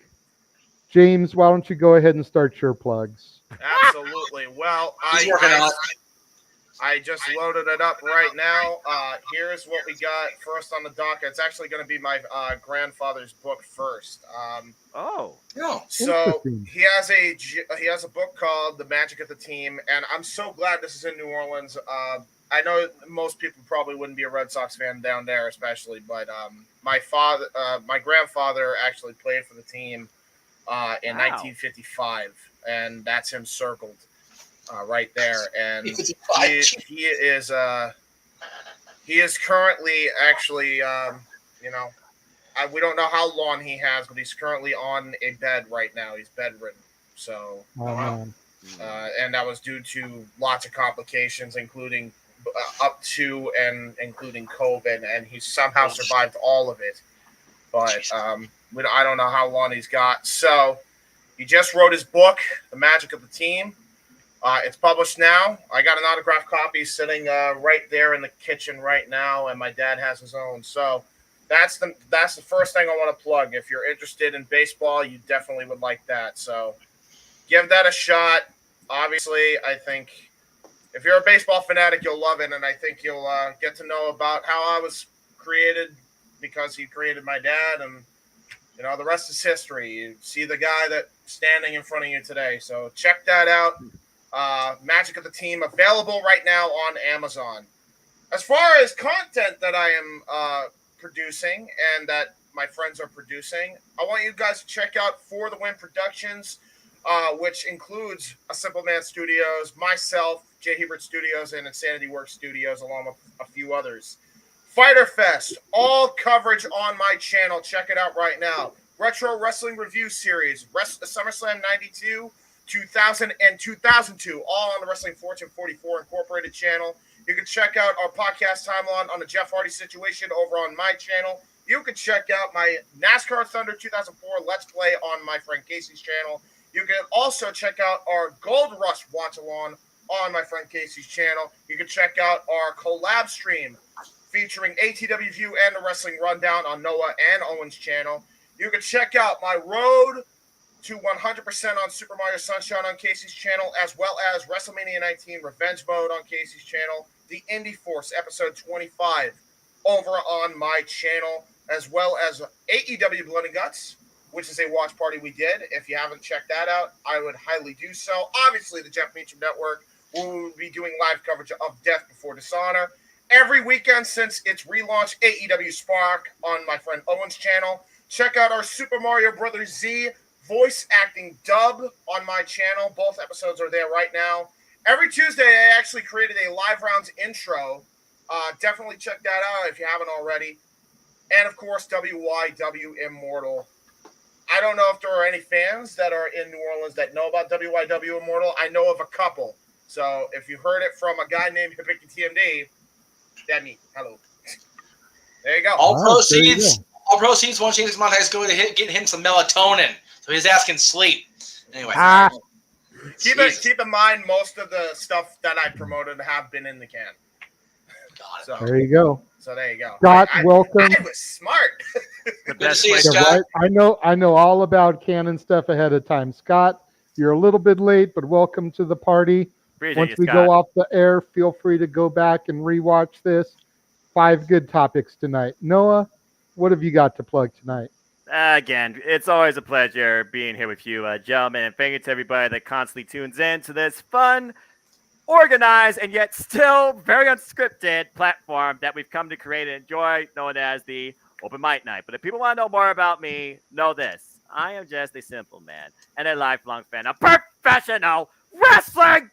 James, why don't you go ahead and start your plugs? Absolutely. Well, I just loaded it up right now. Here's what we got first on the docket. It's actually going to be my grandfather's book first. So he has a book called The Magic of the Team, and I'm so glad this is in New Orleans. I know most people probably wouldn't be a Red Sox fan down there, especially, but my grandfather actually played for the team in 1955, and that's him circled right there. And he is currently actually, we don't know how long he has, but he's currently on a bed right now. He's bedridden. So, man. And that was due to lots of complications, including up to and including COVID, and he somehow survived all of it. But I don't know how long he's got. So he just wrote his book, The Magic of the Team. It's published now. I got an autographed copy sitting right there in the kitchen right now, and my dad has his own. So that's the first thing I want to plug. If you're interested in baseball, you definitely would like that. So give that a shot. Obviously, I think if you're a baseball fanatic, you'll love it, and I think you'll get to know about how I was created because he created my dad, and the rest is history. You see the guy that's standing in front of you today. So check that out. Magic of the Team, available right now on Amazon. As far as content that I am producing and that my friends are producing, I want you guys to check out For the Win Productions, which includes A Simple Man Studios, myself, J. Hebert Studios, and Insanity Works Studios, along with a few others. Fighter Fest, all coverage on my channel. Check it out right now. Retro Wrestling Review Series, SummerSlam 92, 2000, and 2002, all on the Wrestling Fortune 44 Incorporated channel. You can check out our podcast timeline on the Jeff Hardy situation over on my channel. You can check out my NASCAR Thunder 2004 Let's Play on my friend Casey's channel. You can also check out our Gold Rush watch-along on my friend Casey's channel. You can check out our collab stream featuring ATW View and the Wrestling Rundown on Noah and Owen's channel. You can check out my road to 100% on Super Mario Sunshine on Casey's channel, as well as WrestleMania 19 Revenge Mode on Casey's channel, the Indy Force episode 25 over on my channel, as well as AEW Blood and Guts, which is a watch party we did. If you haven't checked that out, I would highly do so. Obviously, the Jeff Meacham Network will be doing live coverage of Death Before Dishonor every weekend since its relaunch, AEW Spark on my friend Owen's channel. Check out our Super Mario Brothers Z voice acting dub on my channel. Both episodes are there right now. Every Tuesday, I actually created a live rounds intro. Definitely check that out if you haven't already. And, of course, WYW Immortal. I don't know if there are any fans that are in New Orleans that know about WYW Immortal. I know of a couple. So if you heard it from a guy named Hibiki TMD, that me. Hello. There you go. All proceeds, once he monetized, go to get him some melatonin so his ass can sleep. Anyway. Keep in mind, most of the stuff that I promoted have been in the can. So, there you go. So there you go. Scott, welcome. I was smart. The best Yeah, right. I know all about canon stuff ahead of time. Scott, you're a little bit late, but welcome to the party. Appreciate Once you, we Scott. go off the air, feel free to go back and rewatch this. 5 good topics tonight. Noah, what have you got to plug tonight? Again, it's always a pleasure being here with you, gentlemen, and thank you to everybody that constantly tunes in to this fun, organized, and yet still very unscripted platform that we've come to create and enjoy, known as the Open Mic Night. But if people want to know more about me, know this. I am just a simple man and a lifelong fan of professional wrestling.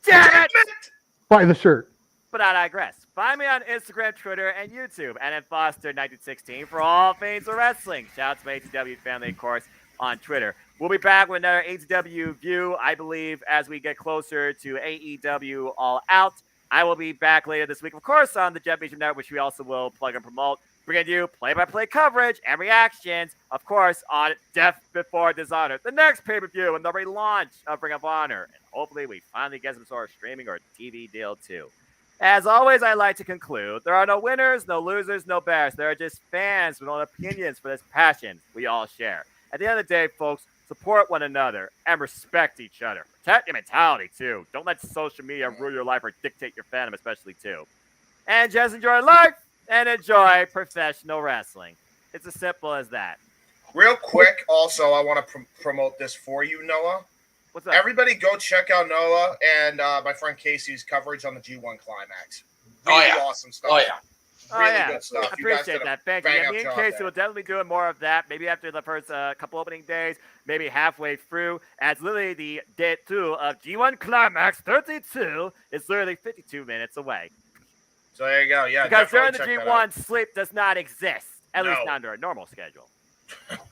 Damn it! Buy the shirt. But I digress. Find me on Instagram, Twitter, and YouTube, and at Foster1916 for all things of wrestling. Shout out to my ATW family, of course, on Twitter. We'll be back with another ATW view, I believe, as we get closer to AEW All Out. I will be back later this week, of course, on the Jeff Meacham Network, which we also will plug and promote. Bringing you play-by-play coverage and reactions, of course, on Death Before Dishonor, the next pay-per-view and the relaunch of Ring of Honor. And hopefully we finally get some sort of streaming or TV deal, too. As always, I like to conclude, there are no winners, no losers, no bears. There are just fans with own opinions for this passion we all share. At the end of the day, folks, support one another and respect each other. Protect your mentality, too. Don't let social media rule your life or dictate your fandom, especially, too. And just enjoy life and enjoy professional wrestling. It's as simple as that. Real quick, also, I want to promote this for you, Noah. What's up? Everybody go check out Noah and my friend Casey's coverage on the G1 Climax. Really awesome stuff. Really good stuff. I appreciate that. Thank you. Yeah, me and Casey will definitely be doing more of that. Maybe after the first couple opening days, maybe halfway through. As literally the day 2 of G1 Climax 32 is literally 52 minutes away. So there you go. Yeah, because during the G1, sleep does not exist, at least not under a normal schedule.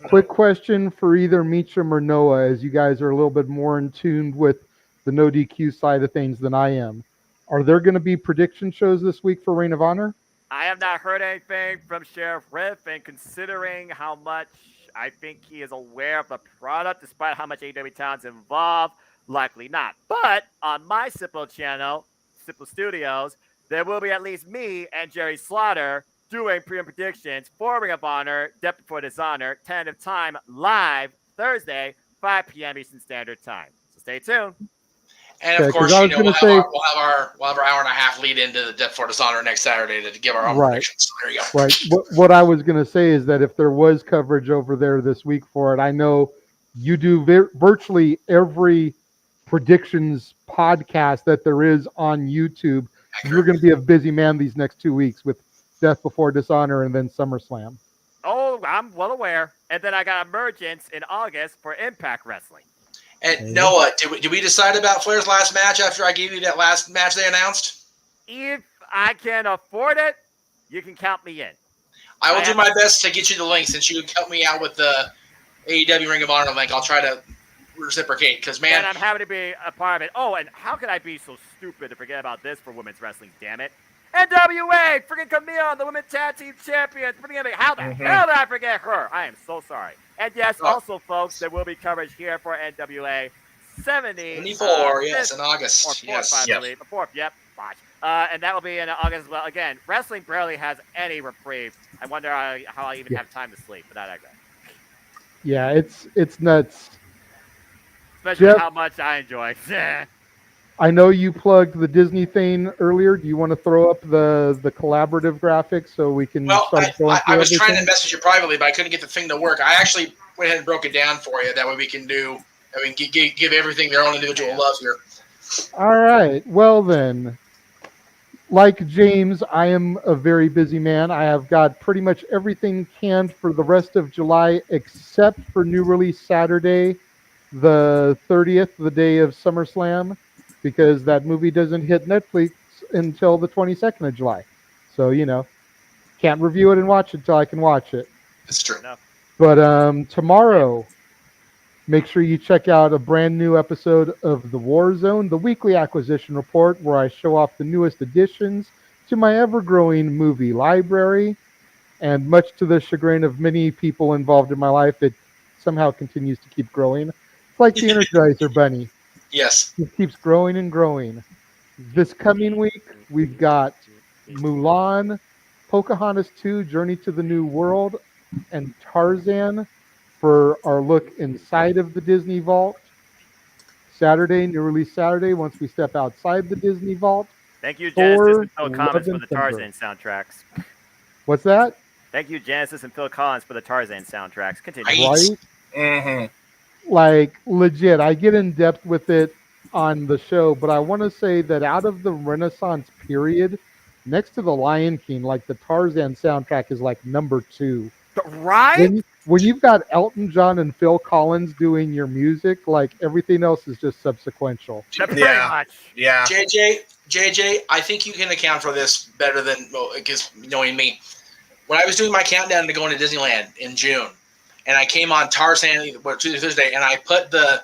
Quick question for either Meacham or Noah, as you guys are a little bit more in tune with the no DQ side of things than I am. Are there going to be prediction shows this week for Reign of Honor? I have not heard anything from Sheriff Riff, and considering how much I think he is aware of the product, despite how much AEW talent's involved, likely not. But on my Simple channel, Simple Studios, there will be at least me and Jerry Slaughter doing pre predictions for Ring of Honor, Death Before Dishonor, tentative time, live Thursday, 5 p.m. Eastern Standard Time. So stay tuned. And of course, we'll have our hour and a half lead into the Death Before Dishonor next Saturday to give our own predictions. So there you go. Right. What I was going to say is that if there was coverage over there this week for it, I know you do virtually every predictions podcast that there is on YouTube. You're going to be a busy man these next 2 weeks with Death Before Dishonor and then SummerSlam. Oh, I'm well aware. And then I got Emergence in August for Impact Wrestling. And Noah, did we decide about Flair's last match after I gave you that last match they announced? If I can afford it, you can count me in. I will do my best to get you the link since you helped me out with the AEW Ring of Honor link. I'll try to reciprocate because, man. And I'm happy to be a part of it. Oh, and how could I be so stupid to forget about this for women's wrestling, damn it? NWA, freaking Camille, the Women's Tag Team Champions. How the hell did I forget her? I am so sorry. And yes, also, folks, there will be coverage here for NWA 74, yes, in August. Or 4th, I believe. The 4th, yep. Watch. And that will be in August as well. Again, wrestling barely has any reprieve. I wonder how I even have time to sleep without that. Yeah, it's nuts. Especially Jeff, how much I enjoy. I know you plugged the Disney thing earlier. Do you want to throw up the collaborative graphics so we can start going through I was trying to everything? message you privately, but I couldn't get the thing to work. I actually went ahead and broke it down for you. That way we can give everything their own individual love here. All right. Well, then, like James, I am a very busy man. I have got pretty much everything canned for the rest of July except for new release Saturday, the 30th, the day of SummerSlam, because that movie doesn't hit Netflix until the 22nd of July. So, can't review it and watch it until I can watch it. It's true. But tomorrow, make sure you check out a brand new episode of The War Zone, the weekly acquisition report, where I show off the newest additions to my ever-growing movie library. And much to the chagrin of many people involved in my life, it somehow continues to keep growing. It's like the Energizer Bunny. Yes. It keeps growing and growing. This coming week, we've got Mulan, Pocahontas 2, Journey to the New World, and Tarzan for our look inside of the Disney Vault. Saturday, new release Saturday, once we step outside the Disney Vault. Thank you, Genesis and Phil Collins, for the Tarzan soundtracks. What's that? Thank you, Genesis and Phil Collins, for the Tarzan soundtracks. Continue. Right? Mm-hmm. Like, legit, I get in depth with it on the show, but I want to say that out of the Renaissance period, next to the Lion King, like the Tarzan soundtrack is like number 2. Right? when you've got Elton John and Phil Collins doing your music, like everything else is just subsequential. Yeah. Yeah. JJ, I think you can account for this better than because knowing me. When I was doing my countdown to going to Disneyland in June, and I came on Tarzan Tuesday, Thursday, and I put the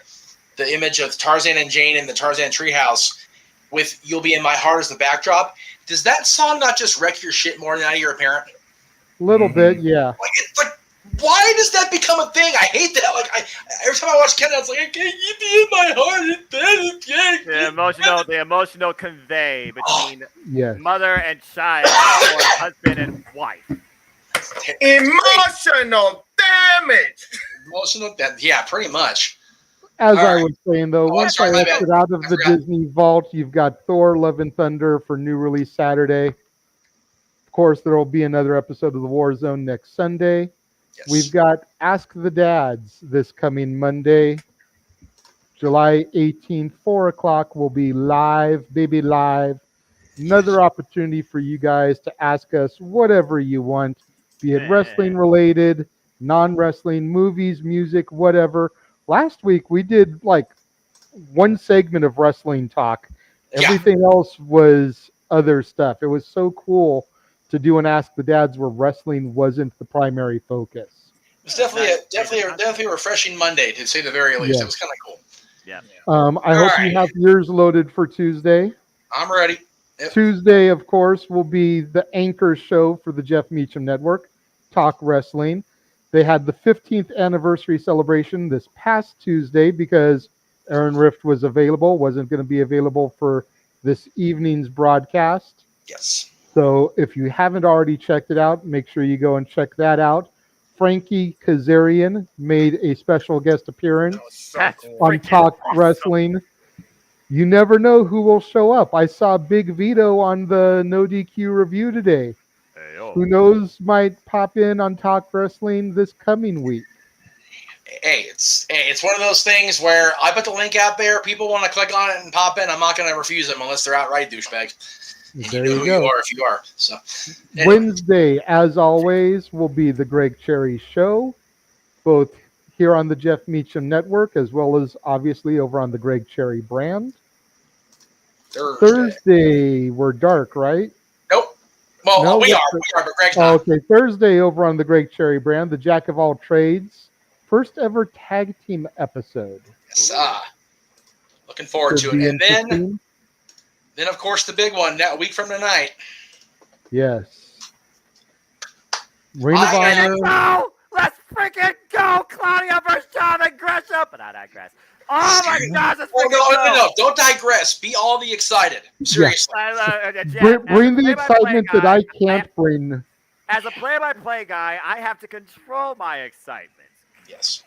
image of Tarzan and Jane in the Tarzan treehouse with "You'll Be in My Heart" as the backdrop. Does that song not just wreck your shit more than now you're a parent? A little bit, yeah. Like, why does that become a thing? I hate that. Like, every time I watch countdown, it's like, I can't be in my heart. The emotional convey between Yes. mother and child or husband and wife. Emotional damage. Yeah, pretty much. As All I right. was saying, though, once sorry, I my exit bad. out of the Disney vault, you've got Thor: Love and Thunder for new release Saturday. Of course, there will be another episode of the War Zone next Sunday. Yes. We've got Ask the Dads this coming Monday, July 18th, 4 o'clock. Will be live, baby live. Another opportunity for you guys to ask us whatever you want, be it wrestling related, non-wrestling, movies, music, whatever. Last week we did like one segment of wrestling talk. Everything else was other stuff. It was so cool to do an Ask the Dads where wrestling wasn't the primary focus. It's definitely a refreshing Monday, to say the very least. Yes. It was kind of cool. Yeah. I hope you have yours loaded for Tuesday. I'm ready. Yep. Tuesday, of course, will be the anchor show for the Jeff Meacham Network, Talk Wrestling. They had the 15th anniversary celebration this past Tuesday because Aaron Rift was available, wasn't going to be available for this evening's broadcast. Yes. So if you haven't already checked it out, make sure you go and check that out. Frankie Kazarian made a special guest appearance on Talk Wrestling. You never know who will show up. I saw Big Vito on the No DQ review today. Who knows might pop in on Talk Wrestling this coming week. Hey, it's one of those things where I put the link out there. People want to click on it and pop in. I'm not going to refuse them unless they're outright douchebags. There You know you who go. you are if you are. So anyway. Wednesday, as always, will be the Greg Cherry Show, both here on the Jeff Meacham Network as well as obviously over on the Greg Cherry brand. Thursday, we're dark, right? Nope. Well, No, we what's are, but Greg's Oh, not. okay, Thursday over on the Greg Cherry brand, the Jack of All Trades, first ever tag team episode. Yes, looking forward Should to it. be And interesting. then of course the big one a week from tonight. Yes. Ring of Honor. Go! Let's freaking go! Claudia versus Jonathan Gresham! But not digress. Oh my gosh, let's freaking go! No, don't digress. Be all the excited. Seriously. Bring the excitement that I can't bring. As a play-by-play guy, I have to control my excitement. Yes.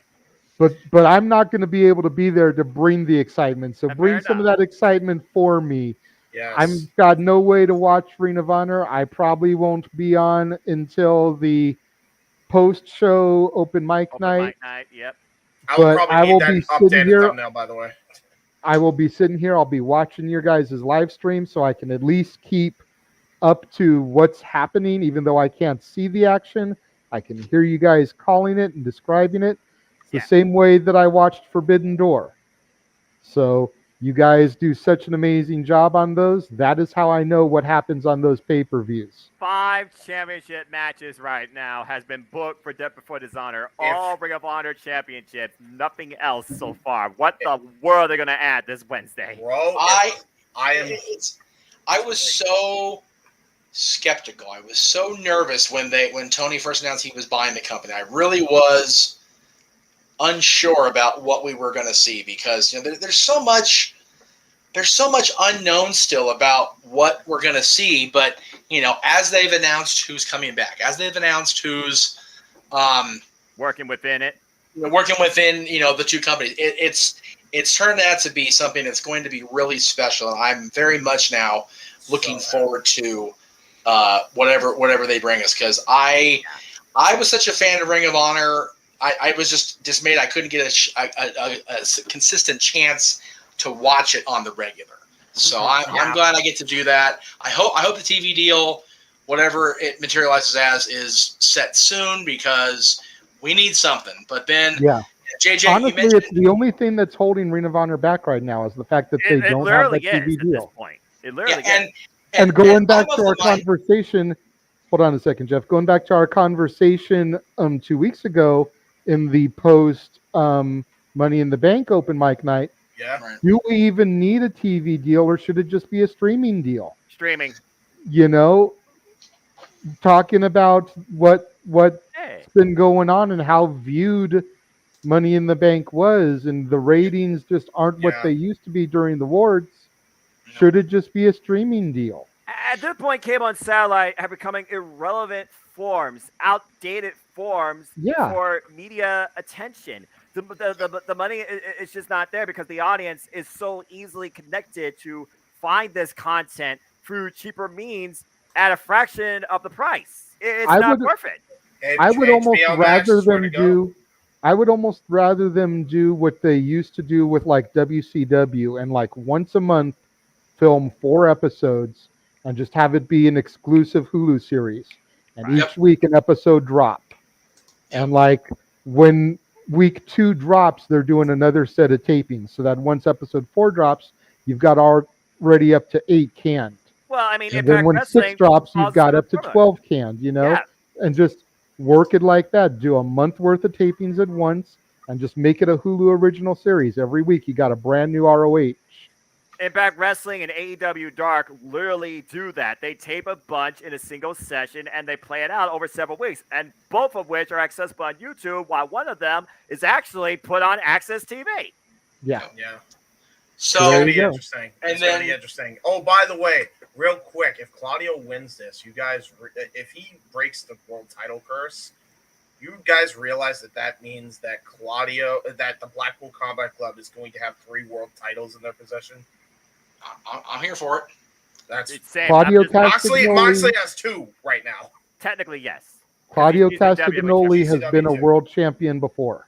But I'm not going to be able to be there to bring the excitement. So bring some of that excitement for me. Yes. I've got no way to watch Ring of Honor. I probably won't be on until the post-show open mic night. Yep. I will But probably I need will that be updated sitting here. thumbnail, by the way. I will be sitting here. I'll be watching your guys' live stream so I can at least keep up to what's happening, even though I can't see the action. I can hear you guys calling it and describing it the same way that I watched Forbidden Door. So you guys do such an amazing job on those. That is how I know what happens on those pay-per-views. 5 championship matches right now has been booked for Death Before Dishonor. All Ring of Honor championships. Nothing else so far. What the world are they going to add this Wednesday? Bro, I was so skeptical. I was so nervous when Tony first announced he was buying the company. I really was unsure about what we were going to see because there's so much unknown still about what we're going to see. But as they've announced who's coming back, as they've announced who's working within it, the two companies, it's turned out to be something that's going to be really special. And I'm very much now looking forward to whatever they bring us because I was such a fan of Ring of Honor. I was just dismayed I couldn't get a consistent chance to watch it on the regular. So I'm glad I get to do that. I hope the TV deal, whatever it materializes as, is set soon because We need something. But then, Yeah. JJ, Honestly, you mentioned it's the only thing that's holding Ring of Honor back right now is the fact that they don't have that TV deal. It literally is. And going back to our conversation, hold on a second, Jeff. Going back to our conversation 2 weeks ago in the post Money in the Bank open mic night. Yeah. Do we even need a TV deal, or should it just be a streaming deal? Streaming. You know, talking about what's been going on and how viewed Money in the Bank was, and the ratings just aren't what they used to be during the awards. Should it just be a streaming deal? At this point, cable and satellite are becoming irrelevant forms, outdated forms for media attention. The money is just not there because the audience is so easily connected to find this content through cheaper means at a fraction of the price. It's not worth it. I would almost rather them do. I would almost rather them do what they used to do with like WCW and like once a month film 4 episodes and just have it be an exclusive Hulu series. And each week an episode drop. And like when week 2 drops, they're doing another set of tapings. So that once episode 4 drops, you've got already up to 8 canned. Well, I mean, and then when 6 drops, you've got up to 12 canned, you know? Yeah. And just work it like that. Do a month worth of tapings at once and just make it a Hulu original series. Every week you got a brand new ROH. Impact Wrestling and AEW Dark literally do that. They tape a bunch in a single session and they play it out over several weeks, and both of which are accessible on YouTube, while one of them is actually put on Access TV. Yeah. Yeah. So it's gonna be interesting. And It's then gonna be interesting. Oh, by the way, real quick, if Claudio wins this, you guys, if he breaks the world title curse, you guys realize that means that that the Blackpool Combat Club is going to have 3 world titles in their possession. I'm here for it. That's Claudio Moxley Castagnoli has 2 right now. Technically, yes. Claudio He's in Castagnoli has been a world champion before.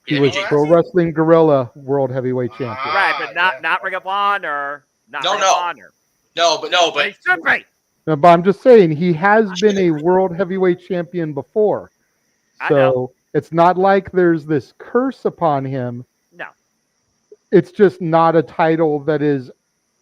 He was Pro Wrestling Guerrilla World Heavyweight Champion. Right, but not Ring of Honor. Not Ring of Honor. No, but he should be. No, but I'm just saying he has been a World Heavyweight Champion before. So it's not like there's this curse upon him. No. It's just not a title that is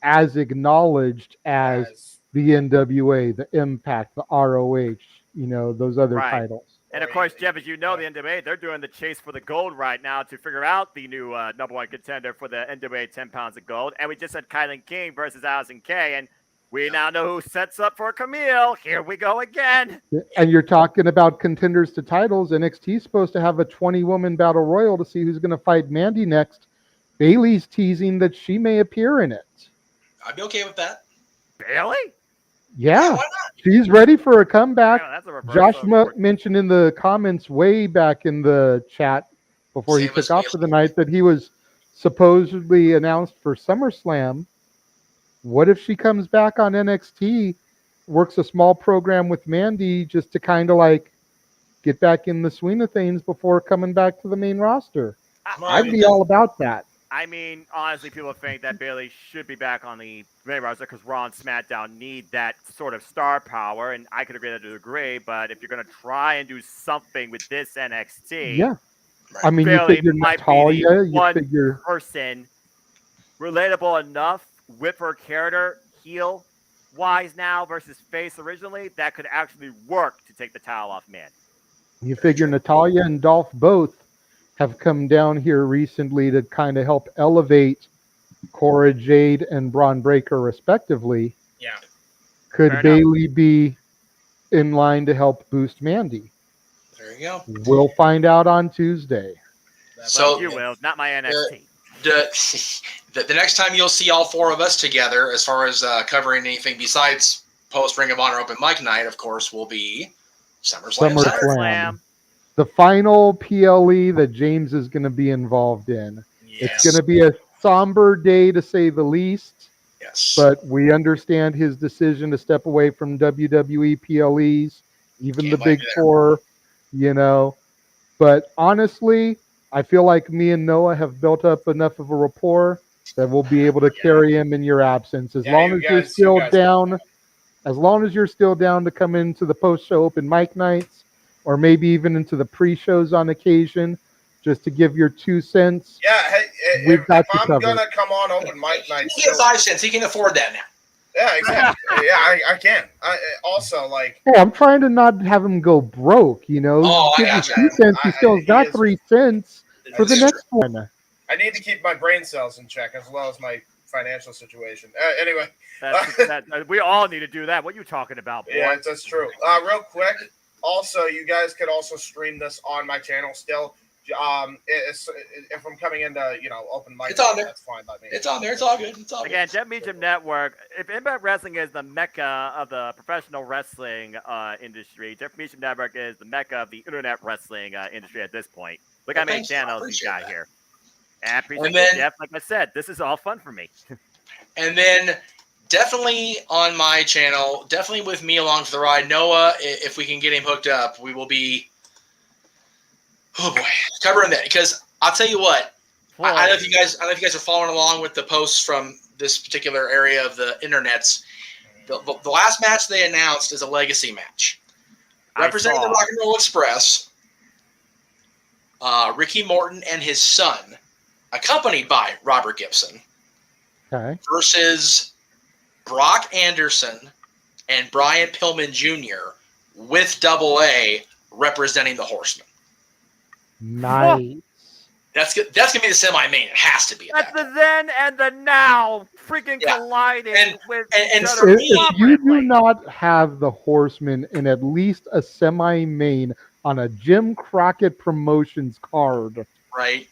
as acknowledged as the NWA, the Impact, the ROH, you know, those other titles. And of course, Jeff, as you know, the NWA, they're doing the chase for the gold right now to figure out the new #1 contender for the NWA 10 pounds of gold. And we just had Kylan King versus Allison Kay, and we now know who sets up for Camille. Here we go again. And you're talking about contenders to titles. NXT is supposed to have a 20-woman battle royal to see who's going to fight Mandy next. Bailey's teasing that she may appear in it. I'd be okay with that. Bailey? Yeah, she's ready for a comeback. Yeah, that's a reverse Josh mentioned in the comments way back in the chat before he took off for the night that he was supposedly announced for SummerSlam. What if she comes back on NXT, works a small program with Mandy just to kind of like get back in the swing of things before coming back to the main roster? I'd be all about that. I mean, honestly, people think that Bailey should be back on the main roster because Raw and SmackDown need that sort of star power, and I could agree to a degree, but if you're going to try and do something with this NXT, yeah. I mean, Bailey you figure might Natalia, be the you one figure person relatable enough with her character, heel-wise now versus face originally, that could actually work to take the title off Mandy. You figure Natalia and Dolph both have come down here recently to kind of help elevate Cora Jade and Braun Breaker respectively. Yeah. Could Fair Bailey be in line to help boost Mandy? There you go. We'll find out on Tuesday. So you will, not my NXT. The next time you'll see all 4 of us together, as far as covering anything besides post Ring of Honor Open Mic Night, of course, will be SummerSlam. The final PLE that James is going to be involved in. Yes. It's going to be a somber day to say the least. Yes. But we understand his decision to step away from WWE PLEs, even the Big Four, you know. But honestly, I feel like me and Noah have built up enough of a rapport that we'll be able to carry him in your absence. As long as you're still down to come into the post-show open mic nights, or maybe even into the pre-shows on occasion, just to give your 2 cents. Yeah, hey, we've got if you I'm covered. gonna come on open mic night, He can get 5 cents. He can afford that now. Yeah, exactly. Yeah, I can. Also, like, Hey, I'm trying to not have him go broke, you know. Oh, I Give got you you. 2 cents, he still he got is- 3 cents for the is next one. I need to keep my brain cells in check as well as my financial situation. Anyway, We all need to do that. What are you talking about, boy? yeah, that's true. Real quick, also, you guys could also stream this on my channel still. If I'm coming into open mic, It's on there. That's fine by me. It's on there. It's all good. It's all good. Again, Jeff Meacham Network. If Impact Wrestling is the mecca of the professional wrestling industry, Jeff Meacham Network is the mecca of the internet wrestling industry at this point. Look how many channels he's got here. And I appreciate it, Jeff. Like I said, this is all fun for me. And then definitely on my channel, definitely with me along for the ride, Noah, if we can get him hooked up, we will be, oh boy, covering that. Because I'll tell you what, I don't know if you guys are following along with the posts from this particular area of the internets. The last match they announced is a legacy match. Representing the Rock and Roll Express, Ricky Morton and his son, accompanied by Robert Gibson, versus Brock Anderson and Brian Pillman Jr. with Double A representing the Horsemen. Nice. That's gonna be the semi-main. It has to be. That's the then and the now freaking colliding with and each for other. me, If you do not have the Horsemen in at least a semi-main on a Jim Crockett Promotions card, right?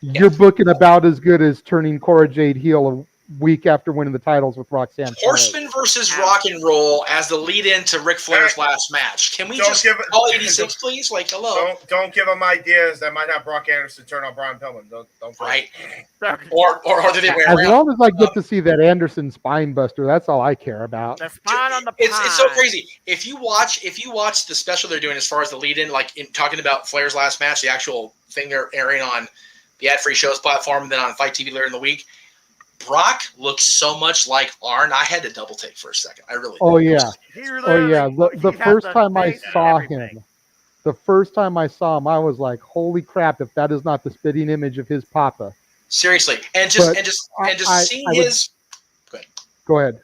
You're booking about as good as turning Cora Jade heel a week after winning the titles with Roxanne. Horseman versus Rock and Roll as the lead-in to Ric Flair's last match. Can we just call 86, please? Like, hello. Don't give them ideas that might have Brock Anderson turn on Brian Pillman. Don't right. Or do they wear As around? long as I get to see that Anderson spine buster, that's all I care about. The spine on the It's so crazy. If you watch the special they're doing as far as the lead-in, like in talking about Flair's last match, the actual thing they're airing on the ad-free shows platform, and then on Fight TV later in the week, Brock looks so much like Arn. I had to double take for a second. I really. Oh did. yeah. Oh yeah. The first time I saw him, I was like, "Holy crap! If that is not the spitting image of his papa." Seriously, and seeing his. Go ahead.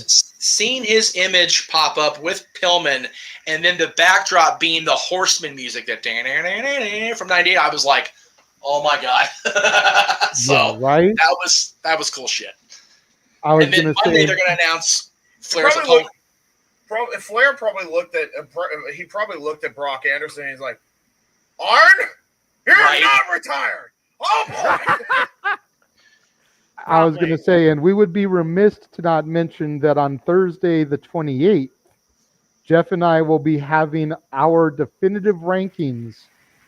Seeing his image pop up with Pillman, and then the backdrop being the Horseman music that from '98, I was like, "Oh my god!" So yeah, right. That was cool shit. I was and then gonna Monday say they're gonna announce Flair's opponent. Flair probably looked at Brock Anderson. And he's like, "Arn, you're not retired." Oh boy. I was going to say, and we would be remiss to not mention that on Thursday, the 28th, Jeff and I will be having our definitive rankings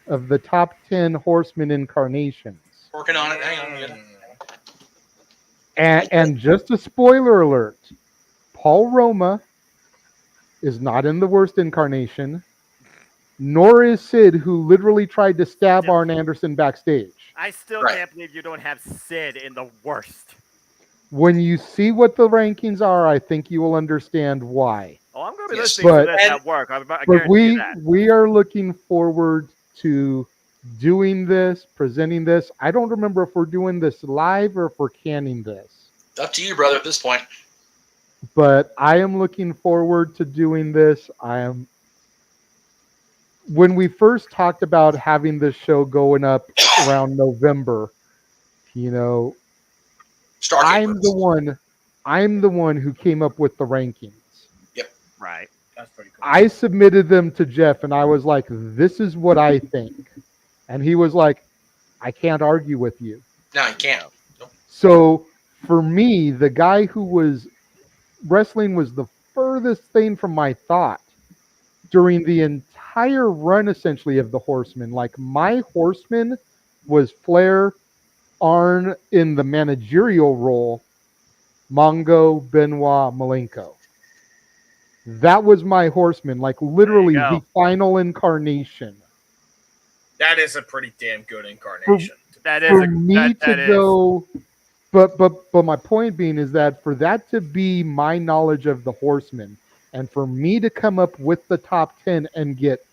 of the top 10 Horseman incarnations. Working on it. Hang on a minute. And just a spoiler alert, Paul Roma is not in the worst incarnation, nor is Sid, who literally tried to stab Arn Anderson backstage. I still can't believe you don't have Sid in the worst. When you see what the rankings are, I think you will understand why. Oh, I'm going to be listening to this at work. I But guarantee that. we are looking forward to doing this, presenting this. I don't remember if we're doing this live or if we're canning this. Up to you, brother, at this point. But I am looking forward to doing this. When we first talked about having this show going up around November, you know, I'm the one who came up with the rankings. Yep. Right. That's pretty cool. I submitted them to Jeff and I was like, this is what I think. And he was like, I can't argue with you. No, you can't. Nope. So for me, the guy who was wrestling was the furthest thing from my thought during the entire run, essentially, of the Horsemen. Like, my Horseman was Flair, Arn in the managerial role, Mongo, Benoit, Malenko. That was my Horseman, like literally the final incarnation. That is a pretty damn good incarnation. But my point being is that for that to be my knowledge of the Horsemen, and for me to come up with the top 10 and get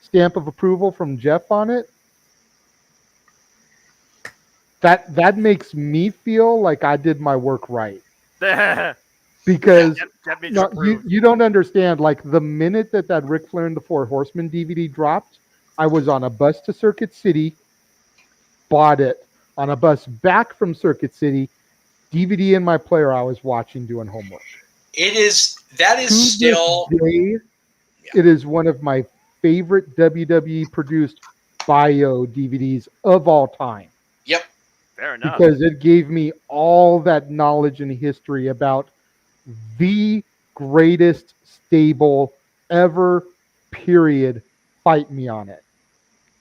stamp of approval from Jeff on it, that makes me feel like I did my work right. Because no, you don't understand. Like the minute that Ric Flair and the Four Horsemen DVD dropped, I was on a bus to Circuit City, bought it. On a bus back from Circuit City, DVD in my player, I was watching, doing homework. That is still. It is one of my favorite WWE produced bio DVDs of all time. Yep. Fair enough. Because it gave me all that knowledge and history about the greatest stable ever, period. Fight me on it.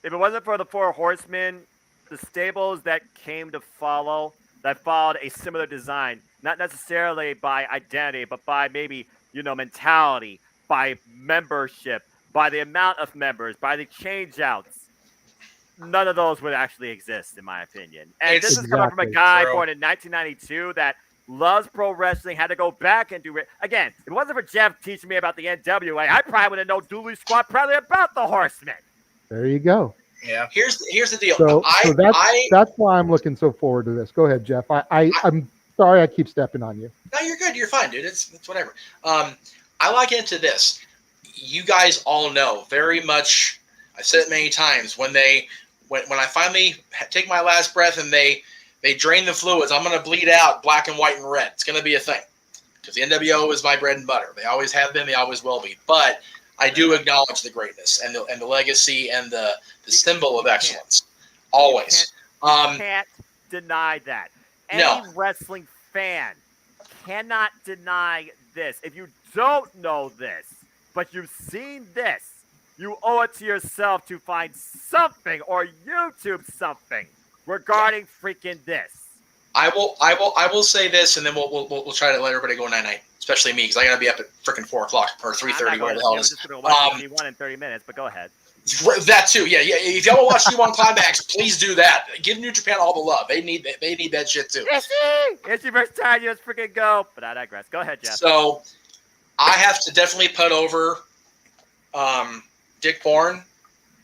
If it wasn't for the Four Horsemen, the stables that came to follow, that followed a similar design, not necessarily by identity, but by maybe, mentality, by membership, by the amount of members, by the change-outs, none of those would actually exist, in my opinion. And this is coming from a guy born in 1992 that loves pro wrestling, had to go back and do it. Again, if it wasn't for Jeff teaching me about the NWA, I probably would have known Dooley Squad probably about the Horsemen. There you go. Yeah. Here's the deal. So that's why I'm looking so forward to this. Go ahead, Jeff. I'm sorry I keep stepping on you. No, you're good. You're fine, dude. It's whatever. I like into this. You guys all know very much. I've said it many times. When I finally take my last breath and they drain the fluids, I'm going to bleed out black and white and red. It's going to be a thing because the NWO is my bread and butter. They always have been. They always will be. But I do acknowledge the greatness and the legacy and the symbol of excellence. Always. You can't deny that. Any wrestling fan cannot deny this. If you don't know this, but you've seen this, you owe it to yourself to find something or YouTube something regarding freaking this. I will say this, and then we'll try to let everybody go night, especially me, because I gotta be up at freaking 4 o'clock or 3:30, whatever the hell it is. I'm just gonna watch G1 in 30 minutes, but go ahead. That too, yeah. If y'all want to watch G1 Climax, please do that. Give New Japan all the love. They need that shit too. It's your first time, let's freaking go. But I digress. Go ahead, Jeff. So I have to definitely put over Dick Bourne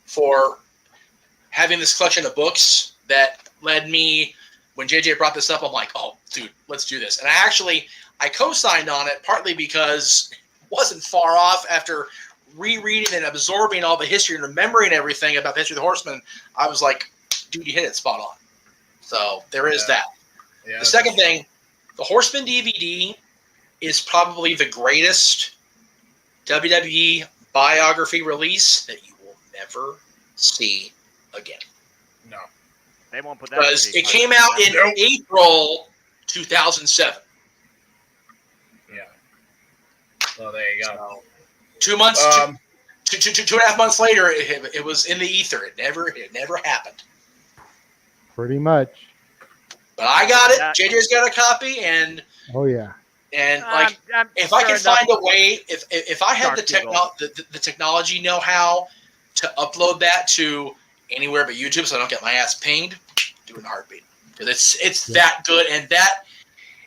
for having this collection of books that led me. When JJ brought this up, I'm like, oh, dude, let's do this. And I co-signed on it partly because it wasn't far off after rereading and absorbing all the history and remembering everything about the history of the Horsemen. I was like, dude, you hit it spot on. So there is that. Yeah, the second thing, the Horsemen DVD is probably the greatest WWE biography release that you will never see again. No. They won't put that because it came out in April 2007. Yeah. Well, there you go. So, 2 months, 2.5 months later, it was in the ether. It never happened. Pretty much. But I got it. JJ's got a copy, and oh yeah. And like, if I can find a way, if I had the technology know-how to upload that to anywhere but YouTube, so I don't get my ass pinged, do it in a heartbeat. Because it's that good, and that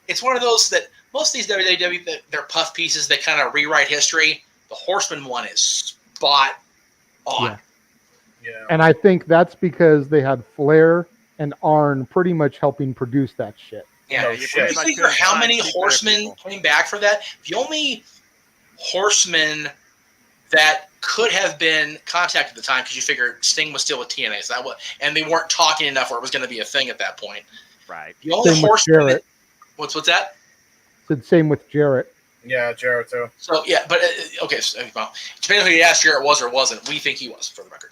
it's one of those that most of these WWE they're puff pieces that kind of rewrite history. The Horseman one is spot on. Yeah. And I think that's because they had Flair and Arn pretty much helping produce that shit. Yeah, you figure how many Horsemen came back for that? The only Horseman that could have been contacted at the time, because you figure Sting was still with TNA, so that was, and they weren't talking enough where it was going to be a thing at that point. Right. The only Horseman. What's that? Said same with Jarrett. Yeah, Jarrett too. So yeah, but okay. So, well, depending on who you ask, Jarrett was or wasn't. We think he was, for the record.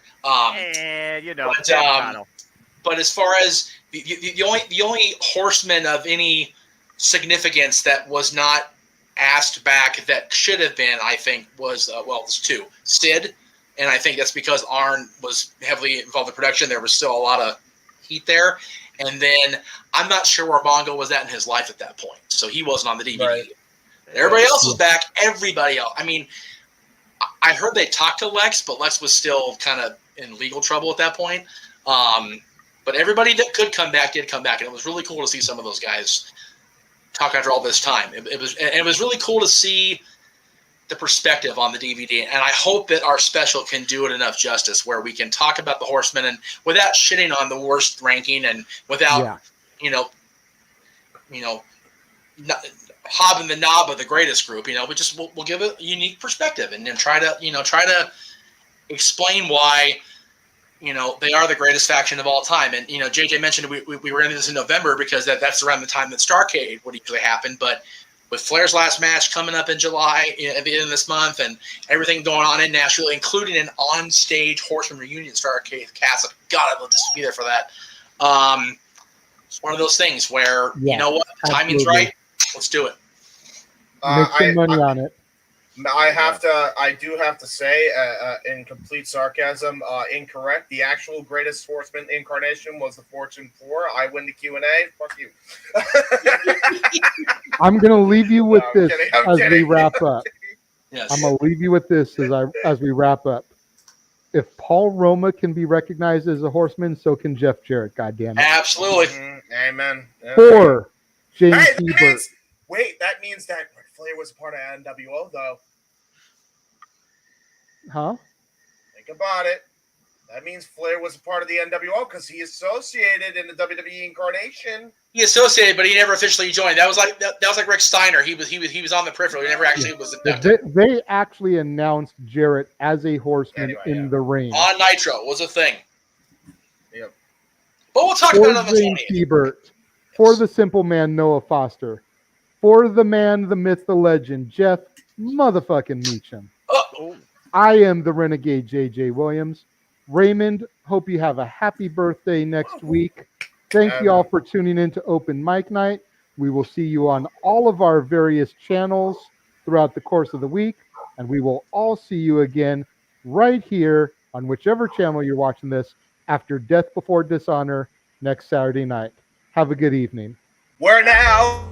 But as far as the only Horseman of any significance that was not asked back that should have been, I think, was there's two. Sid, and I think that's because Arn was heavily involved in production. There was still a lot of heat there, and then I'm not sure where Mongo was at in his life at that point, so he wasn't on the DVD. Right. Everybody else was back. Everybody else. I mean, I heard they talked to Lex, but Lex was still kind of in legal trouble at that point. But everybody that could come back did come back, and it was really cool to see some of those guys talk after all this time. It was really cool to see the perspective on the DVD, and I hope that our special can do it enough justice where we can talk about the Horsemen and without shitting on the worst ranking and without hobbing the knob of the greatest group. We'll give a unique perspective and then try to explain why they are the greatest faction of all time. And JJ mentioned we were going to do this in November because that's around the time that Starrcade would usually happen, but with Flair's last match coming up in July at the end of this month and everything going on in Nashville, including an on-stage Horseman reunion, Starrcade Casa. God, I'd love to be there for that. It's one of those things where, you know what, the timing's right. Let's do it. Make some money on it. I do have to say, in complete sarcasm, incorrect. The actual greatest Horseman incarnation was the Fortune 4. I win the Q&A. Fuck you. I'm going to leave you with this as we wrap up. Yes. I'm going to leave you with this as we wrap up. If Paul Roma can be recognized as a Horseman, so can Jeff Jarrett. Goddamn it! Absolutely. Amen. Or James Hebert. That means that Flair was a part of NWO, though. Huh? Think about it. That means Flair was a part of the NWO because he associated in the WWE incarnation. He associated, but he never officially joined. That was like Rick Steiner. He was on the peripheral. He never actually was inducted. They actually announced Jarrett as a Horseman in the ring. On Nitro was a thing. Yep. But we'll talk about it on the 20th. Hebert, for the simple man Noah Foster, for the man, the myth, the legend, Jeff motherfucking Meacham. I am the Renegade JJ Williams. Raymond, hope you have a happy birthday next week. Thank you all for tuning in to Open Mic Night. We will see you on all of our various channels throughout the course of the week, and we will all see you again right here on whichever channel you're watching this after Death Before Dishonor next Saturday night. Have a good evening. We're now